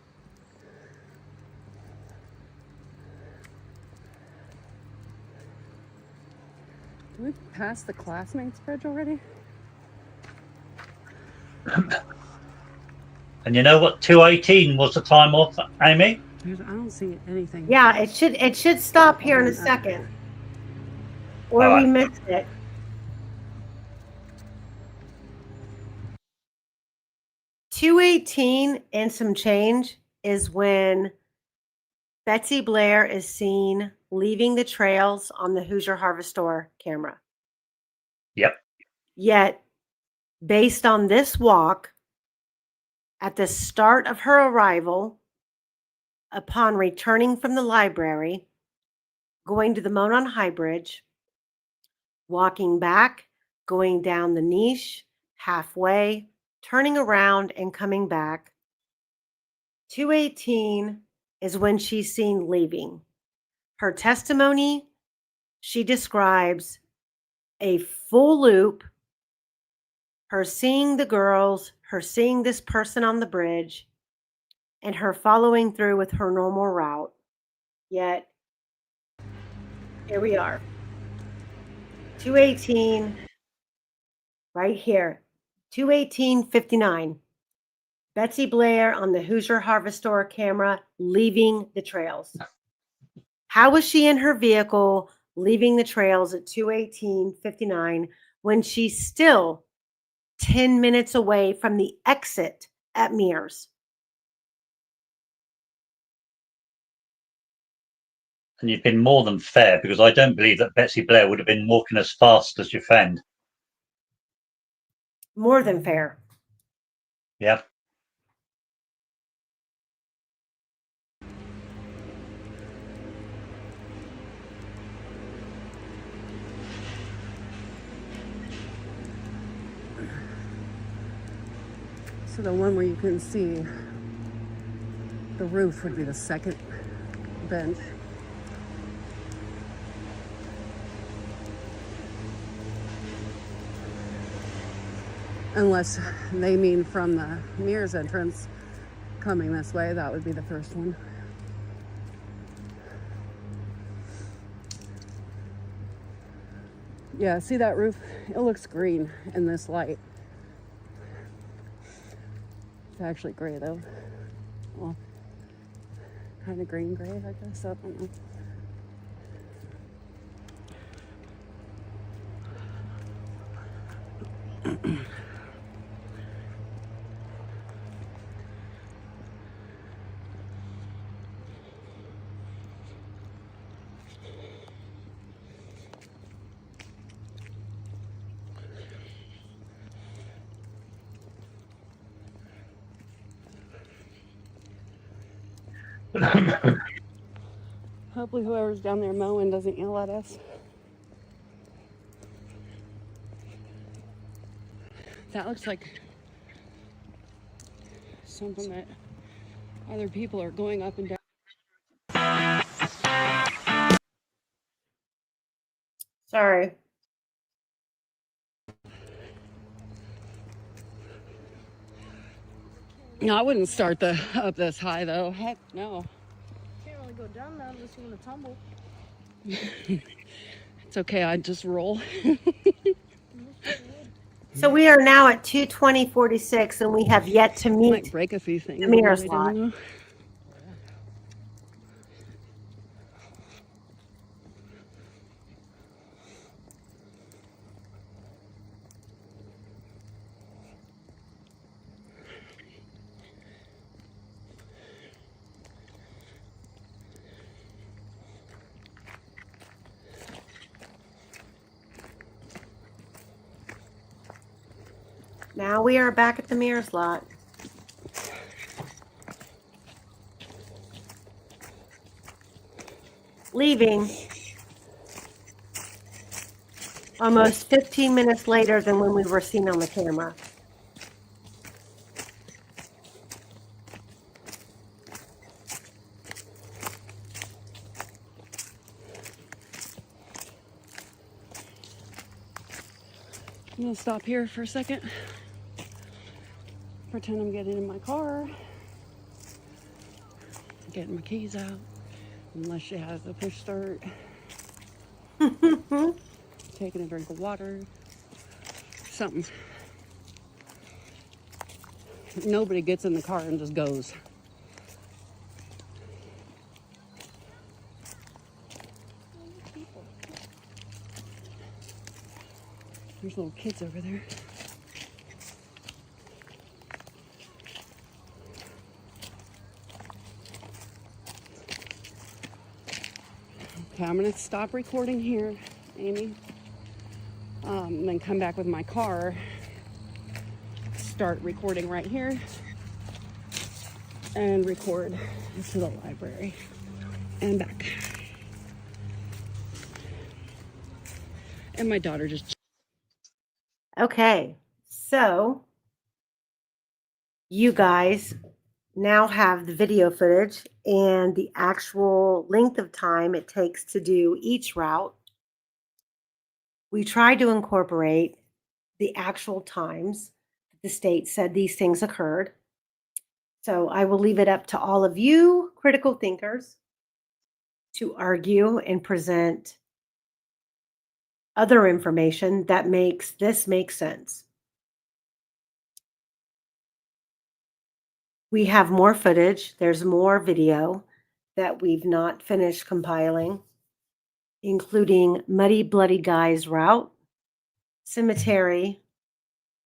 Did we pass the classmates bridge already? And you know what 2:18 was the time of, Amy? I don't see anything. Yeah, it should stop here in a second. Or All right. we missed it. $2.18 and some change is when Betsy Blair is seen leaving the trails on the Hoosier Harvestor camera. Yep. Yet, based on this walk, at the start of her arrival, upon returning from the library, going to the Monon High Bridge, walking back, going down the niche, halfway, turning around and coming back, 2:18 is when she's seen leaving. Her testimony, she describes a full loop, her seeing the girls, her seeing this person on the bridge, and her following through with her normal route. Yet, here we are. 218, right here, 218:59. Betsy Blair on the Hoosier Harvestor camera leaving the trails. How was she in her vehicle leaving the trails at 218:59 when she's still 10 minutes away from the exit at Mears? And you've been more than fair, because I don't believe that Betsy Blair would have been walking as fast as your friend. More than fair. Yeah. So the one where you can see the roof would be the second bench. Unless they mean from the Mears entrance coming this way, that would be the first one. Yeah, see that roof? It looks green in this light. It's actually gray though. Well, kind of green gray, I guess. I don't know. Hopefully whoever's down there mowing doesn't yell at us. That looks like something that other people are going up and down. Sorry. No, I wouldn't start up this high though. Heck no. Can't really go down that unless you want to tumble. It's okay, I'd just roll. So we are now at 220:46, and we have yet to Might meet. break a few things. The Mears on the way lot. down, though. Now we are back at the Mears lot. Leaving almost 15 minutes later than when we were seen on the camera. I'm gonna stop here for a second. Pretend I'm getting in my car. Getting my keys out. Unless she has a push start. Taking a drink of water. Something. Nobody gets in the car and just goes. There's little kids over there. Okay, I'm gonna stop recording here, Amy. Then come back with my car. Start recording right here. And record to the library. And back. And my daughter just... Okay, so you guys now have the video footage and the actual length of time it takes to do each route. We tried to incorporate the actual times the state said these things occurred. So I will leave it up to all of you critical thinkers to argue and present other information that makes this make sense. We have more footage. There's more video that we've not finished compiling, including Muddy Bloody Guy's route, cemetery,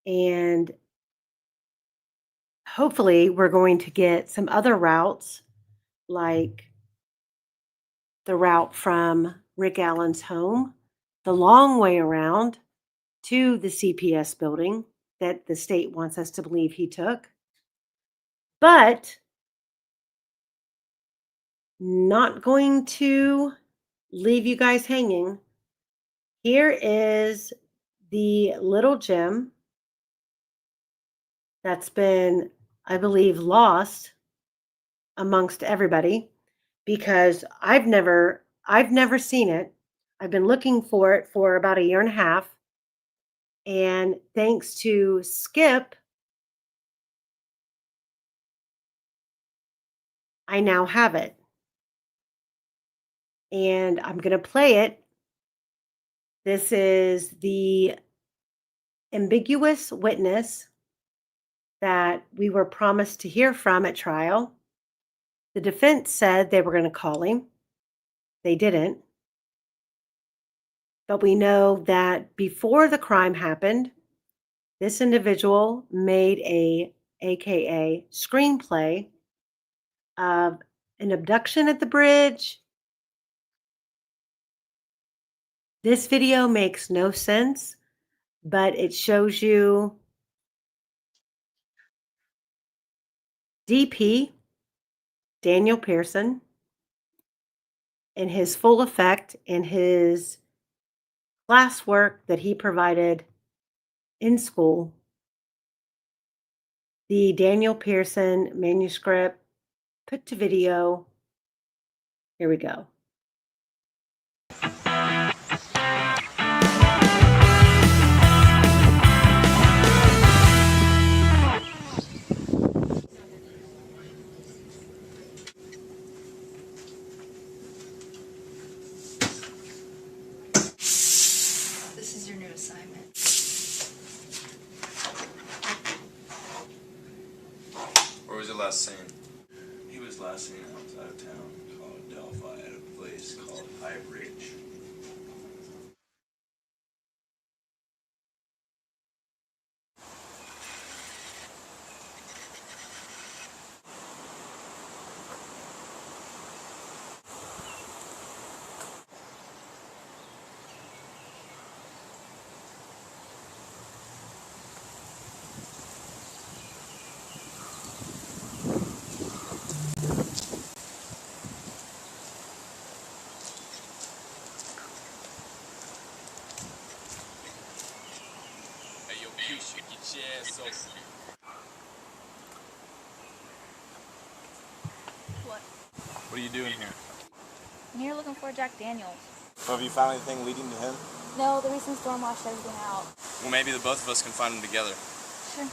and hopefully we're going to get some other routes like the route from Rick Allen's home, the long way around to the CPS building that the state wants us to believe he took. But not going to leave you guys hanging. Here is the little gem that's been, I believe, lost amongst everybody because I've never seen it. I've been looking for it for about a year and a half. And thanks to Skip, I now have it. And I'm going to play it. This is the ambiguous witness that we were promised to hear from at trial. The defense said they were going to call him. They didn't. But we know that before the crime happened, this individual made AKA screenplay of an abduction at the bridge. This video makes no sense, but it shows you DP, Daniel Pearson, in his full effect in his classwork that he provided in school. The Daniel Pearson manuscript put to video. Here we go. This is your new assignment. Where was he last seen? He was last seen outside of town called Delphi at a place called High Bridge. Hey, yo, Keisha, get your ass over. What? What are you doing here? I'm here looking for Jack Daniels. So have you found anything leading to him? No, the recent storm washed everything out. Well, maybe the both of us can find him together. Sure.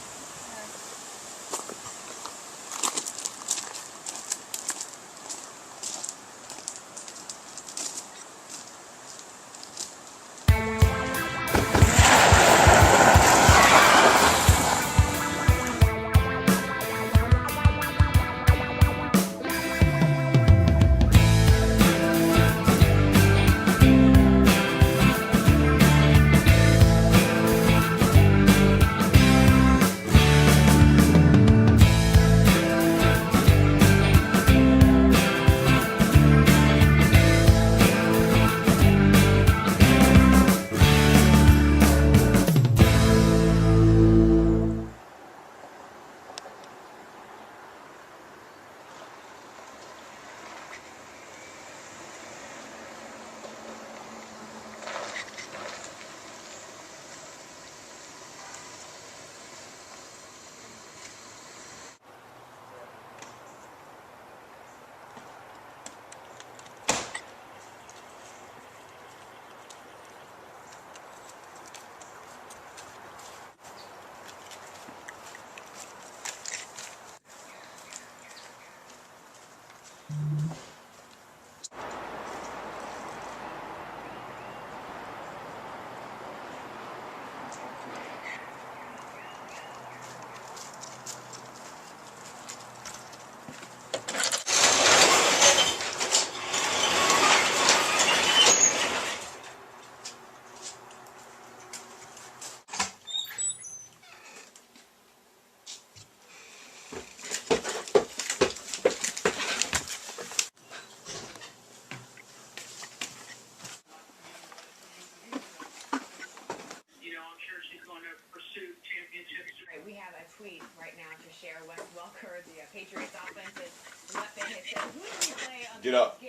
Get up.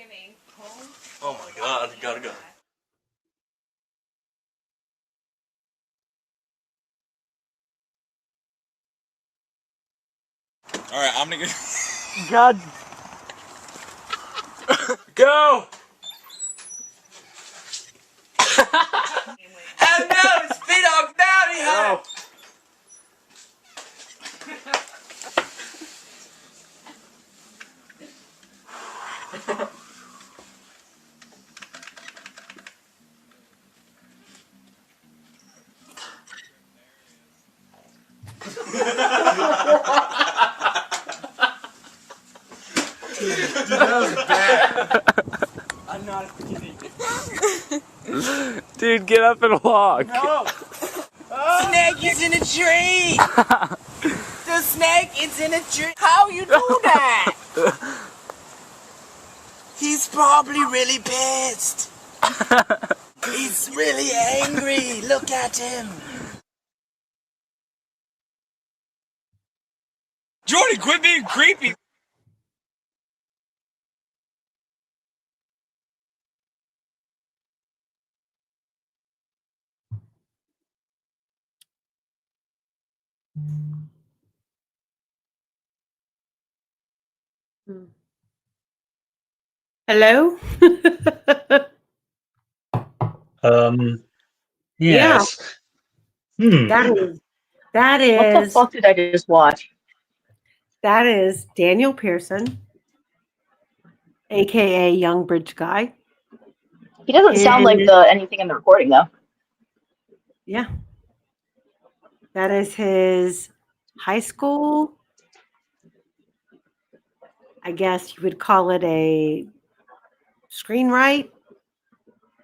Oh my God, gotta go. All right, I'm gonna get. God. Go. Hell no, speed off bounty hunter. I'm not a freaking idiot. Dude, get up and walk. No. Snake is in a tree. The snake is in a tree. How you do that? He's probably really pissed. He's really angry. Look at him. Jordy, quit being creepy. Hello? Yes. Hmm. That What the is fuck did I just watch? that is Daniel Pearson, aka Young Bridge Guy. He doesn't sound like And anything in the recording though. yeah, that is his high school. I guess you would call it a screenwrite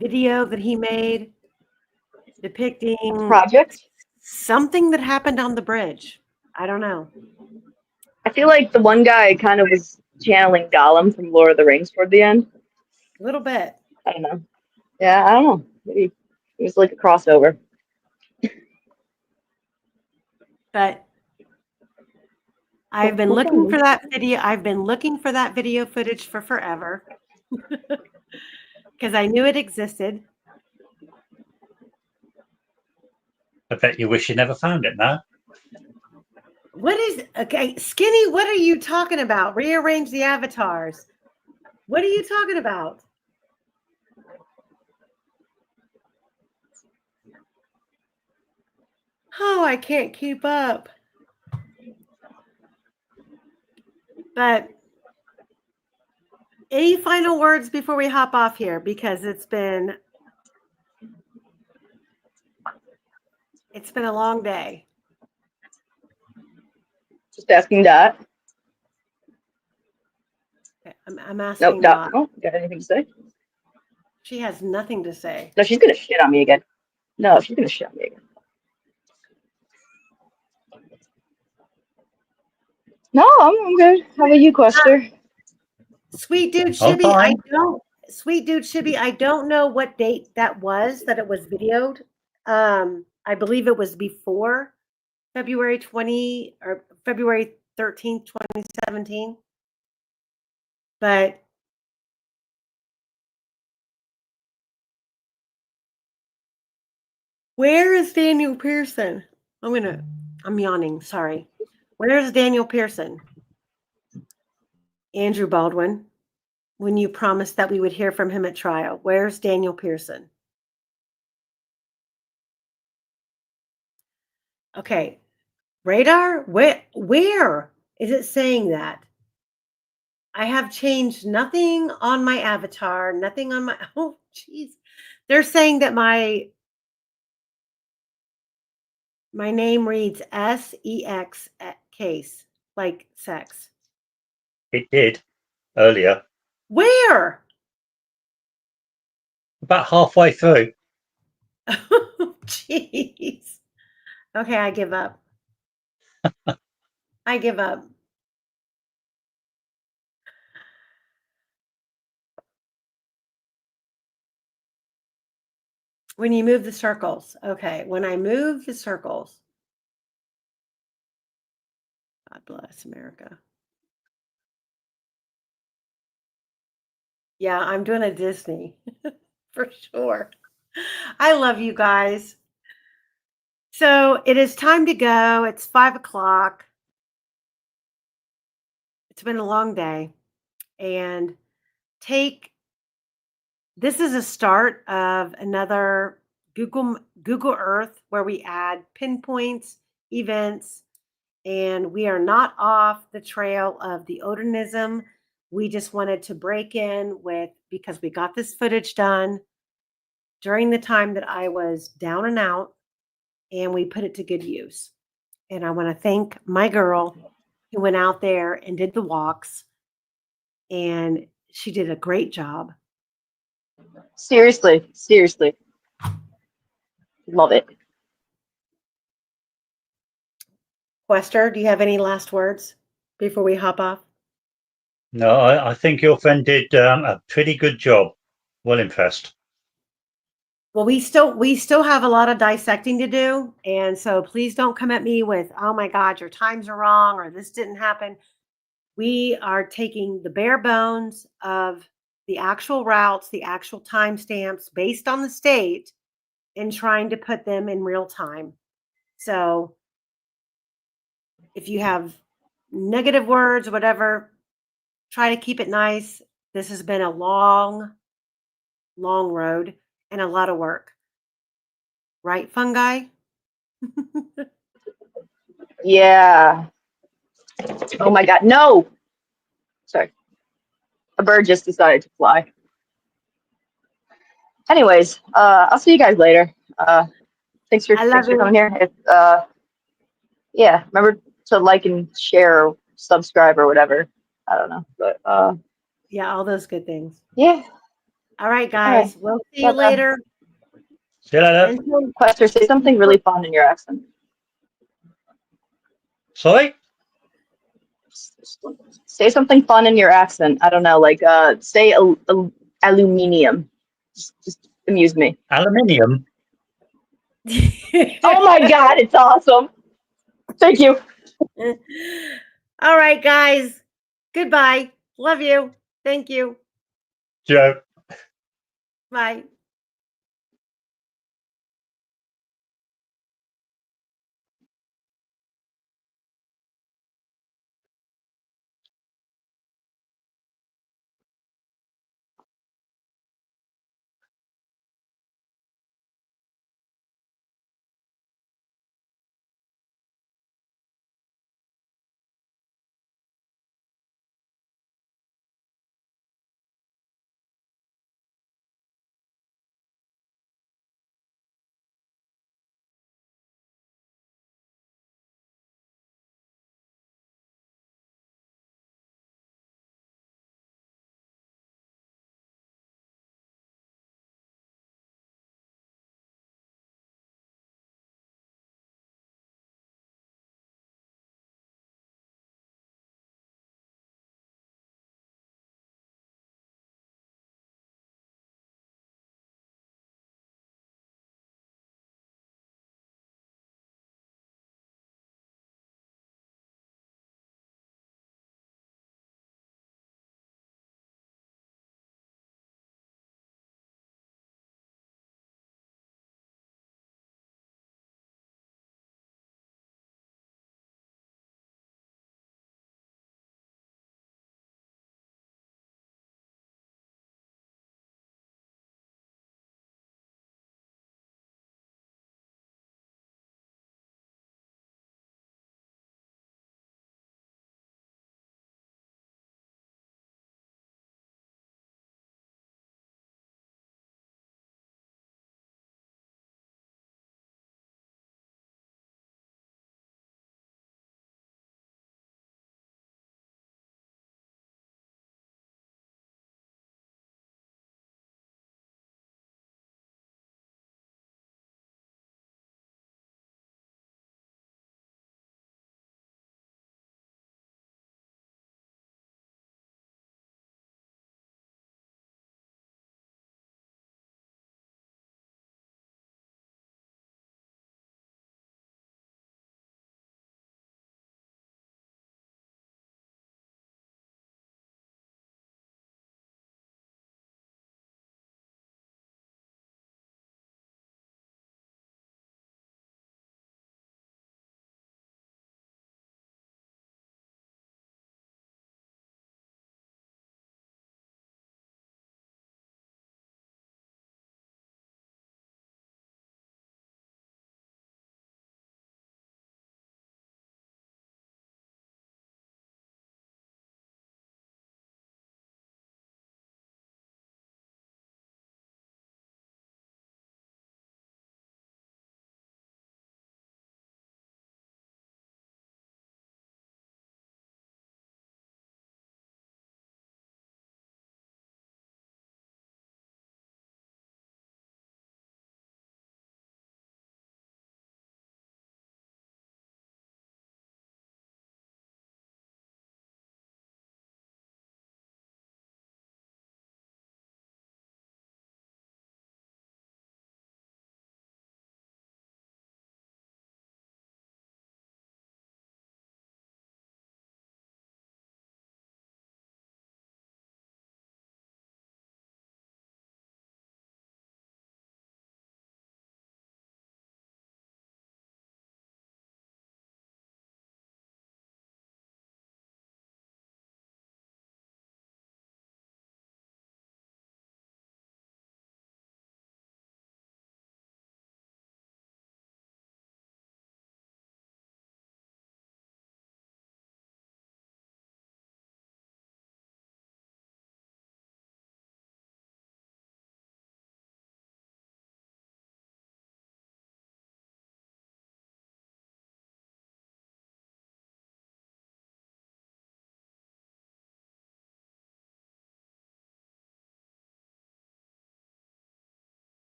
video that he made depicting Project. something that happened on the bridge. I don't know. I feel like the one guy kind of was channeling Gollum from Lord of the Rings toward the end. A little bit. I don't know. Yeah, I don't know. Maybe it was like a crossover. But I've been looking for that video. I've been looking for that video footage for forever because I knew it existed. I bet you wish you never found it now. What is okay, Skinny? What are you talking about? Rearrange the avatars. What are you talking about? Oh, I can't keep up. But any final words before we hop off here? Because it's been a long day. Just asking Dot. Okay, I'm asking Nope, Dot. Dot. Oh, got anything to say? She has nothing to say. No, she's gonna shit on me again. No, she's gonna shit on me again. No, I'm good. How about you, Quester? Sweet dude I'm Shibby, fine. I don't know what date that was that it was videoed. I believe it was before February 20 or February 13th, 2017. But where is Daniel Pearson? I'm yawning, sorry. Where is Daniel Pearson? Andrew Baldwin, when you promised that we would hear from him at trial. Where's Daniel Pearson? Okay. Radar? Where is it saying that? I have changed nothing on my avatar, nothing on my oh jeez. They're saying that my name reads SEX case, like sex. It did earlier. Where? About halfway through. Oh, jeez. Okay, I give up. I give up. When you move the circles. Okay, when I move the circles. God bless America. Yeah, I'm doing a Disney for sure. I love you guys. So it is time to go. It's 5 o'clock. It's been a long day. And this is a start of another Google Earth where we add pinpoints, events, and we are not off the trail of the Odinism. We just wanted to break in because we got this footage done during the time that I was down and out, and we put it to good use. And I want to thank my girl who went out there and did the walks, and she did a great job. Seriously, seriously. Love it. Quester, do you have any last words before we hop off? No, I think your friend did a pretty good job. Well impressed. Well, we still have a lot of dissecting to do, and so please don't come at me with, "Oh my God, your times are wrong," or "This didn't happen." We are taking the bare bones of the actual routes, the actual timestamps based on the state, and trying to put them in real time. So if you have negative words, whatever, try to keep it nice. This has been a long, long road and a lot of work. Right, fungi? Yeah. Oh my God. No. Sorry. A bird just decided to fly. Anyways, I'll see you guys later. Thanks I love for coming you. here. Yeah, remember to like and share or subscribe or whatever. I don't know. But Yeah, all those good things. yeah. All right, All right. guys. We'll see you Bye-bye. later. See you later. Until Quester, say something really fun in your accent. Sorry? Say something fun in your accent. I don't know, like say aluminium. Just amuse me. Aluminium? Oh my God, it's awesome. Thank you. All right, guys. Goodbye. Love you. Thank you. Joe. Bye.